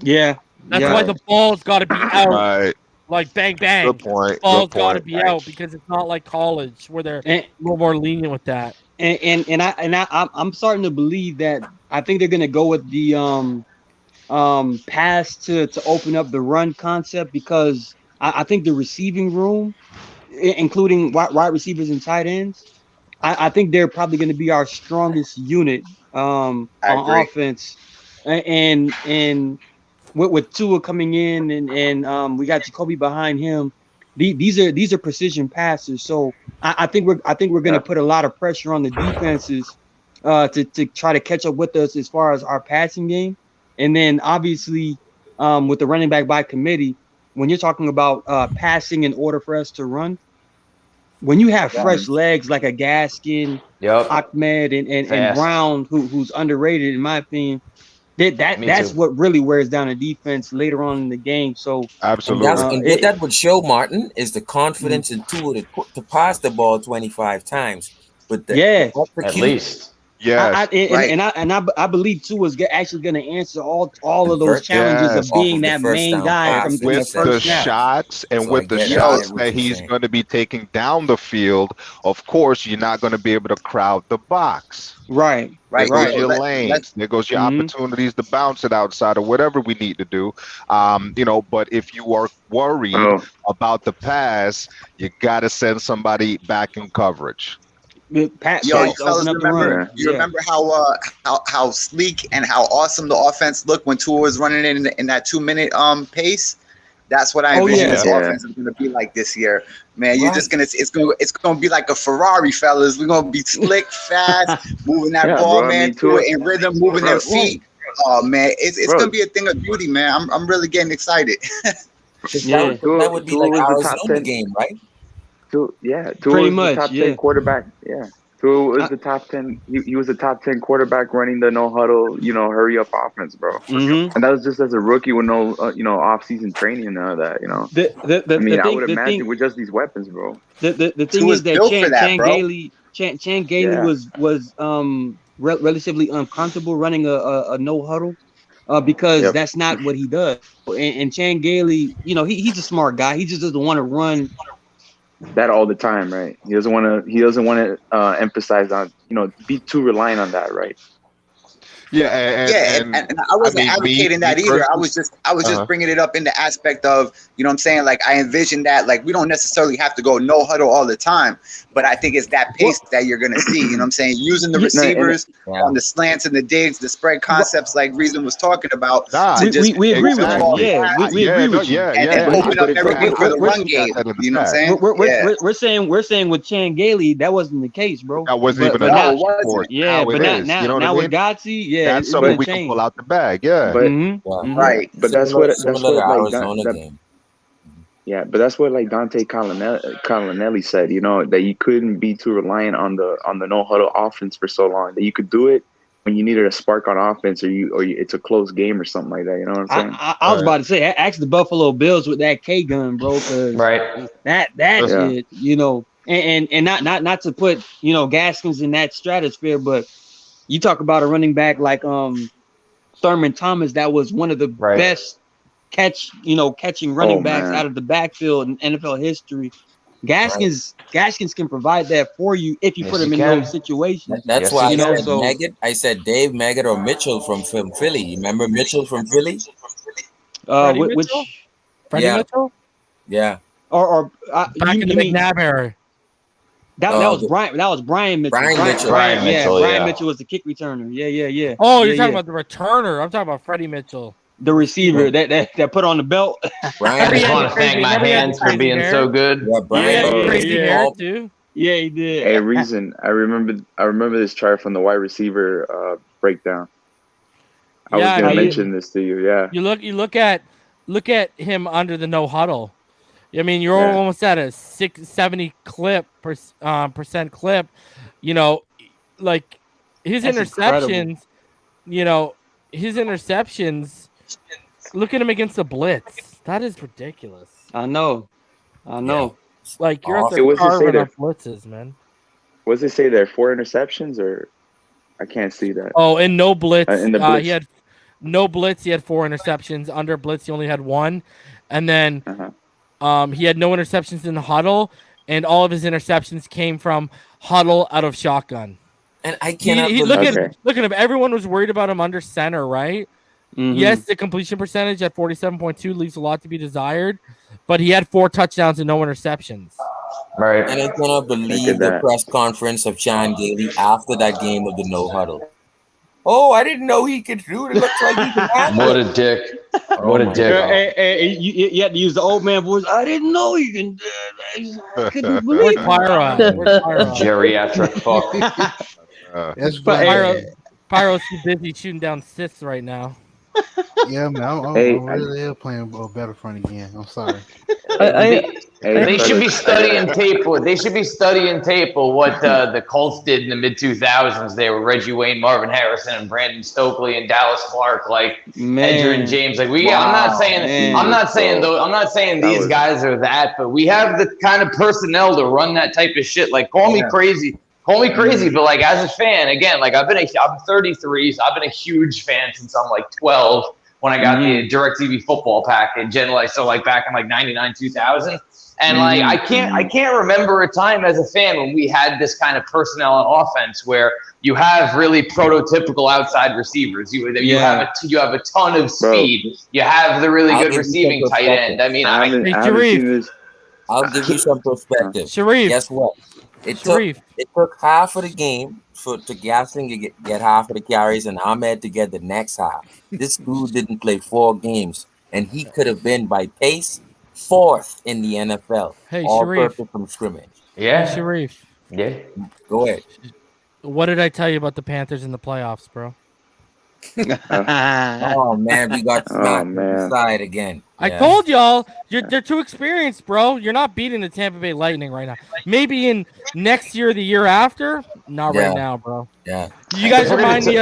[SPEAKER 3] Yeah.
[SPEAKER 1] That's
[SPEAKER 3] Yeah.
[SPEAKER 1] why the ball's got to be out,
[SPEAKER 9] right.
[SPEAKER 1] like bang bang.
[SPEAKER 9] Good point.
[SPEAKER 1] Ball's
[SPEAKER 9] Good
[SPEAKER 1] got to
[SPEAKER 9] point.
[SPEAKER 1] be out because it's not like college where they're
[SPEAKER 3] And
[SPEAKER 1] a little more lenient with that.
[SPEAKER 3] I'm starting to believe that I think they're gonna go with the pass to open up the run concept because I think the receiving room, including wide receivers and tight ends, I think they're probably going to be our strongest unit on offense, and with Tua coming in and we got Jacoby behind him. These are precision passes, so I think we're going to put a lot of pressure on the defenses to try to catch up with us as far as our passing game. And then obviously, with the running back by committee, when you're talking about passing in order for us to run, when you have fresh legs like a Gaskin, Ahmed, and Brown, who's underrated in my opinion, that's what really wears down the defense later on in the game. So
[SPEAKER 9] absolutely,
[SPEAKER 10] and what that would show, Martin, is the confidence in Tua to pass the ball 25 times. But
[SPEAKER 12] at least.
[SPEAKER 9] Yes,
[SPEAKER 3] I believe Tua is actually going to answer all of those challenges of being that main guy from the
[SPEAKER 9] with
[SPEAKER 3] first
[SPEAKER 9] the
[SPEAKER 3] snap.
[SPEAKER 9] shots and with the shots that he's going to be taking down the field. Of course, you're not going to be able to crowd the box.
[SPEAKER 3] Right.
[SPEAKER 9] There goes your lanes. There goes your opportunities to bounce it outside or whatever we need to do. But if you are worried about the pass, you got to send somebody back in coverage.
[SPEAKER 14] Yo, fellas, remember how sleek and how awesome the offense looked when Tua was running in that 2-minute pace? That's what I envision this offense is going to be like this year, man. You're just it's gonna be like a Ferrari, fellas. We're gonna be slick, fast, moving that ball, man. Tua in rhythm, moving their feet. Oh man, it's gonna be a thing of beauty, man. I'm really getting excited.
[SPEAKER 10] That would be like Arizona game, right?
[SPEAKER 13] Tua
[SPEAKER 3] Pretty
[SPEAKER 13] was
[SPEAKER 3] much,
[SPEAKER 13] the top 10 quarterback. Yeah, Tua was the top 10. He was the top 10 quarterback running the no huddle, hurry up offense, bro. And that was just as a rookie with no, off season training and none of that. I would imagine with just these weapons, bro.
[SPEAKER 3] The thing is that Chan Gailey was relatively uncomfortable running a no huddle because that's not what he does. And Chan Gailey, he's a smart guy. He just doesn't want to run
[SPEAKER 13] that all the time, right? He doesn't want to emphasize on, be too reliant on that, right?
[SPEAKER 14] And I wasn't advocating that either. I was just bringing it up in the aspect of, what I'm saying, like I envision that like we don't necessarily have to go no huddle all the time, but I think it's that pace that you're gonna see. You know what I'm saying? Using the receivers on the slants and the digs, the spread concepts like Reason was talking about.
[SPEAKER 3] We agree with you. We agree with you.
[SPEAKER 14] And open up everything for the run game. You know what I'm saying?
[SPEAKER 3] We're saying with Chan Gailey that wasn't the case, bro.
[SPEAKER 9] That wasn't even
[SPEAKER 3] now
[SPEAKER 9] with
[SPEAKER 3] Gotsi,
[SPEAKER 9] that's something we can pull out the bag,
[SPEAKER 14] right.
[SPEAKER 13] But that's what but that's what like Dante Colonelli said, that you couldn't be too reliant on the no huddle offense for so long, that you could do it when you needed a spark on offense or it's a close game or something like that. You know what I'm saying?
[SPEAKER 3] I was about to say, ask the Buffalo Bills with that K gun, bro. That shit, and not to put Gaskins in that stratosphere, but you talk about a running back like Thurman Thomas, that was one of the best catching running backs out of the backfield in NFL history. Gaskins can provide that for you if you put him in those situations.
[SPEAKER 10] That's why I said Dave Maggott or Mitchell from Philly. You remember Mitchell from Philly?
[SPEAKER 1] Freddie Mitchell?
[SPEAKER 10] Yeah.
[SPEAKER 3] Or
[SPEAKER 1] back in the McNabb era.
[SPEAKER 3] That was Brian. That was Brian Mitchell. Brian Mitchell was the kick returner. Yeah.
[SPEAKER 1] Oh, you're talking about the returner. I'm talking about Freddie Mitchell,
[SPEAKER 3] the receiver that put on the belt.
[SPEAKER 12] Brian, I just want to thank my hands for being so good.
[SPEAKER 10] Yeah, Brian.
[SPEAKER 1] Crazy hair too.
[SPEAKER 3] Yeah, he did.
[SPEAKER 13] Hey, Reason. I remember this chart from the wide receiver breakdown. I was gonna mention this to you. Yeah.
[SPEAKER 1] You look at him under the no huddle. I mean, you're almost at a 70% clip. Like his
[SPEAKER 3] That's
[SPEAKER 1] interceptions,
[SPEAKER 3] incredible.
[SPEAKER 1] you know, his interceptions. Look at him against the blitz. That is ridiculous.
[SPEAKER 3] I know.
[SPEAKER 1] Like you're out
[SPEAKER 13] It
[SPEAKER 1] there
[SPEAKER 13] was to say
[SPEAKER 1] carving
[SPEAKER 13] that.
[SPEAKER 1] up blitzes, man.
[SPEAKER 13] What does it say there? 4 interceptions, or I can't see that.
[SPEAKER 1] Oh, and no blitz.
[SPEAKER 13] In the blitz.
[SPEAKER 1] He had no blitz. He had 4 interceptions. Under blitz, he only had 1. And then he had no interceptions in the huddle, and all of his interceptions came from huddle out of shotgun.
[SPEAKER 10] And I cannot
[SPEAKER 1] look at him. Everyone was worried about him under center, right?
[SPEAKER 3] Mm-hmm.
[SPEAKER 1] Yes, the completion percentage at 47.2 leaves a lot to be desired, but he had 4 touchdowns and no interceptions.
[SPEAKER 12] Right.
[SPEAKER 10] And I cannot believe the press conference of Sean Daly after that game of the no huddle. Oh, I didn't know he could do it. It looks like he can handle
[SPEAKER 12] What
[SPEAKER 10] it.
[SPEAKER 12] a dick. What a dick.
[SPEAKER 3] Hey, you had to use the old man voice. I didn't know he can do it. I couldn't believe it.
[SPEAKER 1] Where's Pyro?
[SPEAKER 12] Geriatric fuck.
[SPEAKER 15] That's
[SPEAKER 1] Pyro's too busy shooting down cysts right now.
[SPEAKER 15] Yeah, man. I'm really playing Battlefront again. I'm sorry.
[SPEAKER 12] They should be studying tape. They should be studying tape of what the Colts did in the mid 2000s. They were Reggie Wayne, Marvin Harrison, and Brandon Stokely and Dallas Clark, like Edgerrin James. Like I'm not saying these guys are that, but we have the kind of personnel to run that type of shit. Like call me crazy, but like as a fan, again, like I'm 33, so I've been a huge fan since I'm like 12 when I got the DirecTV football package, and like so like back in like 99, 2000. And like I can't remember a time as a fan when we had this kind of personnel on offense where you have really prototypical outside receivers. You have a ton of speed. You have the really good receiving tight end. I mean,
[SPEAKER 10] I'll give you some perspective.
[SPEAKER 1] Sharif,
[SPEAKER 10] guess what? It took half of the game to Gaston to get half of the carries and Ahmed to get the next half. This dude didn't play 4 games, and he could have been by pace 4th in the NFL.
[SPEAKER 1] Hey,
[SPEAKER 10] all
[SPEAKER 1] Sharif.
[SPEAKER 10] purpose from scrimmage.
[SPEAKER 12] Yeah,
[SPEAKER 1] Hey, Sharif.
[SPEAKER 12] Yeah.
[SPEAKER 10] Go ahead.
[SPEAKER 1] What did I tell you about the Panthers in the playoffs, bro?
[SPEAKER 10] Oh man, we got Phinish again.
[SPEAKER 1] I told y'all they're too experienced, bro. You're not beating the Tampa Bay Lightning right now. Maybe in next year or the year after. Not right now, bro.
[SPEAKER 10] Yeah.
[SPEAKER 1] You guys remind me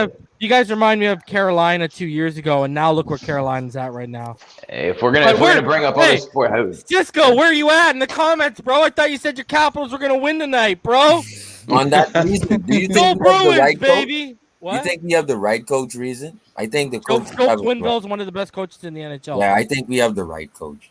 [SPEAKER 1] of Carolina 2 years ago, and now look where Carolina's at right now.
[SPEAKER 12] Hey, if we're gonna bring up other sports,
[SPEAKER 1] Cisco, where are you at in the comments, bro? I thought you said your Capitals were gonna win tonight, bro.
[SPEAKER 10] On that reason, do you
[SPEAKER 1] Go
[SPEAKER 10] think we have the
[SPEAKER 1] Bruins,
[SPEAKER 10] right
[SPEAKER 1] baby.
[SPEAKER 10] coach?
[SPEAKER 1] What?
[SPEAKER 10] You think we have the right coach? Reason? I think the coach.
[SPEAKER 1] Coach Winville is one of the best coaches in the NHL.
[SPEAKER 10] Yeah, I think we have the right coach.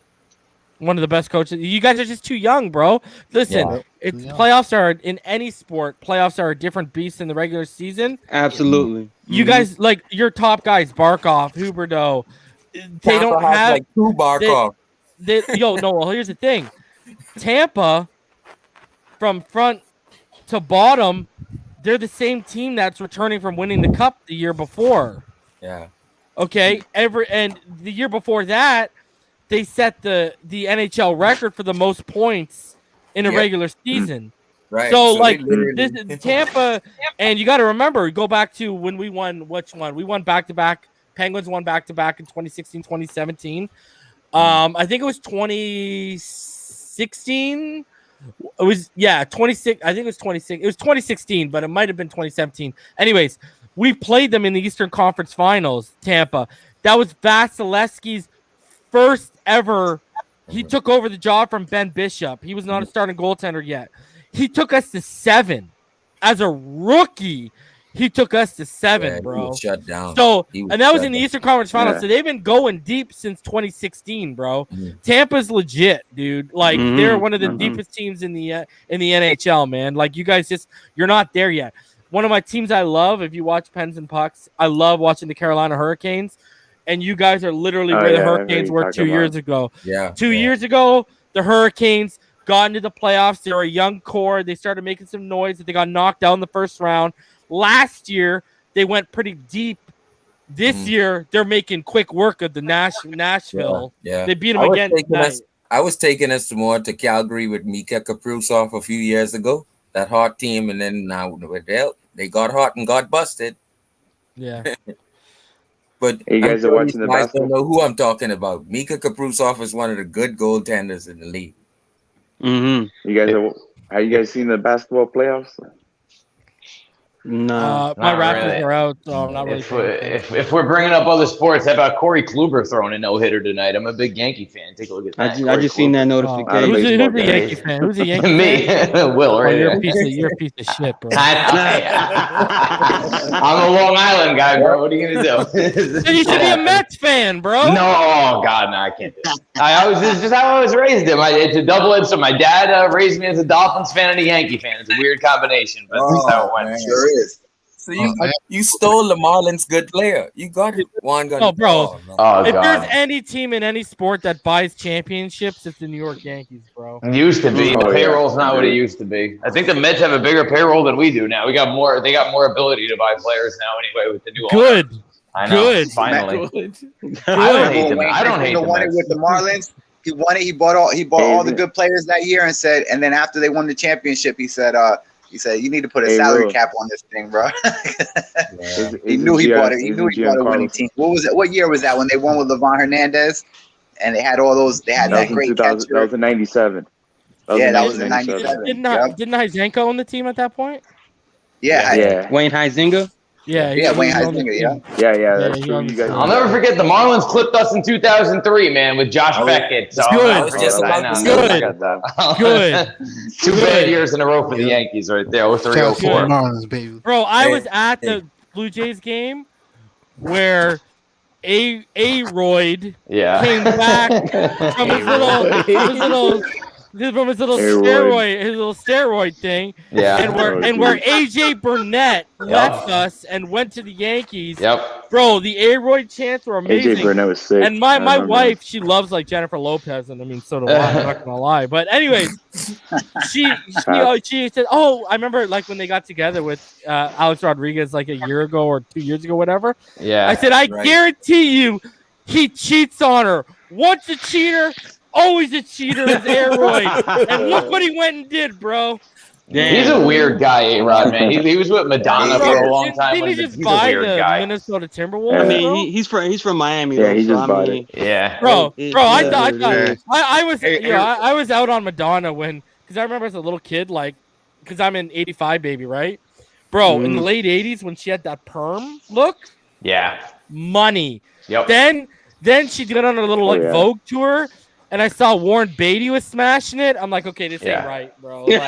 [SPEAKER 1] One of the best coaches. You guys are just too young, bro. Listen, playoffs are in any sport. Playoffs are a different beast than the regular season.
[SPEAKER 3] Absolutely.
[SPEAKER 1] You guys, like your top guys, Barkov, Huberdeau. They don't have
[SPEAKER 10] like 2 Barkov.
[SPEAKER 1] Well, here's the thing. Tampa, from front to bottom, they're the same team that's returning from winning the cup the year before.
[SPEAKER 10] Yeah.
[SPEAKER 1] Okay. And the year before that, they set the NHL record for the most points in a regular season.
[SPEAKER 10] Right.
[SPEAKER 1] So like this is Tampa, and you got to remember, go back to when we won. Which one? We won back-to-back. Penguins won back-to-back in 2016, 2017. I think it was 2016. It was 26. I think it was 26. It was 2016, but it might have been 2017. Anyways, we played them in the Eastern Conference Finals. Tampa. That was Vasilevsky's first ever. He took over the job from Ben Bishop. He was not a starting goaltender yet. He took us to 7 as a rookie. He took us to 7, bro.
[SPEAKER 10] He was shut down.
[SPEAKER 1] So, and that was in the Eastern Conference Finals.
[SPEAKER 10] Yeah.
[SPEAKER 1] So they've been going deep since 2016, bro. Tampa's legit, dude. Like they're one of the deepest teams in the NHL, man. Like you guys you're not there yet. One of my teams I love, if you watch Pens and Pucks, I love watching the Carolina Hurricanes. And you guys are literally where the Hurricanes were 2 years ago.
[SPEAKER 10] Yeah.
[SPEAKER 1] 2 years ago, the Hurricanes got into the playoffs. They were a young core. They started making some noise. They got knocked out in the first round. Last year, they went pretty deep. This year, they're making quick work of the Nashville.
[SPEAKER 10] Yeah.
[SPEAKER 1] They beat them again tonight.
[SPEAKER 10] I was taking us more to Calgary with Mika Kaprizov a few years ago. That hot team, and then now they got hot and got busted.
[SPEAKER 1] Yeah.
[SPEAKER 10] But
[SPEAKER 13] you guys are watching the basketball.
[SPEAKER 10] Don't know who I'm talking about. Mika Kaprizov is one of the good goaltenders in the league.
[SPEAKER 13] You guys have you guys seen the basketball playoffs?
[SPEAKER 3] No,
[SPEAKER 1] my
[SPEAKER 12] Not
[SPEAKER 1] Raptors
[SPEAKER 12] really.
[SPEAKER 1] are out, so I'm not really.
[SPEAKER 12] If we're bringing up other sports, how about Corey Kluber throwing a no hitter tonight? I'm a big Yankee fan. Take a look at that.
[SPEAKER 3] I just seen that notification.
[SPEAKER 1] Who's a Yankee fan? Who's a Yankee
[SPEAKER 12] Me,
[SPEAKER 1] fan?
[SPEAKER 12] Will, right
[SPEAKER 1] you're
[SPEAKER 12] here.
[SPEAKER 1] you're a piece of shit, bro.
[SPEAKER 12] I'm a Long Island guy, bro. What are you gonna do?
[SPEAKER 1] Then you should be a Mets fan, bro.
[SPEAKER 12] No, oh God, no, I can't do it. It's just how I was raised. It's a double edged. So my dad raised me as a Dolphins fan and a Yankee fan. It's a weird combination, but that's how it went.
[SPEAKER 10] Man. Sure is. So you stole the Marlins' good player. You got it. Juan got
[SPEAKER 1] Oh, bro. If
[SPEAKER 12] God.
[SPEAKER 1] there's any team in any sport that buys championships, it's the New York Yankees, bro.
[SPEAKER 12] It used to be. The payroll's not what it used to be. I think the Mets have a bigger payroll than we do now. They got more ability to buy players now anyway with the new owner.
[SPEAKER 1] Good.
[SPEAKER 12] I know.
[SPEAKER 1] Good.
[SPEAKER 12] Finally.
[SPEAKER 14] I
[SPEAKER 12] don't hate them. I don't hate
[SPEAKER 14] the
[SPEAKER 12] the
[SPEAKER 14] one
[SPEAKER 12] Mets.
[SPEAKER 14] with the Marlins. He won it. He bought all the good players that year and said, and then after they won the championship, he said, you need to put a salary cap on this thing, bro. He knew he bought it. He knew he bought a winning team. What was it? What year was that when they won with Levon Hernandez? And they had all those. They had that great catcher.
[SPEAKER 13] That was in '97.
[SPEAKER 14] That was in '97.
[SPEAKER 1] Didn't Hyzenko own the team at that point?
[SPEAKER 14] Yeah.
[SPEAKER 3] Wayne Huizenga.
[SPEAKER 1] Yeah,
[SPEAKER 14] Wayne Huizenga.
[SPEAKER 13] Yeah. That's true. You guys.
[SPEAKER 12] I'll never forget the Marlins clipped us in 2003, man, with Josh Beckett. So
[SPEAKER 1] Good. Good.
[SPEAKER 12] 2 bad years in a row for the Yankees right there. 03, 04.
[SPEAKER 15] Marlins, baby.
[SPEAKER 1] Bro, I was at the Blue Jays game where A-Royd came back from his little steroid thing.
[SPEAKER 12] Yeah.
[SPEAKER 1] And where AJ Burnett left us and went to the Yankees.
[SPEAKER 12] Yep.
[SPEAKER 1] Bro, the A-Royd chants were amazing.
[SPEAKER 13] AJ Burnett was sick.
[SPEAKER 1] And my wife, she loves like Jennifer Lopez, and I mean, so do I. I'm not gonna lie. But anyways, she said, "Oh, I remember like when they got together with Alex Rodriguez like a year ago or 2 years ago, whatever."
[SPEAKER 12] Yeah.
[SPEAKER 1] I said, "I guarantee you, he cheats on her. Once a cheater, always a cheater is Aroyd." And look what he went and did, bro.
[SPEAKER 12] Damn. He's a weird guy, A-Rod, man. He was with Madonna for a long time.
[SPEAKER 1] Didn't he just buy the Minnesota Timberwolves?
[SPEAKER 3] I mean, he's from Miami.
[SPEAKER 13] Yeah,
[SPEAKER 3] though,
[SPEAKER 13] he
[SPEAKER 3] so
[SPEAKER 13] just bought it.
[SPEAKER 12] Yeah.
[SPEAKER 1] Bro, I was out on Madonna because I remember as a little kid, like, because I'm in '85, baby, right? Bro, in the late '80s when she had that perm look, money.
[SPEAKER 12] Yep.
[SPEAKER 1] Then she got on a little Vogue tour. And I saw Warren Beatty was smashing it. I'm like, okay, this ain't right, bro. Like,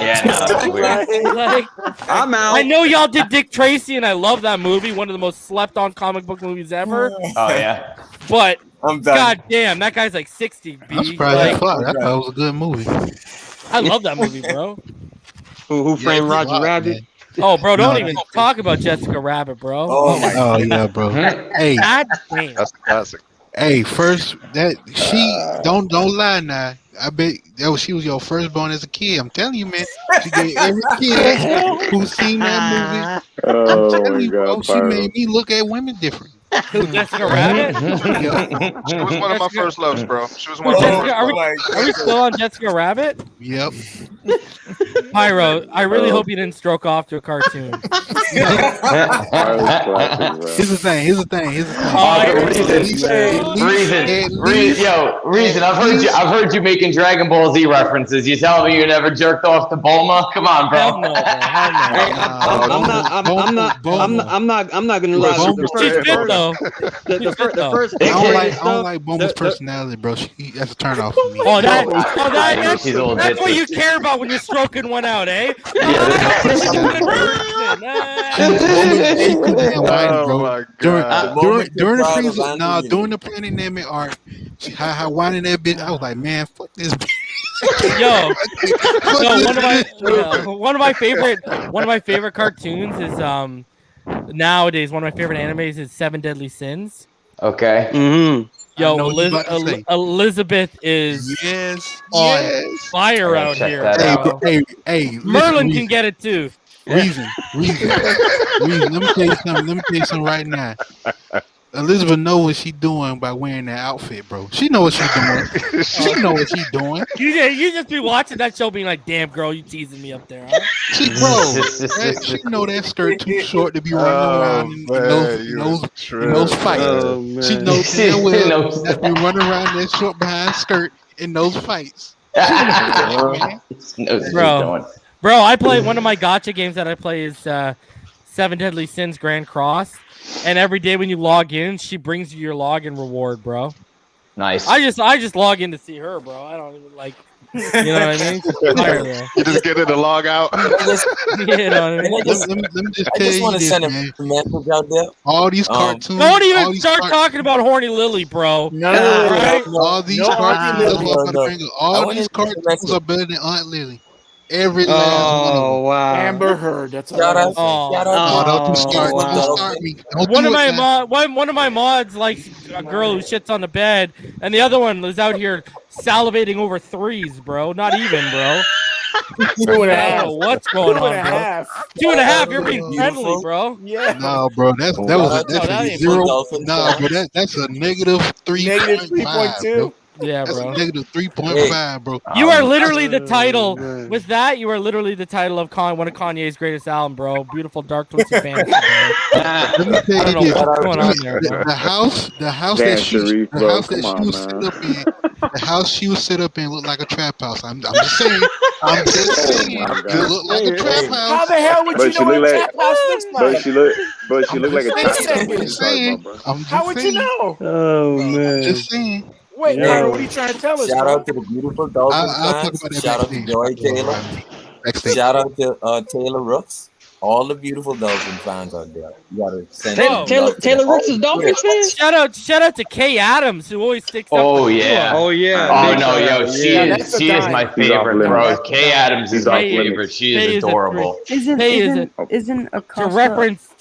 [SPEAKER 3] I'm out.
[SPEAKER 1] I know y'all did Dick Tracy, and I love that movie. One of the most slept-on comic book movies ever.
[SPEAKER 12] Oh, yeah.
[SPEAKER 1] But,
[SPEAKER 10] I'm done.
[SPEAKER 1] god damn, that guy's like 60, B.
[SPEAKER 15] I'm surprised I thought it was a good movie.
[SPEAKER 1] I love that movie, bro.
[SPEAKER 3] Who framed Roger Rabbit?
[SPEAKER 15] Man.
[SPEAKER 1] Oh, bro, don't even talk about Jessica Rabbit, bro.
[SPEAKER 10] Oh, my
[SPEAKER 15] Oh yeah, bro. Hey,
[SPEAKER 1] God damn.
[SPEAKER 9] That's a classic.
[SPEAKER 15] hey, first that she don't lie now. I bet she was your firstborn as a kid. I'm telling you, man. She gave every kid who's seen that movie. I'm telling you, bro, she made me look at women different.
[SPEAKER 1] Jessica Rabbit?
[SPEAKER 9] She was one of my first loves, bro. She was one of my
[SPEAKER 1] Are we still on Jessica Rabbit?
[SPEAKER 15] Yep.
[SPEAKER 1] Pyro, I really hope you didn't stroke off to a cartoon.
[SPEAKER 15] Here's the thing.
[SPEAKER 12] Reason. I've heard you making Dragon Ball Z references. You telling me you never jerked off to Bulma? Come on, bro.
[SPEAKER 1] Hell no, bro.
[SPEAKER 3] I'm not gonna lie.
[SPEAKER 1] She's fit though.
[SPEAKER 3] The first
[SPEAKER 15] I don't like Bulma's personality, bro. That's a turn off for me.
[SPEAKER 1] That's what you care about when you're stroking one out, eh?
[SPEAKER 15] During the freezer, during the Planning arc, how whining that bitch, I was like, man, fuck this bitch.
[SPEAKER 1] One of my favorite cartoons is nowadays one of my favorite animes is 7 Deadly Sins.
[SPEAKER 12] Okay.
[SPEAKER 3] Mm-hmm.
[SPEAKER 1] Yo, Elizabeth is on fire out here.
[SPEAKER 15] Hey,
[SPEAKER 1] Merlin can get it too.
[SPEAKER 15] Reason. Let me tell you something right now. Elizabeth know what she's doing by wearing that outfit, bro. She know what she's doing.
[SPEAKER 1] You just be watching that show being like, damn, girl, you teasing me up there, huh?
[SPEAKER 15] She know that skirt too short to be running around in those fights. She knows damn well that be running around that short behind skirt in those fights.
[SPEAKER 1] Bro, I play one of my gotcha games that I play is Seven Deadly Sins Grand Cross, and every day when you log in, she brings you your login reward, bro.
[SPEAKER 12] Nice.
[SPEAKER 1] I just log in to see her, bro. I don't even like, you know what I mean?
[SPEAKER 9] You just get it to log out.
[SPEAKER 1] You know what I mean?
[SPEAKER 15] Let me just
[SPEAKER 16] I
[SPEAKER 15] tell
[SPEAKER 16] just
[SPEAKER 15] you
[SPEAKER 16] want to
[SPEAKER 15] this,
[SPEAKER 16] send a
[SPEAKER 15] man.
[SPEAKER 16] message out there.
[SPEAKER 15] All these cartoons.
[SPEAKER 1] Don't
[SPEAKER 15] all
[SPEAKER 1] even
[SPEAKER 15] these
[SPEAKER 1] start talking about Horny Lily, bro.
[SPEAKER 15] All these cartoons. That's what I'm about to bring up. All
[SPEAKER 16] want
[SPEAKER 15] these
[SPEAKER 16] to send a
[SPEAKER 15] cartoons
[SPEAKER 16] message.
[SPEAKER 15] are better than Aunt Lily. Every last one of them.
[SPEAKER 3] Oh wow.
[SPEAKER 2] Amber Heard. That's all.
[SPEAKER 16] Shout
[SPEAKER 2] I
[SPEAKER 16] out,
[SPEAKER 2] gotta say.
[SPEAKER 16] shout
[SPEAKER 15] Oh,
[SPEAKER 16] out
[SPEAKER 15] don't you
[SPEAKER 16] to
[SPEAKER 15] start!
[SPEAKER 16] beautiful
[SPEAKER 15] Don't start
[SPEAKER 16] Dolphins.
[SPEAKER 15] me! Don't
[SPEAKER 1] One
[SPEAKER 15] do
[SPEAKER 1] of
[SPEAKER 15] it,
[SPEAKER 1] my
[SPEAKER 15] man.
[SPEAKER 1] one of my mods likes a girl who shits on the bed, and the other one was out here salivating over threes, bro. Not even, bro.
[SPEAKER 2] 2.5.
[SPEAKER 1] I don't know what's going on, bro.
[SPEAKER 2] 2.5.
[SPEAKER 1] 2.5. You're being
[SPEAKER 16] Beautiful.
[SPEAKER 1] friendly, bro.
[SPEAKER 2] Yeah.
[SPEAKER 15] No, bro, that's
[SPEAKER 16] Shout out to
[SPEAKER 15] that's
[SPEAKER 1] that
[SPEAKER 15] a
[SPEAKER 1] ain't
[SPEAKER 15] zero.
[SPEAKER 16] Dolphins
[SPEAKER 15] No,
[SPEAKER 16] fans.
[SPEAKER 15] bro, that's a negative
[SPEAKER 2] Negative
[SPEAKER 15] 3.5,
[SPEAKER 2] 3.2.
[SPEAKER 15] bro.
[SPEAKER 1] Yeah,
[SPEAKER 15] That's
[SPEAKER 1] bro.
[SPEAKER 15] a negative 3.5, bro.
[SPEAKER 1] You are literally the title.
[SPEAKER 3] man.
[SPEAKER 1] With that, you are literally the title of one of Kanye's greatest album, bro. Beautiful Dark Twisted Fantasy, bro.
[SPEAKER 15] Let me
[SPEAKER 1] I
[SPEAKER 15] tell
[SPEAKER 1] don't
[SPEAKER 15] you
[SPEAKER 1] know
[SPEAKER 15] this.
[SPEAKER 1] what's going on there, bro.
[SPEAKER 15] The house
[SPEAKER 13] Damn,
[SPEAKER 15] that she,
[SPEAKER 13] Sharif,
[SPEAKER 15] the
[SPEAKER 13] bro.
[SPEAKER 15] house that
[SPEAKER 13] Come
[SPEAKER 15] she
[SPEAKER 13] on,
[SPEAKER 15] was
[SPEAKER 13] man.
[SPEAKER 15] set up in, the house she was set up in looked like a trap house. I'm just saying. I'm just saying.
[SPEAKER 13] Oh, my
[SPEAKER 15] It
[SPEAKER 13] God.
[SPEAKER 15] looked like a trap
[SPEAKER 2] How
[SPEAKER 15] house.
[SPEAKER 2] the hell would
[SPEAKER 13] But
[SPEAKER 2] you
[SPEAKER 13] she
[SPEAKER 2] know what
[SPEAKER 13] look
[SPEAKER 2] a
[SPEAKER 13] like-
[SPEAKER 2] trap house looks
[SPEAKER 13] But
[SPEAKER 2] like?
[SPEAKER 13] she look like a
[SPEAKER 15] Wait a
[SPEAKER 13] trap.
[SPEAKER 15] second.
[SPEAKER 13] What
[SPEAKER 15] I'm
[SPEAKER 13] you
[SPEAKER 15] just
[SPEAKER 13] talking
[SPEAKER 15] saying.
[SPEAKER 13] about, bro?
[SPEAKER 15] I'm just
[SPEAKER 2] How would you
[SPEAKER 15] saying.
[SPEAKER 2] know?
[SPEAKER 3] Oh man.
[SPEAKER 15] Just saying.
[SPEAKER 2] Wait,
[SPEAKER 3] Yeah.
[SPEAKER 2] Connor, what are you trying to tell us,
[SPEAKER 16] Shout
[SPEAKER 2] bro?
[SPEAKER 16] out to the beautiful Dolphins
[SPEAKER 15] I'll talk
[SPEAKER 16] fans.
[SPEAKER 15] about that
[SPEAKER 16] Shout out to
[SPEAKER 15] backstage.
[SPEAKER 16] Joy Taylor.
[SPEAKER 15] Backstage.
[SPEAKER 16] Shout out to Taylor Rooks. All the beautiful Dolphin fans out there. You gotta send
[SPEAKER 1] Bro.
[SPEAKER 16] some
[SPEAKER 3] Taylor
[SPEAKER 16] love to them.
[SPEAKER 3] Taylor Rooks is Dolphins fan?
[SPEAKER 1] Shout out to Kay Adams, who always sticks up.
[SPEAKER 12] Oh
[SPEAKER 1] for
[SPEAKER 12] yeah.
[SPEAKER 1] Tua.
[SPEAKER 3] Oh yeah.
[SPEAKER 12] Oh
[SPEAKER 3] big
[SPEAKER 12] no,
[SPEAKER 3] shout
[SPEAKER 12] yo,
[SPEAKER 3] out.
[SPEAKER 12] she
[SPEAKER 3] Yeah.
[SPEAKER 2] that's a
[SPEAKER 12] is
[SPEAKER 2] dime.
[SPEAKER 12] my
[SPEAKER 13] He's off
[SPEAKER 12] favorite,
[SPEAKER 13] limits.
[SPEAKER 12] bro.
[SPEAKER 2] That's a
[SPEAKER 12] Kay
[SPEAKER 2] dime.
[SPEAKER 12] Adams is
[SPEAKER 13] He's
[SPEAKER 12] my
[SPEAKER 13] off limits.
[SPEAKER 12] favorite. She
[SPEAKER 1] Kay
[SPEAKER 12] is
[SPEAKER 1] is a
[SPEAKER 12] adorable.
[SPEAKER 8] Isn't
[SPEAKER 1] Hey, is
[SPEAKER 8] isn't
[SPEAKER 1] it-
[SPEAKER 8] isn't
[SPEAKER 1] To
[SPEAKER 8] Acosta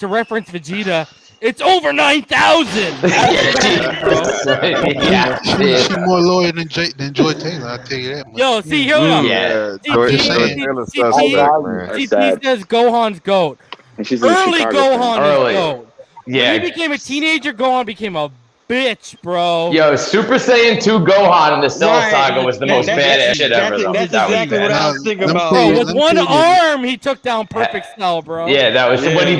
[SPEAKER 1] reference Vegeta, it's over 9,000.
[SPEAKER 12] Yeah,
[SPEAKER 15] She more loyal than Joy Taylor. I'll tell you that much.
[SPEAKER 1] Yo, see, here we go.
[SPEAKER 12] Yeah.
[SPEAKER 9] Joy
[SPEAKER 15] Just saying.
[SPEAKER 9] Taylor
[SPEAKER 1] CT
[SPEAKER 9] suspect, man.
[SPEAKER 13] That's sad.
[SPEAKER 1] says Gohan's GOAT.
[SPEAKER 13] And she's a
[SPEAKER 1] Early
[SPEAKER 13] Chicago fan.
[SPEAKER 1] Gohan
[SPEAKER 12] Early.
[SPEAKER 1] is GOAT. When
[SPEAKER 12] Yeah.
[SPEAKER 1] he became a teenager, Gohan became a bitch, bro.
[SPEAKER 12] Yo, Super Saiyan 2 Gohan in the Cell
[SPEAKER 3] Right.
[SPEAKER 12] Saga was the most badass shit ever, though.
[SPEAKER 3] That's
[SPEAKER 12] That was
[SPEAKER 3] exactly what I was thinking
[SPEAKER 15] Let me
[SPEAKER 3] about.
[SPEAKER 15] tell
[SPEAKER 1] Bro,
[SPEAKER 15] you-
[SPEAKER 1] with
[SPEAKER 15] let me
[SPEAKER 1] one
[SPEAKER 15] tell you
[SPEAKER 1] arm, he took down Perfect Cell, bro.
[SPEAKER 12] Yeah, that was
[SPEAKER 3] Yeah.
[SPEAKER 12] what he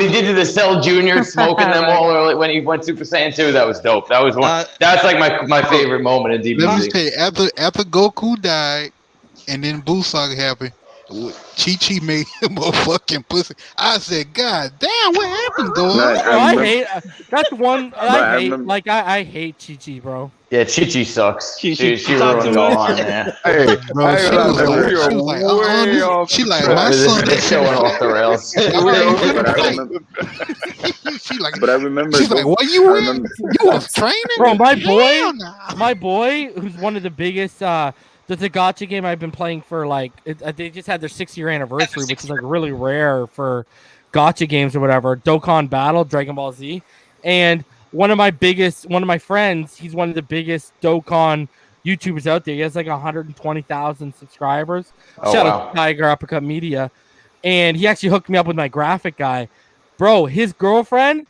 [SPEAKER 12] did to the Cell Junior, smoking them all early when he went Super Saiyan 2. That was dope. That was one. That's like my favorite moment in
[SPEAKER 15] Let me
[SPEAKER 12] DBZ.
[SPEAKER 15] just tell you, after Goku died, and then Buu Saga happened, Chi made him a fucking pussy. I said, God damn, what happened, Gohan?
[SPEAKER 13] No,
[SPEAKER 1] Bro, I hate. That's one.
[SPEAKER 13] I
[SPEAKER 1] I hate.
[SPEAKER 13] remember-
[SPEAKER 1] Like I hate Chi, bro.
[SPEAKER 12] Yeah, Chi sucks.
[SPEAKER 3] Chi
[SPEAKER 12] She
[SPEAKER 3] talked
[SPEAKER 12] ruined
[SPEAKER 3] too much.
[SPEAKER 12] Gohan. Yeah.
[SPEAKER 9] Hey,
[SPEAKER 15] Bro,
[SPEAKER 9] I
[SPEAKER 15] she
[SPEAKER 9] ain't
[SPEAKER 15] was
[SPEAKER 9] gonna lie,
[SPEAKER 15] like,
[SPEAKER 9] we
[SPEAKER 15] she was like,
[SPEAKER 9] way off
[SPEAKER 15] she like,
[SPEAKER 9] track.
[SPEAKER 15] my son.
[SPEAKER 12] This shit went off the rails.
[SPEAKER 15] I
[SPEAKER 13] But I
[SPEAKER 15] like,
[SPEAKER 13] remember.
[SPEAKER 15] she like,
[SPEAKER 13] But I remember.
[SPEAKER 15] she's like, what you
[SPEAKER 13] I
[SPEAKER 15] in?
[SPEAKER 13] remember.
[SPEAKER 15] You was training?
[SPEAKER 1] Bro, my boy,
[SPEAKER 15] Hell nah.
[SPEAKER 1] my boy, who's one of the biggest. That's a gacha game I've been playing for they just had their 6-year anniversary, which is like really rare for gacha games or whatever. Dokkan Battle, Dragon Ball Z, and one of my friends, he's one of the biggest Dokkan YouTubers out there. He has like 120,000 subscribers.
[SPEAKER 12] Oh,
[SPEAKER 1] Shout
[SPEAKER 12] wow.
[SPEAKER 1] out to Tiger Uppercut Media, and he actually hooked me up with my graphic guy. Bro, his girlfriend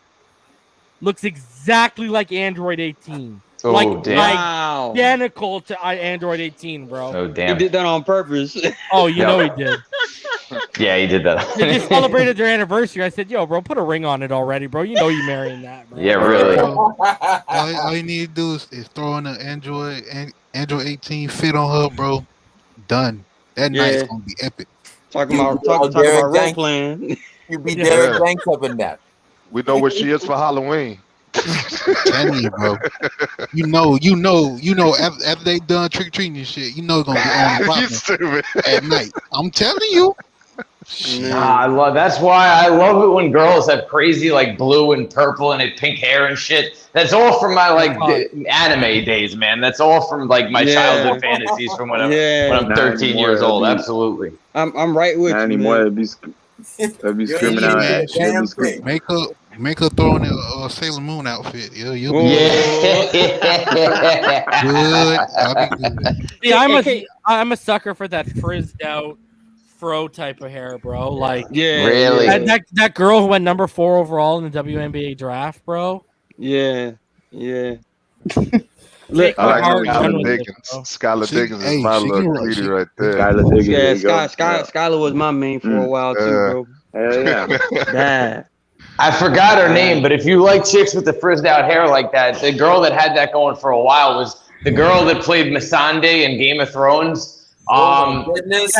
[SPEAKER 1] looks exactly like Android 18.
[SPEAKER 12] Oh,
[SPEAKER 1] like,
[SPEAKER 12] damn.
[SPEAKER 3] Wow.
[SPEAKER 1] identical to Android 18, bro.
[SPEAKER 12] Oh,
[SPEAKER 3] He
[SPEAKER 12] damn.
[SPEAKER 3] did that on purpose.
[SPEAKER 1] Oh, you
[SPEAKER 12] Yep.
[SPEAKER 1] know he did.
[SPEAKER 12] Yeah, he did that.
[SPEAKER 1] They just celebrated their anniversary. I said, yo, bro, put a ring on it already, bro. You know you're marrying that, bro.
[SPEAKER 12] Yeah, really.
[SPEAKER 15] All you need to do is throw in an Android 18 fit on her, bro. Done. That night's
[SPEAKER 3] Yeah.
[SPEAKER 15] gonna be epic.
[SPEAKER 3] Talking about
[SPEAKER 16] Derek
[SPEAKER 3] role
[SPEAKER 16] Gang.
[SPEAKER 3] playing.
[SPEAKER 16] You be
[SPEAKER 1] Yeah.
[SPEAKER 16] Derek Banks up in that.
[SPEAKER 9] We know what she is for Halloween.
[SPEAKER 15] Telling you, bro. You know. After they done trick or treating and shit, you know it's gonna be on the
[SPEAKER 9] You
[SPEAKER 15] popping
[SPEAKER 9] stupid.
[SPEAKER 15] at night. I'm telling you.
[SPEAKER 12] Nah, that's why I love it when girls have crazy like blue and purple and pink hair and shit. That's all from my anime days, man. That's all from like my
[SPEAKER 3] Yeah.
[SPEAKER 12] childhood fantasies from when
[SPEAKER 3] Yeah.
[SPEAKER 12] I'm 13 years old. Absolutely.
[SPEAKER 3] I'm right with
[SPEAKER 13] Not
[SPEAKER 3] you,
[SPEAKER 13] anymore.
[SPEAKER 3] man.
[SPEAKER 13] They'd be screaming out.
[SPEAKER 16] Yeah,
[SPEAKER 13] They'd be
[SPEAKER 16] damn
[SPEAKER 13] screaming.
[SPEAKER 15] Make her throw in a Sailor Moon outfit. You'll be
[SPEAKER 12] Yeah.
[SPEAKER 15] good. I'll be good.
[SPEAKER 1] See, I'm a sucker for that frizzed out fro type of hair, bro. Like,
[SPEAKER 3] Yeah.
[SPEAKER 12] Really?
[SPEAKER 1] that girl who went number 4 overall in the WNBA draft, bro.
[SPEAKER 3] Yeah. Yeah.
[SPEAKER 1] Take
[SPEAKER 9] I
[SPEAKER 1] my
[SPEAKER 9] like
[SPEAKER 1] heart,
[SPEAKER 9] Skylar
[SPEAKER 1] run with it,
[SPEAKER 9] Diggins.
[SPEAKER 1] bro.
[SPEAKER 9] Skylar
[SPEAKER 15] She-
[SPEAKER 9] Diggins
[SPEAKER 15] hey,
[SPEAKER 9] is my
[SPEAKER 15] she
[SPEAKER 9] little
[SPEAKER 15] can-
[SPEAKER 9] cutie
[SPEAKER 15] she-
[SPEAKER 9] right there.
[SPEAKER 13] Skylar Diggins.
[SPEAKER 3] Yeah,
[SPEAKER 13] there you go.
[SPEAKER 3] Skylar was my main for a while too, bro.
[SPEAKER 13] Hell yeah.
[SPEAKER 3] That.
[SPEAKER 12] I forgot her name, but if you like chicks with the frizzed out hair like that, the girl that had that going for a while was the girl that played Missandei in Game of Thrones.
[SPEAKER 16] Goodness.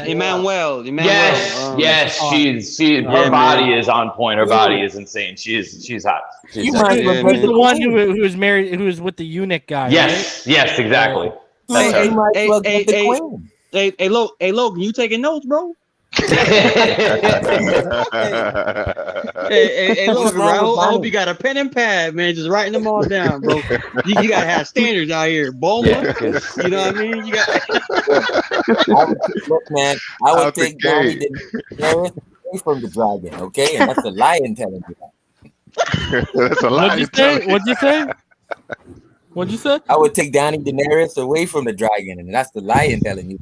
[SPEAKER 3] Emmanuel.
[SPEAKER 12] Yes. Her body is on point. Her body is insane. She's hot.
[SPEAKER 1] Who's the one who was married, who was with the eunuch guy?
[SPEAKER 12] Yes,
[SPEAKER 1] right?
[SPEAKER 12] Yes, exactly.
[SPEAKER 3] Hey, Logan, you taking notes, bro? Hey, Logan, bro, I hope you got a pen and pad, man. Just writing them all down, bro. You gotta have standards out here, Bowman. You know what I mean? You got.
[SPEAKER 16] Look, man, I would take Donnie away from the dragon, okay? And that's the lion telling you that.
[SPEAKER 9] That's a lion.
[SPEAKER 1] What'd you say? What'd you say?
[SPEAKER 16] I would take Donnie Daenerys away from the dragon, and that's the lion telling you.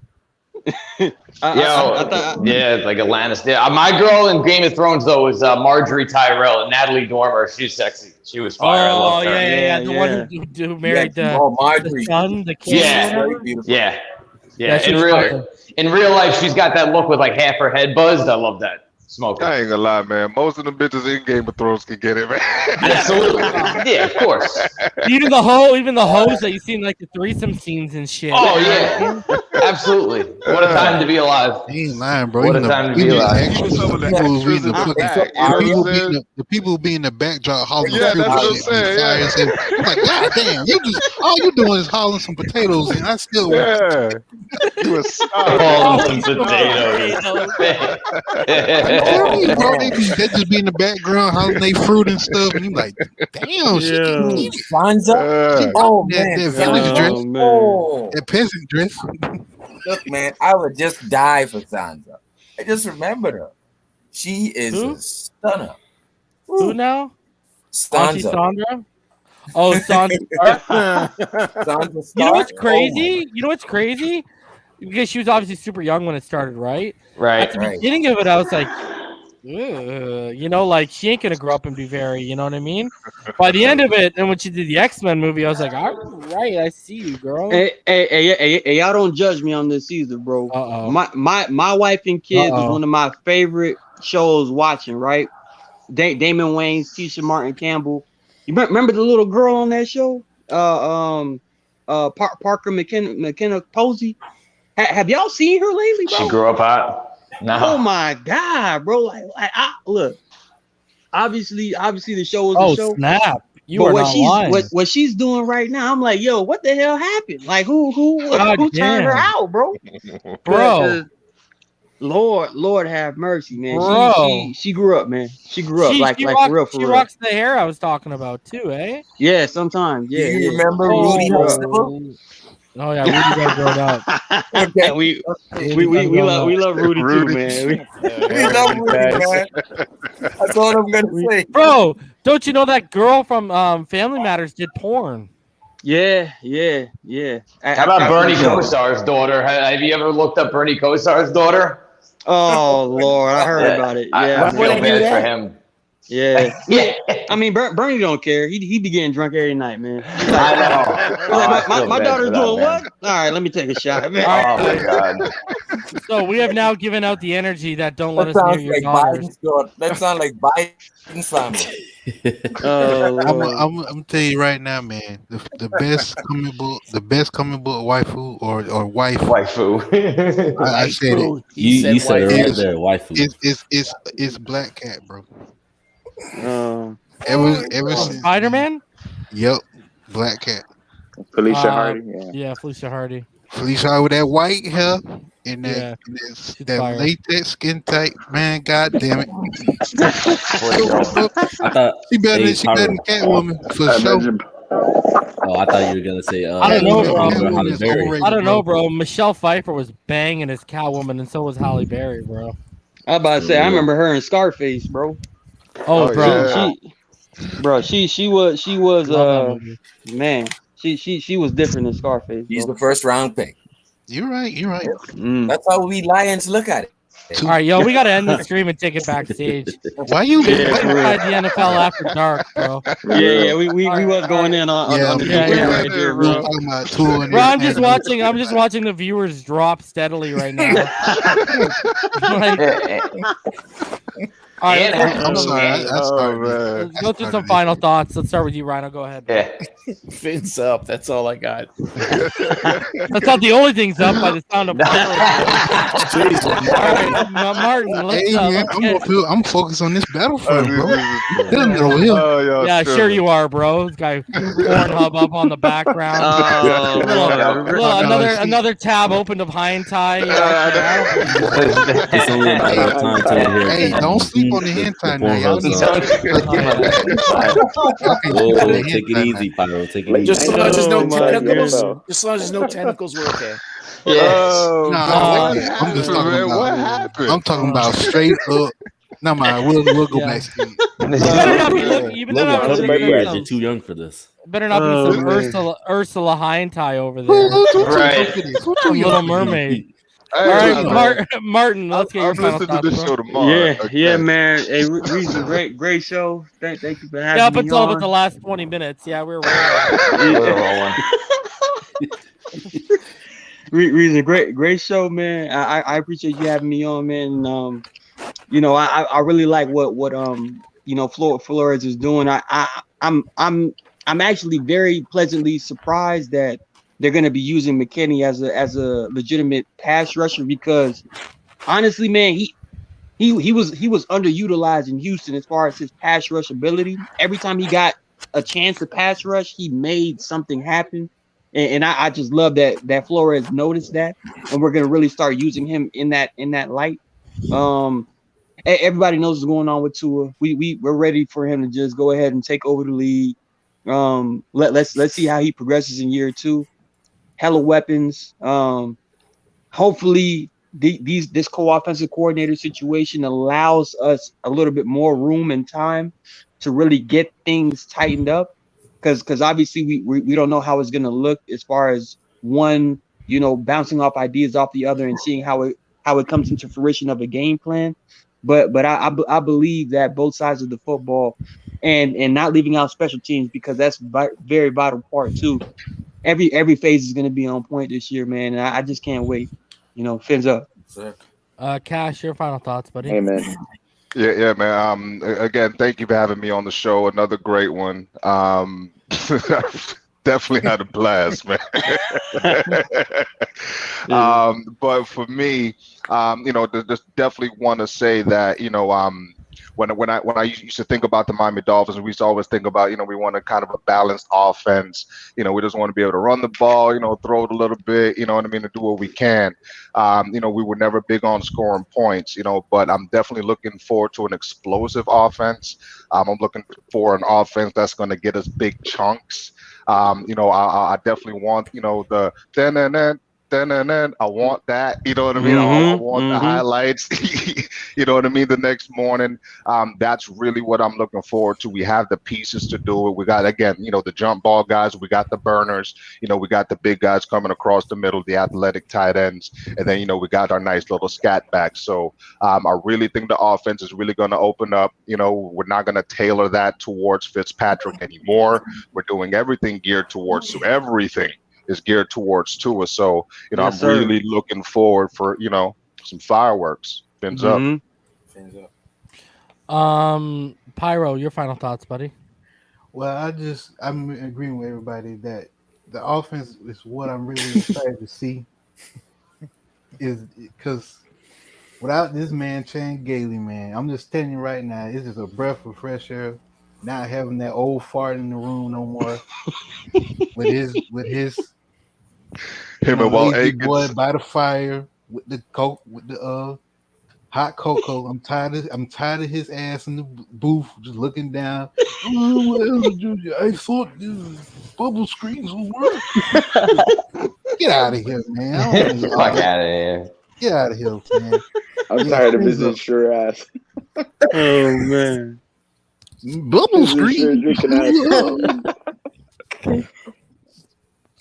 [SPEAKER 12] It's like Atlantis. Yeah, my girl in Game of Thrones though was Marjorie Tyrell and Natalie Dormer. She's sexy. She was fire. I loved her.
[SPEAKER 1] Yeah. The one who married the son, the kid.
[SPEAKER 12] Yeah. In real life, she's got that look with like half her head buzzed. I love that. Smoking.
[SPEAKER 9] I ain't gonna lie, man. Most of the bitches in Game of Thrones can get it, man.
[SPEAKER 12] Absolutely. Yeah, of course.
[SPEAKER 1] Even the hoes that you see in like the threesome scenes and shit.
[SPEAKER 12] Oh yeah, absolutely. What a time to be alive.
[SPEAKER 15] He ain't lying, bro.
[SPEAKER 12] What a time to be alive.
[SPEAKER 15] The people who be in the backdrop hollering.
[SPEAKER 9] Yeah, that's what I'm saying.
[SPEAKER 15] I'm like, God damn, all you doing is hauling some potatoes, and I still
[SPEAKER 9] you a
[SPEAKER 12] hauling some potatoes.
[SPEAKER 15] Bro, they just be in the background hollering they fruit and stuff, and you like, damn,
[SPEAKER 16] Sansa. Oh man,
[SPEAKER 15] that village dress, that peasant dress.
[SPEAKER 16] Look, man, I would just die for Sansa. I just remembered her. She is a stunner.
[SPEAKER 1] Who now?
[SPEAKER 16] Sansa.
[SPEAKER 1] Sandra? Oh, Sansa.
[SPEAKER 16] Sansa.
[SPEAKER 1] You know what's crazy? Because she was obviously super young when it started, right?
[SPEAKER 12] Right.
[SPEAKER 1] At the beginning of it, I was like, like she ain't gonna grow up and be very, you know what I mean? By the end of it, and when she did the X-Men movie, I was like, all right, I see you, girl.
[SPEAKER 3] Hey, y'all don't judge me on this either, bro. My wife and kids is one of my favorite shows watching, right? Damon Wayans, Tisha Martin Campbell. You remember the little girl on that show? Parker McKenna Posey. Have y'all seen her lately, bro?
[SPEAKER 12] She grew up hot. No.
[SPEAKER 3] Oh my god, bro! Like look. Obviously, the show was the show.
[SPEAKER 1] Oh snap!
[SPEAKER 3] What she's doing right now, I'm like, yo, what the hell happened? Like, who turned her out, bro?
[SPEAKER 1] Bro,
[SPEAKER 3] Lord have mercy, man.
[SPEAKER 1] Bro.
[SPEAKER 3] She grew up, man. She grew up like for real.
[SPEAKER 1] She rocks the hair I was talking about too, eh?
[SPEAKER 3] Yeah, sometimes. Yeah.
[SPEAKER 16] Do you remember Rudy Huxtable?
[SPEAKER 1] Oh yeah, Rudy got grown up.
[SPEAKER 3] Okay, we love Rudy too, man.
[SPEAKER 16] We love Rudy, man. That's all I'm gonna say.
[SPEAKER 1] Bro, don't you know that girl from Family Matters did porn?
[SPEAKER 3] Yeah.
[SPEAKER 12] How about Bernie Kosar's daughter? Have you ever looked up Bernie Kosar's daughter?
[SPEAKER 3] Oh Lord, I heard about it. Yeah,
[SPEAKER 12] I feel bad for him.
[SPEAKER 3] Yeah. I mean, Bernie don't care. He be getting drunk every night, man.
[SPEAKER 12] I know.
[SPEAKER 3] My daughter's doing what? All right, let me take a shot, man.
[SPEAKER 12] Oh my god.
[SPEAKER 1] So we have now given out the energy that don't let us near your daughters.
[SPEAKER 16] That sounds like Biden's family.
[SPEAKER 15] I'm gonna tell you right now, man. The best comic book waifu or wife.
[SPEAKER 12] Waifu.
[SPEAKER 15] I said it.
[SPEAKER 17] You said it right there, waifu.
[SPEAKER 15] It's Black Cat, bro.
[SPEAKER 3] Ever
[SPEAKER 15] since
[SPEAKER 1] Spider-Man?
[SPEAKER 15] Yep, Black Cat.
[SPEAKER 13] Felicia Hardy.
[SPEAKER 1] Yeah, Felicia Hardy.
[SPEAKER 15] Felicia Hardy with that white hair and that latex skin tight. Man, god damn it.
[SPEAKER 17] I thought
[SPEAKER 15] she better than Catwoman for sure.
[SPEAKER 17] Oh, I thought you were gonna say
[SPEAKER 1] I don't know, bro.
[SPEAKER 17] Halle Berry.
[SPEAKER 1] I don't know, bro. Michelle Pfeiffer was banging as Catwoman, and so was Halle Berry, bro.
[SPEAKER 3] I was about to say, I remember her in Scarface, bro.
[SPEAKER 1] Oh, bro,
[SPEAKER 3] she was man. She was different than Scarface.
[SPEAKER 16] He's the first round pick.
[SPEAKER 15] You're right.
[SPEAKER 16] That's how we Lions look at it.
[SPEAKER 1] All right, yo, we gotta end the stream and take it backstage.
[SPEAKER 15] Why you
[SPEAKER 1] inside the NFL after dark, bro?
[SPEAKER 3] Yeah, we was going in on the right there, bro.
[SPEAKER 1] Bro, I'm just watching the viewers drop steadily right now. All right,
[SPEAKER 15] I'm sorry. I started.
[SPEAKER 1] let's go through some final thoughts. Let's start with you, Rhino. Go ahead.
[SPEAKER 12] Yeah.
[SPEAKER 2] Fins up. That's all I got.
[SPEAKER 1] That's not the only thing's up by the sound of Martin.
[SPEAKER 15] Hey man, I'm focused on this battlefront, bro. Killing it over here.
[SPEAKER 1] Yeah, sure you are, bro. This guy Pornhub up on the background. Another tab opened of high and tie.
[SPEAKER 17] It's only a matter of time till we hear.
[SPEAKER 15] Hey, don't sleep on the hentai now. Y'all
[SPEAKER 17] Oh, take it easy, Pyro. Take it easy.
[SPEAKER 2] Just as long as there's no tentacles. Just as long as there's no tentacles, we're okay.
[SPEAKER 15] I'm just talking about.
[SPEAKER 9] What happened?
[SPEAKER 15] I'm talking about straight up. No mind, we'll go back to you.
[SPEAKER 17] You're too young for this.
[SPEAKER 1] Better not be some Ursula high and tie over there.
[SPEAKER 12] Right.
[SPEAKER 1] Little Mermaid. All right, Martin, let's get your final thoughts.
[SPEAKER 9] To this show tomorrow.
[SPEAKER 3] Yeah, man. Hey, Reason, great show. Thank you for having me.
[SPEAKER 1] Yeah, up until
[SPEAKER 3] on.
[SPEAKER 1] about the last 20 minutes. Yeah, we're
[SPEAKER 12] rolling.
[SPEAKER 3] Reason, great show, man. I appreciate you having me on, man. I really like what Flores is doing. I'm actually very pleasantly surprised that they're going to be using McKinney as a legitimate pass rusher, because honestly, man, he was underutilized in Houston as far as his pass rush ability. Every time he got a chance to pass rush, he made something happen. And I just love that Flores noticed that, and we're going to really start using him in that light. Everybody knows what's going on with Tua. We're ready for him to just go ahead and take over the league. Let's see how he progresses in year 2. Hella weapons. Hopefully this co-offensive coordinator situation allows us a little bit more room and time to really get things tightened up, because obviously we don't know how it's going to look as far as one, bouncing off ideas off the other and seeing how it comes into fruition of a game plan. But I believe that both sides of the football, and not leaving out special teams, because that's very vital part too. Every phase is going to be on point this year, man. And I just can't wait. Fins up.
[SPEAKER 1] Cash, your final thoughts, buddy.
[SPEAKER 13] Hey, man.
[SPEAKER 9] Yeah, man. Again, thank you for having me on the show. Another great one. Definitely had a blast, man. But for me, just definitely want to say that, when I used to think about the Miami Dolphins, we used to always think about, we want a kind of a balanced offense. We just want to be able to run the ball, throw it a little bit, to do what we can. We were never big on scoring points, but I'm definitely looking forward to an explosive offense. I'm looking for an offense that's going to get us big chunks. I definitely want, the I want that, what I mean? I want the highlights, what I mean, the next morning. That's really what I'm looking forward to. We have the pieces to do it. We got, again, the jump ball guys, we got the burners, we got the big guys coming across the middle, the athletic tight ends, and then, we got our nice little scat backs. So I really think the offense is really going to open up. We're not going to tailor that towards Fitzpatrick anymore. We're doing everything geared towards everything is geared towards Tua. So,
[SPEAKER 3] Yes,
[SPEAKER 9] I'm really looking forward for, some fireworks. Fins up.
[SPEAKER 1] Pyro, your final thoughts, buddy.
[SPEAKER 15] Well, I'm agreeing with everybody that the offense is what I'm really excited to see. Is because without this man, Chan Gailey, man, I'm just telling you right now, it's just a breath of fresh air. Not having that old fart in the room no more. with his
[SPEAKER 9] him and Walt
[SPEAKER 15] lazy
[SPEAKER 9] Aikens
[SPEAKER 15] boy by the fire with the coke, with the hot cocoa. I'm tired of his ass in the booth just looking down. Oh, what else did you? I thought these bubble screens would work. Get out of here, man.
[SPEAKER 12] Fuck out of here.
[SPEAKER 15] Get out of here, man.
[SPEAKER 13] I'm tired of visiting sure ass.
[SPEAKER 3] Oh man.
[SPEAKER 15] Bubble screen.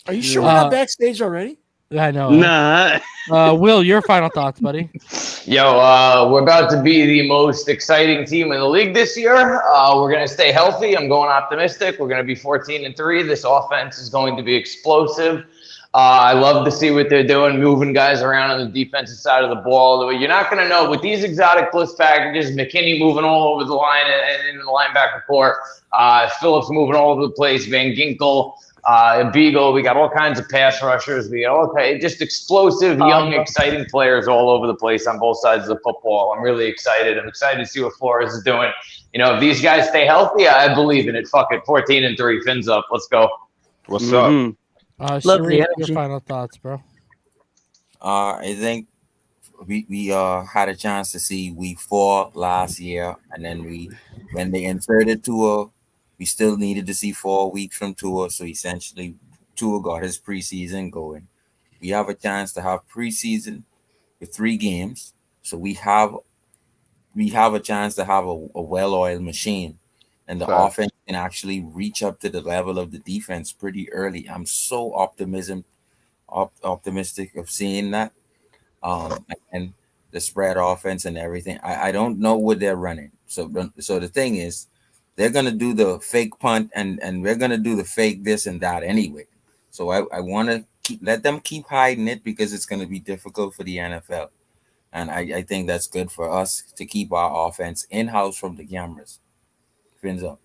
[SPEAKER 2] Are you sure we're not backstage already?
[SPEAKER 1] I know.
[SPEAKER 3] Nah.
[SPEAKER 1] Will, your final thoughts, buddy.
[SPEAKER 12] Yo, we're about to be the most exciting team in the league this year. We're going to stay healthy. I'm going optimistic. We're going to be 14-3. This offense is going to be explosive. I love to see what they're doing, moving guys around on the defensive side of the ball. You're not going to know with these exotic blitz packages, McKinney moving all over the line and in the linebacker court, Phillips moving all over the place, Van Ginkel, Beagle. We got all kinds of pass rushers. We got just explosive, young, exciting players all over the place on both sides of the football. I'm really excited. I'm excited to see what Flores is doing. If these guys stay healthy, I believe in it. Fuck it, 14-3, fins up. Let's go.
[SPEAKER 9] What's up?
[SPEAKER 1] Shereen, your final thoughts, bro.
[SPEAKER 16] I think we had a chance to see week 4 last year, and then when they inserted Tua, we still needed to see 4 weeks from Tua. So essentially, Tua got his preseason going. We have a chance to have preseason with 3 games, so we have a chance to have a well-oiled machine, and the offense can actually reach up to the level of the defense pretty early. I'm so optimistic of seeing that, and the spread offense and everything. I don't know what they're running. So the thing is, they're gonna do the fake punt and we're gonna do the fake this and that anyway. So I want to let them keep hiding it because it's gonna be difficult for the NFL, and I think that's good for us to keep our offense in-house from the cameras. Fins up.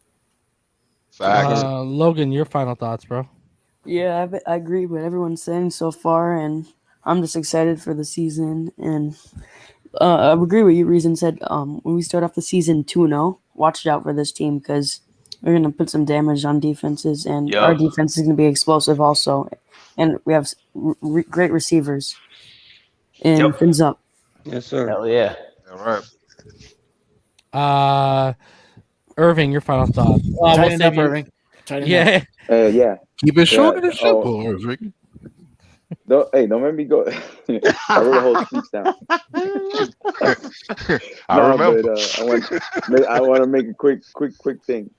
[SPEAKER 1] Logan, your final thoughts, bro.
[SPEAKER 8] Yeah, I agree with what everyone's saying so far, and I'm just excited for the season. And I agree with you. Reason said when we start off the season 2-0, watch out for this team because we're going to put some damage on defenses, and our defense is going to be explosive also. And we have great receivers. And fins up.
[SPEAKER 3] Yes, sir.
[SPEAKER 12] Hell yeah.
[SPEAKER 9] All right.
[SPEAKER 1] Irving, your final thoughts.
[SPEAKER 2] Tighten up, Irving.
[SPEAKER 1] Yeah.
[SPEAKER 11] Yeah.
[SPEAKER 15] Keep it short and simple, Irving.
[SPEAKER 11] Don't make me go. I wrote a whole speech down.
[SPEAKER 9] I remember.
[SPEAKER 11] But, I want to make a quick thing.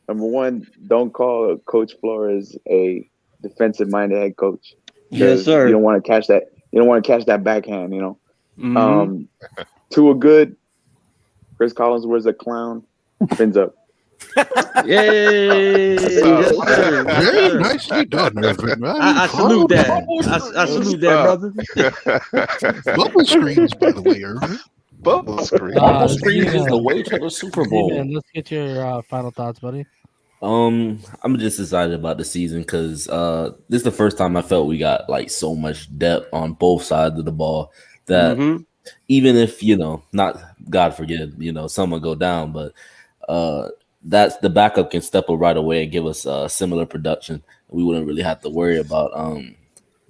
[SPEAKER 11] Number one, don't call Coach Flores a defensive-minded head coach.
[SPEAKER 3] Yes, sir.
[SPEAKER 11] You don't want to catch that. You don't want to catch that backhand.
[SPEAKER 3] Mm-hmm.
[SPEAKER 11] Tua good. Chris Collinsworth's a clown. Fins up.
[SPEAKER 3] Yay!
[SPEAKER 15] Very nicely done, Irving.
[SPEAKER 3] I salute that. I salute that, brother.
[SPEAKER 15] Bubble screens, by the way, Irving.
[SPEAKER 9] Bubble screen.
[SPEAKER 17] Bubble screens is the way to the Super Bowl.
[SPEAKER 1] Steven, let's get your final thoughts, buddy.
[SPEAKER 17] I'm just excited about the season because this is the first time I felt we got like so much depth on both sides of the ball that even if not God forbid, someone go down, but that's the backup can step up right away and give us similar production. We wouldn't really have to worry about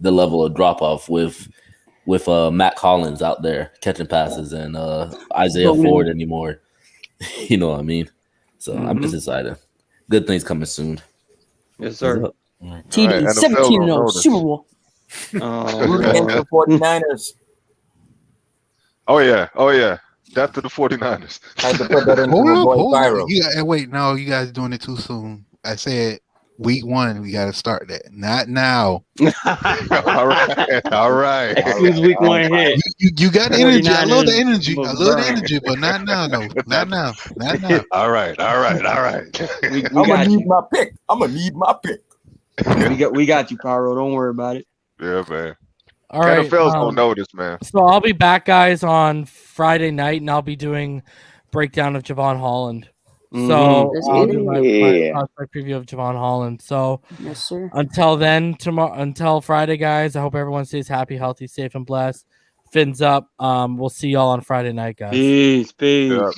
[SPEAKER 17] the level of drop off with Matt Collins out there catching passes and Isaiah Ford anymore. You know what I mean? So I'm just excited. Good things coming soon.
[SPEAKER 3] Yes, sir.
[SPEAKER 8] TD 17-0 Super Bowl.
[SPEAKER 16] The 49ers.
[SPEAKER 9] Oh yeah. Death to the 49ers.
[SPEAKER 16] I had to put that in
[SPEAKER 15] Hold up. Wait, no, you guys doing it too soon. I said week 1, we got to start that. Not now.
[SPEAKER 9] All right.
[SPEAKER 3] As soon as week 1 hit.
[SPEAKER 15] You got energy. I love the energy. But not now, though. Not now.
[SPEAKER 9] All right.
[SPEAKER 3] We
[SPEAKER 16] I'm gonna need my pick.
[SPEAKER 3] We got you, Pyro. Don't worry about it.
[SPEAKER 9] Yeah, man.
[SPEAKER 1] All right.
[SPEAKER 9] NFL's gonna notice, man.
[SPEAKER 1] So I'll be back, guys, on Friday night, and I'll be doing breakdown of Javon Holland. So I'll do my prospect preview of Javon Holland. So
[SPEAKER 8] yes, sir.
[SPEAKER 1] Until then, until Friday, guys. I hope everyone stays happy, healthy, safe, and blessed. Fins up. We'll see y'all on Friday night, guys.
[SPEAKER 3] Peace.
[SPEAKER 9] Yeah.